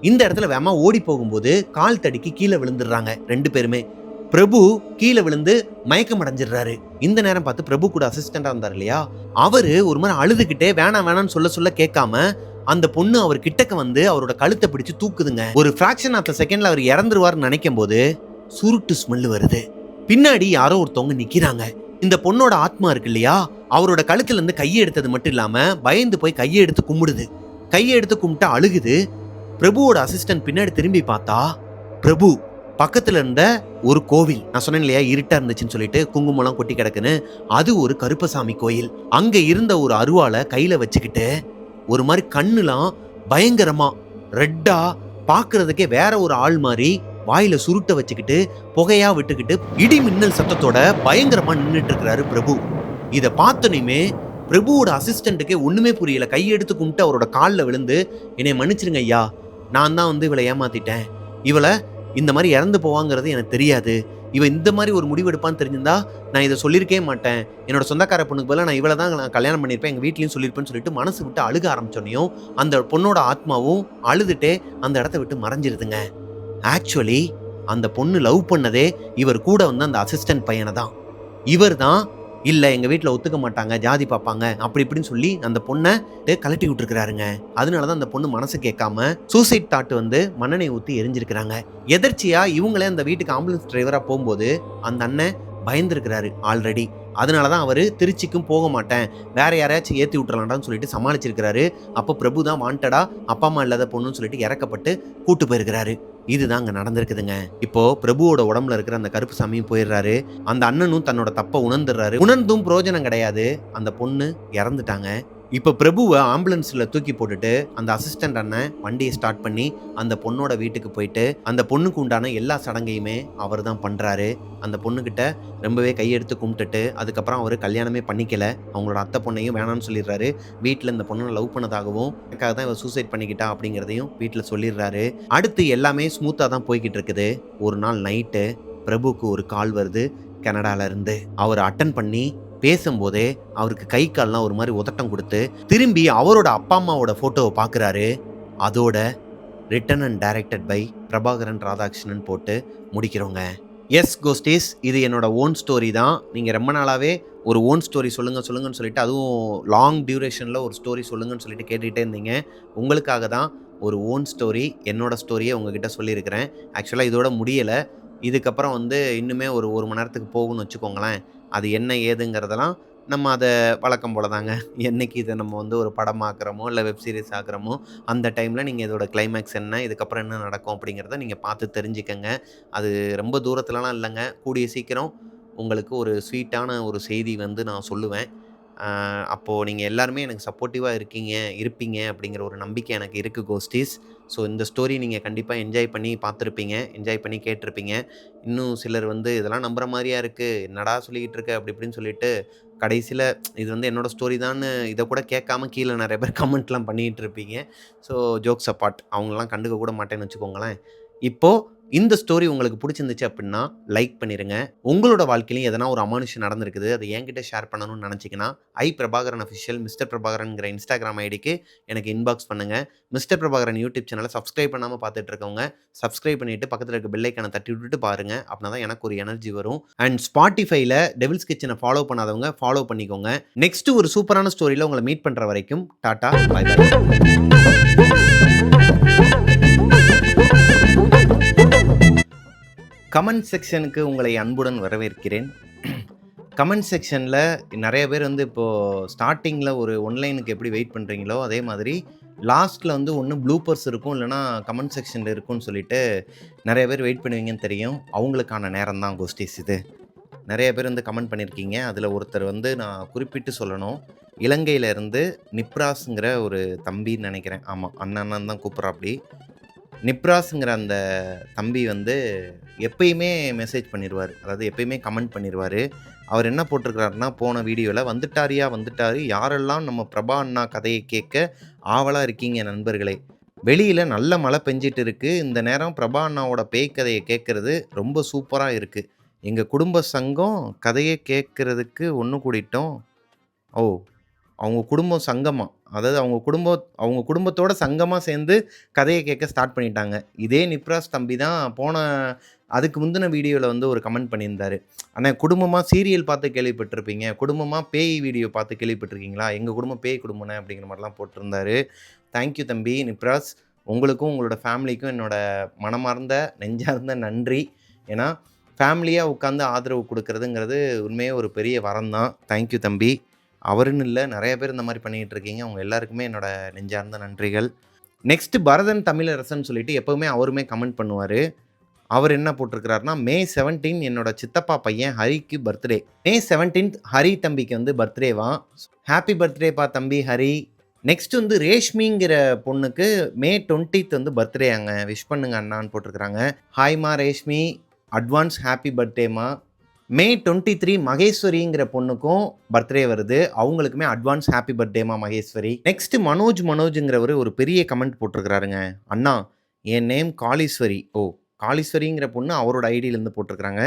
இந்த இடத்துல வேமா ஓடி போகும்போது கால் தடிக்கு கீழே விழுந்துடுறாங்க 2 பேருமே. பிரபு கீழே விழுந்து மயக்கம் அடைஞ்சிடுறாரு. இந்த நேரம் பார்த்து பிரபு கூட அசிஸ்டண்டா இருந்தார் இல்லையா, அவரு ஒரு மாதிரி அழுதுகிட்டே வேணாம் வேணாம்னு சொல்ல கேட்காம அந்த பொண்ணு அவர் கிட்டக்க வந்து அவரோட கழுத்தை பிடிச்சு தூக்குதுங்க. ஒரு ஃபிராக்ஷன் ஆஃப் த செகண்ட்ல அவர் இறந்துருவார்னு நினைக்கும் போது சுருட்டு ஸ்மெல் வருது. பின்னாடி யாரோ ஒருத்தவங்க நிக்கிறாங்க. இந்த பொண்ணோட ஆத்மா இருக்கு இல்லையா, அவரோட கழுத்துல இருந்து கையை எடுத்தது மட்டும் இல்லாம பயந்து போய் கையை எடுத்து கும்பிடுது. கையை எடுத்து கும்பிட்டு அழுகுது. பிரபுவோட அசிஸ்டன்ட் பின்னாடி திரும்பி பார்த்தா பிரபு பக்கத்துல இருந்த ஒரு கோவில், நான் சொன்னேன் இல்லையா இருட்டா இருந்துச்சுன்னு சொல்லிட்டு குங்குமம்லாம் கொட்டி கிடக்குன்னு, அது ஒரு கருப்பசாமி கோயில். அங்க இருந்த ஒரு அருவாளை கையில வச்சுக்கிட்டு ஒரு மாதிரி கண்ணுலாம் பயங்கரமா ரெட்டா பாக்குறதுக்கே வேற ஒரு ஆள் மாதிரி வாயில சுருட்ட வச்சுக்கிட்டு புகையா விட்டுக்கிட்டு இடி மின்னல் சத்தத்தோட பயங்கரமா நின்றுட்டு இருக்கிறாரு பிரபு. இத பார்த்தனையுமே பிரபுவோட அசிஸ்டன்ட்டுக்கே ஒண்ணுமே புரியல. கையெடுத்து கும்பிட்டு அவரோட காலில் விழுந்து, என்னை மன்னிச்சிருங்க ஐயா, நான் தான் வந்து இவளை ஏமாத்திட்டேன், இவளை இந்த மாதிரி இறந்து போவாங்கிறது எனக்கு தெரியாது, இவ இந்த மாதிரி ஒரு முடிவு எடுப்பான்னு தெரிஞ்சிருந்தா நான் இதை சொல்லியிருக்கவே மாட்டேன், என்னோட சொந்தக்கார பொண்ணுக்கு பதிலாக நான் இவளை தான் நான் கல்யாணம் பண்ணியிருப்பேன், எங்கள் வீட்லையும் சொல்லியிருப்பேன்னு சொல்லிட்டு மனசு விட்டு அழுக ஆரம்பிச்சோன்னையும் அந்த பொண்ணோட ஆத்மாவும் அழுதுட்டே அந்த இடத்த விட்டு மறைஞ்சிருதுங்க. ஆக்சுவலி அந்த பொண்ணு லவ் பண்ணதே இவர் கூட வந்து அந்த அசிஸ்டன்ட் பையனை தான். இவர் தான் இல்ல எங்க வீட்டில் ஒத்துக்க மாட்டாங்க, ஜாதி பார்ப்பாங்க அப்படி இப்படின்னு சொல்லி அந்த பொண்ணை கலட்டி விட்டுருக்காருங்க. அதனாலதான் அந்த பொண்ணு மனசு கேட்காம சூசைட் தாட் வந்து மண்ணெண்ணெய் ஊற்றி எரிஞ்சிருக்கிறாங்க. எதர்ச்சியா இவங்களே அந்த வீட்டுக்கு ஆம்புலன்ஸ் டிரைவரா போகும்போது அந்த அண்ணன் பயந்துருக்கிறாரு ஆல்ரெடி. அதனாலதான் அவரு திருச்சிக்கும் போக மாட்டேன், வேற யாரையாச்சும் ஏற்றி விட்டுறலாம்டான்னு சொல்லிட்டு சமாளிச்சிருக்கிறாரு. அப்போ பிரபு தான் வாண்டடா அப்பா அம்மா இல்லாத பொண்ணுன்னு சொல்லிட்டு இறக்கப்பட்டு கூட்டு போயிருக்கிறாரு. இதுதான் அங்க நடந்திருக்குதுங்க. இப்போ பிரபுவோட உடம்புல இருக்கிற அந்த கருப்பு சாமியும் போயிடுறாரு. அந்த அண்ணனும் தன்னோட தப்ப உணர்ந்துடுறாரு. உணர்ந்தும் பிரயோஜனம் கிடையாது, அந்த பொண்ணு இறந்துட்டாங்க. இப்போ பிரபுவை ஆம்புலன்ஸ்ல தூக்கி போட்டுட்டு அந்த அசிஸ்டன்ட் அண்ணன் வண்டியை ஸ்டார்ட் பண்ணி அந்த பொண்ணோட வீட்டுக்கு போயிட்டு அந்த பொண்ணுக்கு உண்டான எல்லா சடங்கையுமே அவர் தான் பண்றாரு. அந்த பொண்ணுகிட்ட ரொம்பவே கையெடுத்து கும்பிட்டுட்டு அதுக்கப்புறம் அவர் கல்யாணமே பண்ணிக்கல, அவங்களோட அத்தை பொண்ணையும் வேணான்னு சொல்லிடுறாரு. வீட்டில் இந்த பொண்ணை லவ் பண்ணதாகவும் அதுக்காக தான் இவர் சூசைட் பண்ணிக்கிட்டா அப்படிங்கிறதையும் வீட்டில் சொல்லிடுறாரு. அடுத்து எல்லாமே ஸ்மூத்தாக தான் போய்கிட்டு இருக்குது. ஒரு நாள் நைட்டு பிரபுக்கு ஒரு கால் வருது கனடால இருந்து. அவர் அட்டன் பண்ணி பேசும்போதே அவருக்கு கை கால்லாம் ஒரு மாதிரி உதட்டம் கொடுத்து திரும்பி அவரோட அப்பா அம்மாவோட போட்டோவை பார்க்குறாரு. அதோட written and directed by Prabhakaran Radhakrishnan போட்டு முடிக்கிறோங்க. எஸ் கோஸ்டீஸ், இது என்னோட ஓன் ஸ்டோரி தான். நீங்கள் ரொம்ப நாளாகவே ஒரு ஓன் ஸ்டோரி சொல்லுங்கன்னு சொல்லிட்டு, அதுவும் லாங் டியூரேஷனில் ஒரு ஸ்டோரி சொல்லுங்கன்னு சொல்லிட்டு கேட்டுக்கிட்டே இருந்தீங்க. உங்களுக்காக தான் ஒரு ஓன் ஸ்டோரி, என்னோட ஸ்டோரியை உங்ககிட்ட சொல்லியிருக்கிறேன். ஆக்சுவலாக இதோட முடியலை. இதுக்கப்புறம் வந்து இன்னுமே ஒரு 1 மணி நேரத்துக்கு போகும்னு வச்சுக்கோங்களேன். அது என்ன ஏதுங்கிறதெல்லாம் நம்ம அதை வழக்கம் போல தாங்க, என்னைக்கு இதை நம்ம வந்து ஒரு படமாக்குறோமோ இல்லை வெப் சீரிஸ் ஆக்குறோமோ அந்த டைமில் நீங்கள் இதோட கிளைமேக்ஸ் என்ன, இதுக்கப்புறம் என்ன நடக்கும் அப்படிங்கிறத நீங்கள் பார்த்து தெரிஞ்சுக்கங்க. அது ரொம்ப தூரத்துலலாம் இல்லைங்க, கூடிய சீக்கிரம் உங்களுக்கு ஒரு ஸ்வீட்டான ஒரு செய்தி வந்து நான் சொல்லுவேன். அப்போது நீங்கள் எல்லாருமே எனக்கு சப்போர்ட்டிவாக இருப்பீங்க அப்படிங்கிற ஒரு நம்பிக்கை எனக்கு இருக்குது கோஸ்டீஸ். ஸோ இந்த ஸ்டோரி நீங்கள் கண்டிப்பாக என்ஜாய் பண்ணி பார்த்துருப்பீங்க, என்ஜாய் பண்ணி கேட்டிருப்பீங்க. இன்னும் சிலர் வந்து இதெல்லாம் நம்புற மாரியா இருக்கு, என்னடா சொல்லிக்கிட்டு இருக்க அப்படி இப்படின்னு சொல்லிட்டு, கடைசியில இது வந்து என்னோட ஸ்டோரி தான்னு இத கூட கேட்காம கீழ நெறைய பேர் கமெண்ட்லாம் பண்ணிட்டு இருப்பீங்க. ஸோ ஜோக்ஸ் அபார்ட் அவங்களலாம் கண்டுக்க கூட மாட்டேன்னு வச்சுக்கோங்களேன். இப்போ இந்த ஸ்டோரி உங்களுக்கு புடிச்சிருந்துச்சு அப்டின்னா, லைக் பண்ணிருங்க. உங்களோட வாழ்க்கையிலும் எதனா ஒரு அமானுஷ்யம் நடந்திருக்குது. அத என்கிட்ட ஷேர் பண்ணணும்னு நெனச்சீங்கன்னா, பிரபாகரன் ஆஃபிஷியல் மிஸ்டர் பிரபாகரன்ங்கிற இன்ஸ்டாகிராம் ஐடிக்கு எனக்கு இன்பாக்ஸ் பண்ணுங்க. மிஸ்டர் பிரபாகரன் யூடியூப் சேனல சப்ஸ்கிரைப் பண்ணாம பார்த்துட்டு இருக்கவங்க, சப்ஸ்கிரைப் பண்ணிட்டு பக்கத்துல இருக்க பெல் ஐகான தட்டி விட்டுட்டு பாருங்க. அப்பனா தான் எனக்கு ஒரு எனர்ஜி வரும். அண்ட் Spotifyல டெவில்ஸ் கிட்சன ஃபாலோ பண்ணாதவங்க ஃபாலோ பண்ணிக்கோங்க. நெக்ஸ்ட் ஒரு சூப்பரான ஸ்டோரில உங்கள மீட் பண்ற வரைக்கும் டாடா, பாய் பாய். கமெண்ட் செக்ஷனுக்கு உங்களை அன்புடன் வரவேற்கிறேன். கமெண்ட் செக்ஷன்ல நெறைய பேர் வந்து இப்போ ஸ்டார்ட்டிங்ல ஒரு ஒன்லைனுக்கு எப்படி வெயிட் பண்றீங்களோ, அதே மாதிரி லாஸ்ட்ல வந்து ஒண்ணு ப்ளூப்பர்ஸ் இருக்கும். இல்லன்னா கமெண்ட் செக்ஷன்ல இருக்கும்னு சொல்லிட்டு நெறைய பேர் வெயிட் பண்ணுவீங்கன்னு தெரியும். அவங்களுக்கான நேரம் தான் கோஸ்டீஸ் இது. நெறைய பேர் வந்து கமெண்ட் பண்ணியிருக்கீங்க. அதுல ஒருத்தர் வந்து நான் குறிப்பிட்டு சொல்லணும். இலங்கையில இருந்து நிப்ராஸ்ங்கிற ஒரு தம்பின்னு நெனைக்கிறேன். ஆமா, அண்ணன் தான் கூப்பிடுறாப்படி. நிப்ராஸ்ங்கிற அந்த தம்பி வந்து எப்பயுமே மெசேஜ் பண்ணிருவாரு. அதாவது எப்பயுமே கமெண்ட் பண்ணிருவாரு. அவர் என்ன போட்டிருக்கிறாருன்னா, போன வீடியோல "வந்துட்டாருய்யா வந்துட்டாரு. யாரெல்லாம் நம்ம பிரபா அண்ணா கதைய கேட்க ஆவலா இருக்கீங்க நண்பர்களே. வெளியில நல்ல மழை பெஞ்சிட்டு இருக்கு. இந்த நேரம் பிரபா அண்ணாவோட பேய் கதைய கேட்கறது ரொம்ப சூப்பரா இருக்கு. எங்க குடும்ப சங்கம் கதைய கேட்கறதுக்கு ஒண்ணு கூடிட்டோம்." ஓ! அவங்க குடும்பம் சங்கமா. அதாவது அவங்க குடும்பத்தோட சங்கமா சேர்ந்து கதைய கேட்க ஸ்டார்ட் பண்ணிட்டாங்க. இதே நிப்ராஸ் தம்பி தான் அதுக்கு முந்தின வீடியோல வந்து ஒரு கமெண்ட் பண்ணியிருந்தாரு. "அண்ணே குடும்பமா சீரியல் பார்த்து கேள்விப்பட்டிருப்பீங்க. குடும்பமா பேய் வீடியோ பார்த்து கேள்விப்பட்டிருக்கீங்களா? எங்க குடும்பம் பேய் குடும்பம்ண்ணே" அப்படிங்கிற மாரிலாம் போட்டிருந்தாரு. தேங்க் யூ தம்பி நிப்ராஸ். உங்களுக்கும் உங்களோட ஃபேமிலிக்கும் என்னோட மனமார்ந்த, நெஞ்சார்ந்த நன்றி. ஏன்னா, ஃபேமிலியா உட்கார்ந்து ஆதரவு குடுக்குறதுங்கிறது உண்மையே ஒரு பெரிய வரம் தான். தேங்க் யூ தம்பி. அவருன்னு இல்ல, நெறைய பேர் இந்த மாரி பண்ணிட்டு இருக்கீங்க. உங்க எல்லாருக்குமே என்னோட நெஞ்சார்ந்த நன்றிகள். நெக்ஸ்ட் பரதன் தமிழரசன் சொல்லிட்டு எப்பவுமே அவருமே கமெண்ட் பண்ணுவாரு. அவர் என்ன போட்டிருக்கிறாருன்னா, மே 17 என்னோட சித்தப்பா பையன் ஹரிக்கு பர்த்டே. மே 17 ஹரி தம்பிக்கு வந்து பர்த்டேவாம். ஹேப்பி பர்த்டேப்பா தம்பி ஹரி. நெக்ஸ்ட் வந்து ரேஷ்மிங்கிற பொண்ணுக்கு மே 20 வந்து பர்த்டேயாங்க. விஷ் பண்ணுங்க அண்ணான்னு போட்டிருக்கிறாங்க. ஹாய்மா ரேஷ்மி. அட்வான்ஸ் ஹேப்பி பர்த்டேமா. மே 23 மகேஸ்வரிங்கிற பொண்ணுக்கும் பர்த்டே வருது. அவங்களுக்குமே அட்வான்ஸ் ஹேப்பி பர்த்டேமா மகேஸ்வரி. நெக்ஸ்ட் மனோஜ்ங்கிறவரு ஒரு பெரிய கமெண்ட் போட்டிருக்கிறாருங்க. அண்ணா என் நேம் காளீஸ்வரி. ஓ! காளீஸ்வரிங்கிற பொண்ணு அவரோட ஐடியிலேருந்து போட்டிருக்கிறாங்க.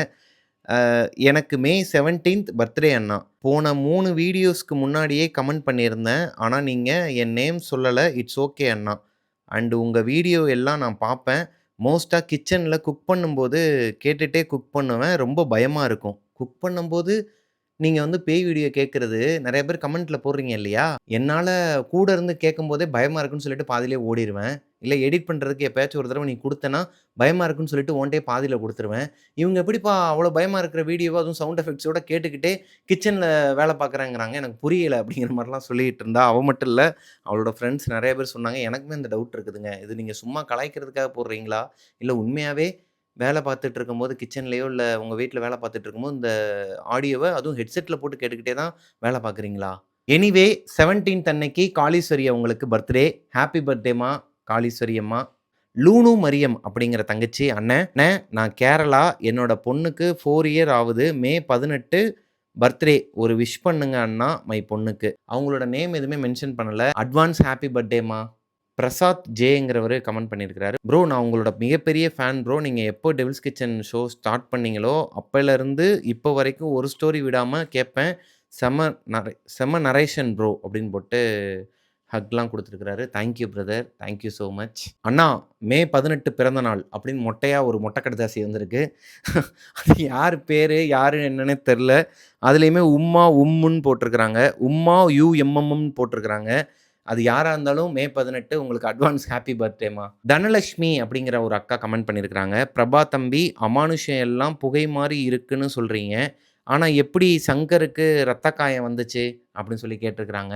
எனக்கு மே 17 பர்த்டே அண்ணா. போன 3 வீடியோஸ்க்கு முன்னாடியே கமெண்ட் பண்ணியிருந்தேன். ஆனா நீங்க என் நேம் சொல்லல. It's okay Anna. அண்ட் உங்க வீடியோ எல்லாம் நான் பார்ப்பேன். மோஸ்ட்டா கிச்சன்ல குக் பண்ணும்போது கேட்டுட்டே குக் பண்ணுவேன். ரொம்ப பயமா இருக்கும். குக் பண்ணும்போது நீங்க வந்து பேய் வீடியோ கேட்கறது நெறைய பேர் கமெண்ட்ல போடுறீங்க இல்லையா? என்னால கூட இருந்து கேட்கும்போதே பயமா இருக்குன்னு சொல்லிட்டு பாதியிலேயே ஓடிருவேன். இல்ல எடிட் பண்றதுக்கு எப்பயாச்சும் ஒரு தடவ நீ குடுத்தேன்னா, பயமா இருக்குன்னு சொல்லிட்டு உன்ட்டயே பாதியில குடுத்துருவேன். இவங்க எப்படிப்பா அவ்வளோ பயமா இருக்கிற வீடியோவ அதுவும் சவுண்ட் எஃபெக்ட்ஸோட கேட்டுக்கிட்டே கிச்சன்ல வேல பார்க்குறேங்கிறாங்க. எனக்கு புரியல அப்படிங்கிற மாரிலாம் சொல்லிட்டு இருந்தா. அவ மட்டும் இல்ல, அவளோட ஃப்ரெண்ட்ஸ் நெறைய பேர் சொன்னாங்க. எனக்குமே இந்த டவுட் இருக்குதுங்க. இது நீங்க சும்மா கலாய்க்கிறதுக்காக போடுறீங்களா? இல்ல உண்மையாவே வேல பார்த்துட்டு இருக்கும்போது கிச்சன்லயோ, இல்ல உங்க வீட்ல வேல பார்த்துட்டு இருக்கும்போது இந்த ஆடியோவ அதுவும் ஹெட்செட்ல போட்டு கேட்டுக்கிட்டே தான் வேல பார்க்குறீங்களா? எனிவே 17த் அன்னைக்கு காளீஸ்வரி அவங்களுக்கு பர்த்டே. ஹேப்பி பர்த்டேம்மா காளீஸ்வரி அம்மா. லூனு மரியம் அப்படிங்கிற தங்கச்சி, அண்ணே நான் கேரளா. என்னோட பொண்ணுக்கு 4 இயர் ஆவுது. மே 18 பர்த்டே. ஒரு விஷ் பண்ணுங்க அண்ணா மை பொண்ணுக்கு. அவங்களோட நேம் எதுவுமே மென்ஷன் பண்ணல. அட்வான்ஸ் ஹேப்பி பர்த்டேம்மா. பிரசாத் ஜேங்கிறவரு கமெண்ட் பண்ணியிருக்கிறாரு. ப்ரோ நான் உங்களோட மிகப்பெரிய ஃபேன் ப்ரோ. நீங்க எப்போ டெவில்ஸ் கிச்சன் ஷோ ஸ்டார்ட் பண்ணீங்களோ, அப்பைலருந்து இப்போ வரைக்கும் ஒரு ஸ்டோரி விடாம கேட்பேன். செம்ம நரேஷன் ப்ரோ அப்படின்னு போட்டு ஹக்லாம் குடுத்துருக்கிறாரு. Thank you brother. Thank you so much. அண்ணா மே 18 பிறந்த நாள் அப்படின்னு மொட்டையா ஒரு மொட்டை கடிதாசி வந்திருக்கு. அது யார் பேரு, யாரு என்னன்னே தெர்ல. அதுலயுமே உம்மா உம்முன்னு போட்டிருக்கிறாங்க. உம்மா யுஎம்எம்ன்னு போட்டிருக்கிறாங்க. அது யாரா இருந்தாலும் மே 18 உங்களுக்கு அட்வான்ஸ் ஹேப்பி பர்த்டேம்மா. தனலட்சுமி அப்படிங்கிற ஒரு அக்கா கமெண்ட் பண்ணியிருக்கிறாங்க. பிரபா தம்பி அமானுஷ்யம் எல்லாம் புகை மாரி இருக்குன்னு சொல்றீங்க. ஆனா எப்படி சங்கருக்கு ரத்த காயம் வந்துச்சு? அப்படின்னு சொல்லி கேட்டிருக்கிறாங்க.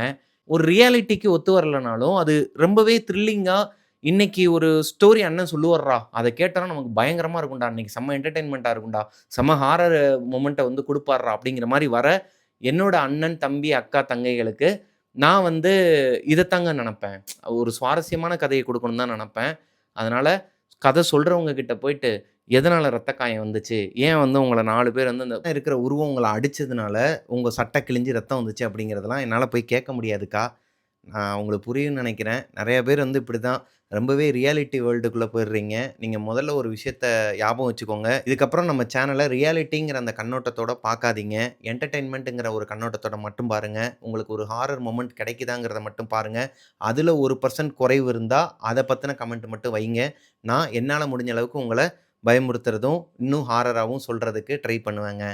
ஒரு ரியாலிட்டிக்கு ஒத்து வரலனாலும், அது ரொம்பவே த்ரில்லிங்கா இன்னைக்கு ஒரு ஸ்டோரி அண்ணன் சொல்லுவார்றா! அத கேட்டோம்னா நமக்கு பயங்கரமா இருக்கும்டா. இன்னைக்கு செம்ம என்டர்டெயின்மென்ட்டா இருக்கும்டா. செம்ம ஹாரர் மொமெண்ட்ட வந்து குடுப்பார்றா! அப்படிங்கிற மாரி வர என்னோட அண்ணன், தம்பி, அக்கா, தங்கைகளுக்கு நான் வந்து இதத்தாங்க நெனப்பேன். ஒரு சுவாரஸ்யமான கதைய குடுக்கணும்னு தான் நெனப்பேன். அதனால கதை சொல்றவங்க கிட்ட போயிட்டு, எதனால ரத்த காயம் வந்துச்சு? ஏன் வந்து உங்கள 4 பேர் வந்து அந்த இருக்கிற உருவம் உங்கள அடிச்சதுனால, உங்க சட்டை கிழிஞ்சு ரத்தம் வந்துச்சு அப்படிங்கிறதெல்லாம் என்னால போய் கேட்க முடியாதுக்கா. உங்களுக்கு புரியும்னு நெனைக்கிறேன். நெறைய பேர் வந்து இப்படிதான் ரொம்பவே ரியாலிட்டி வேர்ல்டுக்குள்ள போயிடுறீங்க. நீங்க முதல்ல ஒரு விஷயத்த ஞாபகம் வச்சுக்கோங்க. இதுக்கப்புறம் நம்ம சேனல ரியாலிட்டிங்கிற அந்த கண்ணோட்டத்தோட பார்க்காதீங்க. என்டர்டெயின்மென்ட்ங்கிற ஒரு கண்ணோட்டத்தோட மட்டும் பாருங்க. உங்களுக்கு ஒரு ஹாரர் மொமெண்ட் கிடைக்குதாங்கிறத மட்டும் பாருங்க. அதுல 1% குறைவு இருந்தா, அத பத்தின கமெண்ட் மட்டும் வைங்க. நான் என்னால முடிஞ்ச அளவுக்கு உங்கள பயமுறுத்துறதும், இன்னும் ஹாரராவும் சொல்றதுக்கு ட்ரை பண்ணுவேங்க.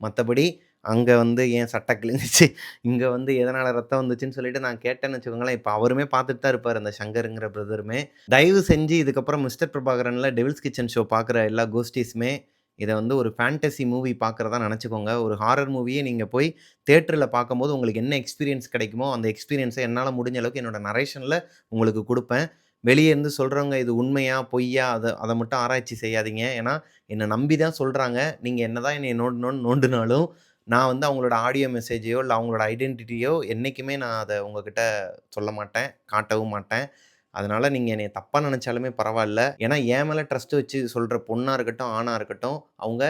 மத்தபடி அங்க வந்து ஏன் சட்டை கிழிஞ்சுச்சு, இங்க வந்து எதனால ரத்தம் வந்துச்சுன்னு சொல்லிட்டு நான் கேட்டேன்னு வச்சுக்கோங்களேன், இப்ப அவருமே பார்த்துட்டு தான் இருப்பாரு, அந்த சங்கருங்கிற பிரதருமே. தயவு செஞ்சு இதுக்கப்புறம் மிஸ்டர் பிரபாகரன்ல டெவில்ஸ் கிச்சன் ஷோ பார்க்குற எல்லா கோஸ்டீஸுமே, இத வந்து ஒரு ஃபேண்டசி மூவி பார்க்குறதா நெனச்சுக்கோங்க. ஒரு ஹாரர் மூவிய நீங்க போய் தியேட்டர்ல பார்க்கும்போது உங்களுக்கு என்ன எக்ஸ்பீரியன்ஸ் கிடைக்குமோ, அந்த எக்ஸ்பீரியன்ஸ என்னால முடிஞ்ச அளவுக்கு என்னோட நரேஷன்ல உங்களுக்கு குடுப்பேன். வெளிய இருந்து சொல்றவங்க இது உண்மையா, பொய்யா அத அத மட்டும் ஆராய்ச்சி செய்யாதீங்க. ஏன்னா, என்ன நம்பி தான் சொல்றாங்க. நீங்க என்னதான் என்னைய நோண்டுனோன்னு நோண்டுனாலும், நான் வந்து அவங்களோட ஆடியோ மெசேஜையோ, இல்ல அவங்களோட ஐடென்டிட்டியோ என்னைக்குமே நான் அத உங்ககிட்ட சொல்ல மாட்டேன். காட்டவும் மாட்டேன். அதனால நீங்க என்னைய தப்பா நெனச்சாலுமே பரவால்ல. ஏன்னா, என் மேல ட்ரஸ்ட் வச்சு சொல்ற பொண்ணா இருக்கட்டும், ஆணா இருக்கட்டும், அவங்க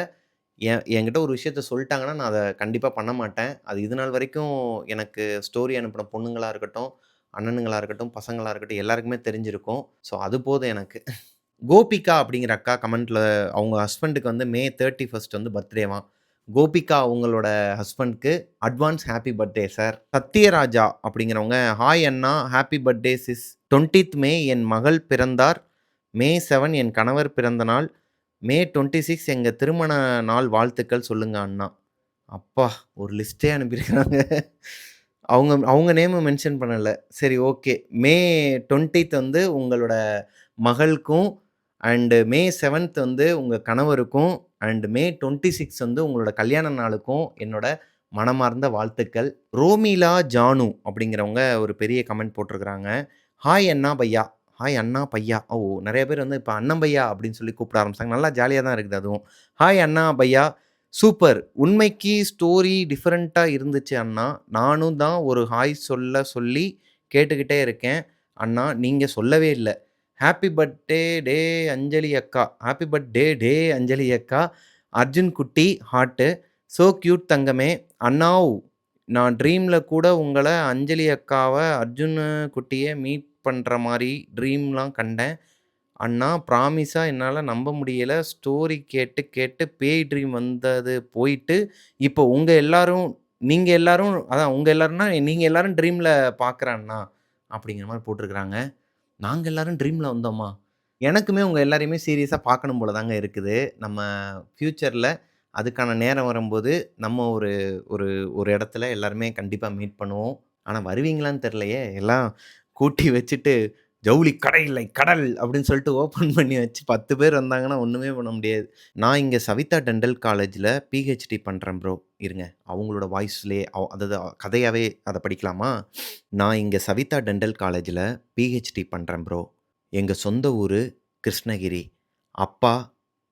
என்கிட்ட ஒரு விஷயத்த சொல்ட்டாங்கன்னா, நான் அத கண்டிப்பா பண்ண மாட்டேன். அது இதுநாள் வரைக்கும் எனக்கு ஸ்டோரி அனுப்புன பொண்ணுங்களா இருக்கட்டும், அண்ணனுங்களா இருக்கட்டும், பசங்களா இருக்கட்டும் எல்லாருக்குமே தெரிஞ்சிருக்கும். ஸோ அது போதும் எனக்கு. கோபிகா அப்படிங்கிற அக்கா கமெண்ட்ல அவங்க ஹஸ்பண்டுக்கு வந்து மே 31 வந்து பர்த்டேவாம். கோபிகா அவங்களோட ஹஸ்பண்ட்க்கு அட்வான்ஸ் ஹேப்பி பர்த்டே சார். சத்யராஜா அப்படிங்கிறவங்க, ஹாய் அண்ணா, ஹேப்பி பர்த்டே சிஸ். 20த் மே என் மகள் பிறந்தார். மே 7 என் கணவர் பிறந்த நாள். மே 26 எங்க திருமண நாள் வாழ்த்துக்கள் சொல்லுங்க அண்ணா. அப்பா! ஒரு லிஸ்ட்டே அனுப்பியிருக்கிறாங்க. அவங்க அவங்க நேம மென்ஷன் பண்ணல. சரி ஓகே. மே 20த் வந்து உங்களோட மகளுக்கும், மே 7த் வந்து உங்க கணவருக்கும், மே 26 வந்து உங்களோட கல்யாண நாளுக்கும் என்னோட மனமார்ந்த வாழ்த்துக்கள். ரோமிலா ஜானு அப்படிங்கிறவங்க ஒரு பெரிய கமெண்ட் போட்டிருக்கிறாங்க. ஹாய் அண்ணா பையா. ஹாய் அண்ணா பையா. ஓ! நெறைய பேர் வந்து இப்ப அண்ணன் பையா அப்படின்னு சொல்லி கூப்பிட ஆரம்பிச்சுட்டாங்க. நல்லா ஜாலியா தான் இருக்குது அதுவும். ஹாய் அண்ணா பையா. சூப்பர். உண்மைக்கு ஸ்டோரி டிஃபரெண்ட்டா இருந்துச்சு அண்ணா. நானும் தான் ஒரு ஹாய் சொல்ல சொல்லி கேட்டுக்கிட்டே இருக்கேன். அண்ணா நீங்க சொல்லவே இல்ல. ஹேப்பி பர்த்டே டே அஞ்சலி அக்கா. ஹேப்பி பர்த்டே டே அஞ்சலி அக்கா. அர்ஜுன் குட்டி ஹார்ட்டு. சோ கியூட் தங்கமே. அண்ணாவ் நான் ட்ரீம்ல கூட உங்கள அஞ்சலி அக்காவ, அர்ஜுன் குட்டிய மீட் பண்ற மாரி ட்ரீம்லாம் கண்டேன். அண்ணா ப்ராமிஸா என்னால நம்ப முடியல. ஸ்டோரி கேட்டு கேட்டு பேய் ட்ரீம் வந்தது போயிட்டு, இப்போ நீங்க எல்லாரும் அதான் உங்க எல்லாரும்னா, நீங்க எல்லாரும் ட்ரீம்ல பார்க்குறேன் அண்ணா. அப்படிங்கிற மாரி போட்டுருக்காங்க. நாங்க எல்லாரும் ட்ரீம்ல வந்தோமா? எனக்குமே உங்க எல்லாரையுமே சீரியஸா பார்க்கணும் போல தாங்க இருக்குது. நம்ம ஃபியூச்சர்ல அதுக்கான நேரம் வரும்போது, நம்ம ஒரு ஒரு ஒரு இடத்துல எல்லாருமே கண்டிப்பா மீட் பண்ணுவோம். ஆனா வருவீங்களான்னு தெரியலையே! எல்லாம் கூட்டி வச்சுட்டு, "ஜவுளி கடை இல்லை கடல்" அப்படின்னு சொல்லிட்டு ஓப்பன் பண்ணி வச்சு 10 பேர் வந்தாங்கன்னா ஒண்ணுமே பண்ண முடியாது. நான் இங்க சவிதா டெண்டல் காலேஜ்ல பிஹெச்டி பண்றேன் ப்ரோ. இருங்க. அவங்களோட வாய்ஸ்லயே அதாவது கதையாவே அத படிக்கலாமா? நான் இங்க சவிதா டெண்டல் காலேஜ்ல பிஹெச்டி பண்றேன் ப்ரோ. எங்க சொந்த ஊரு கிருஷ்ணகிரி. அப்பா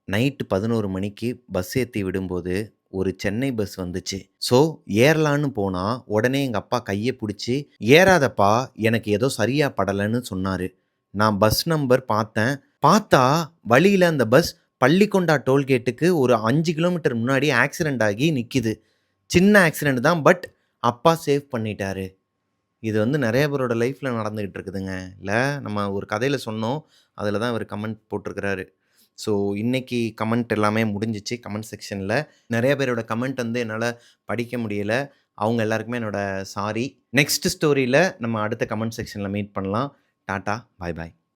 நைட்டு 11 மணிக்கு பஸ் ஏத்தி விடும்போது, ஒரு சென்னை பஸ் வந்துச்சு. ஸோ, ஏறலான்னு போனா, உடனே எங்க அப்பா கைய புடிச்சு, "ஏறாதப்பா, எனக்கு ஏதோ சரியா படலன்னு" சொன்னாரு. நான் பஸ் நம்பர் பார்த்தேன். பார்த்தா, வழியில அந்த பஸ் பள்ளிகொண்டா டோல்கேட்டுக்கு ஒரு 5 கிலோமீட்டர் முன்னாடி ஆக்சிடென்ட் ஆகி நிக்கிது. சின்ன ஆக்சிடென்ட் தான். பட் அப்பா சேவ் பண்ணிட்டாரு. இது வந்து நெறைய பேரோட லைஃப்ல நடந்துகிட்டு இருக்குதுங்க. இல்ல, நம்ம ஒரு கதையில சொன்னோம். அதில தான் இவரு கமெண்ட் போட்டிருக்கிறாரு. ஸோ, இன்னைக்கு கமெண்ட் எல்லாமே முடிஞ்சுச்சு கமெண்ட் செக்ஷன்ல. நெறைய பேரோட கமெண்ட் வந்து என்னால படிக்க முடியல. அவங்க எல்லாருக்குமே என்னோட சாரி. நெக்ஸ்ட் ஸ்டோரியில நம்ம அடுத்த கமெண்ட் செக்ஷன்ல மீட் பண்ணலாம். டாட்டா, பாய் பாய்.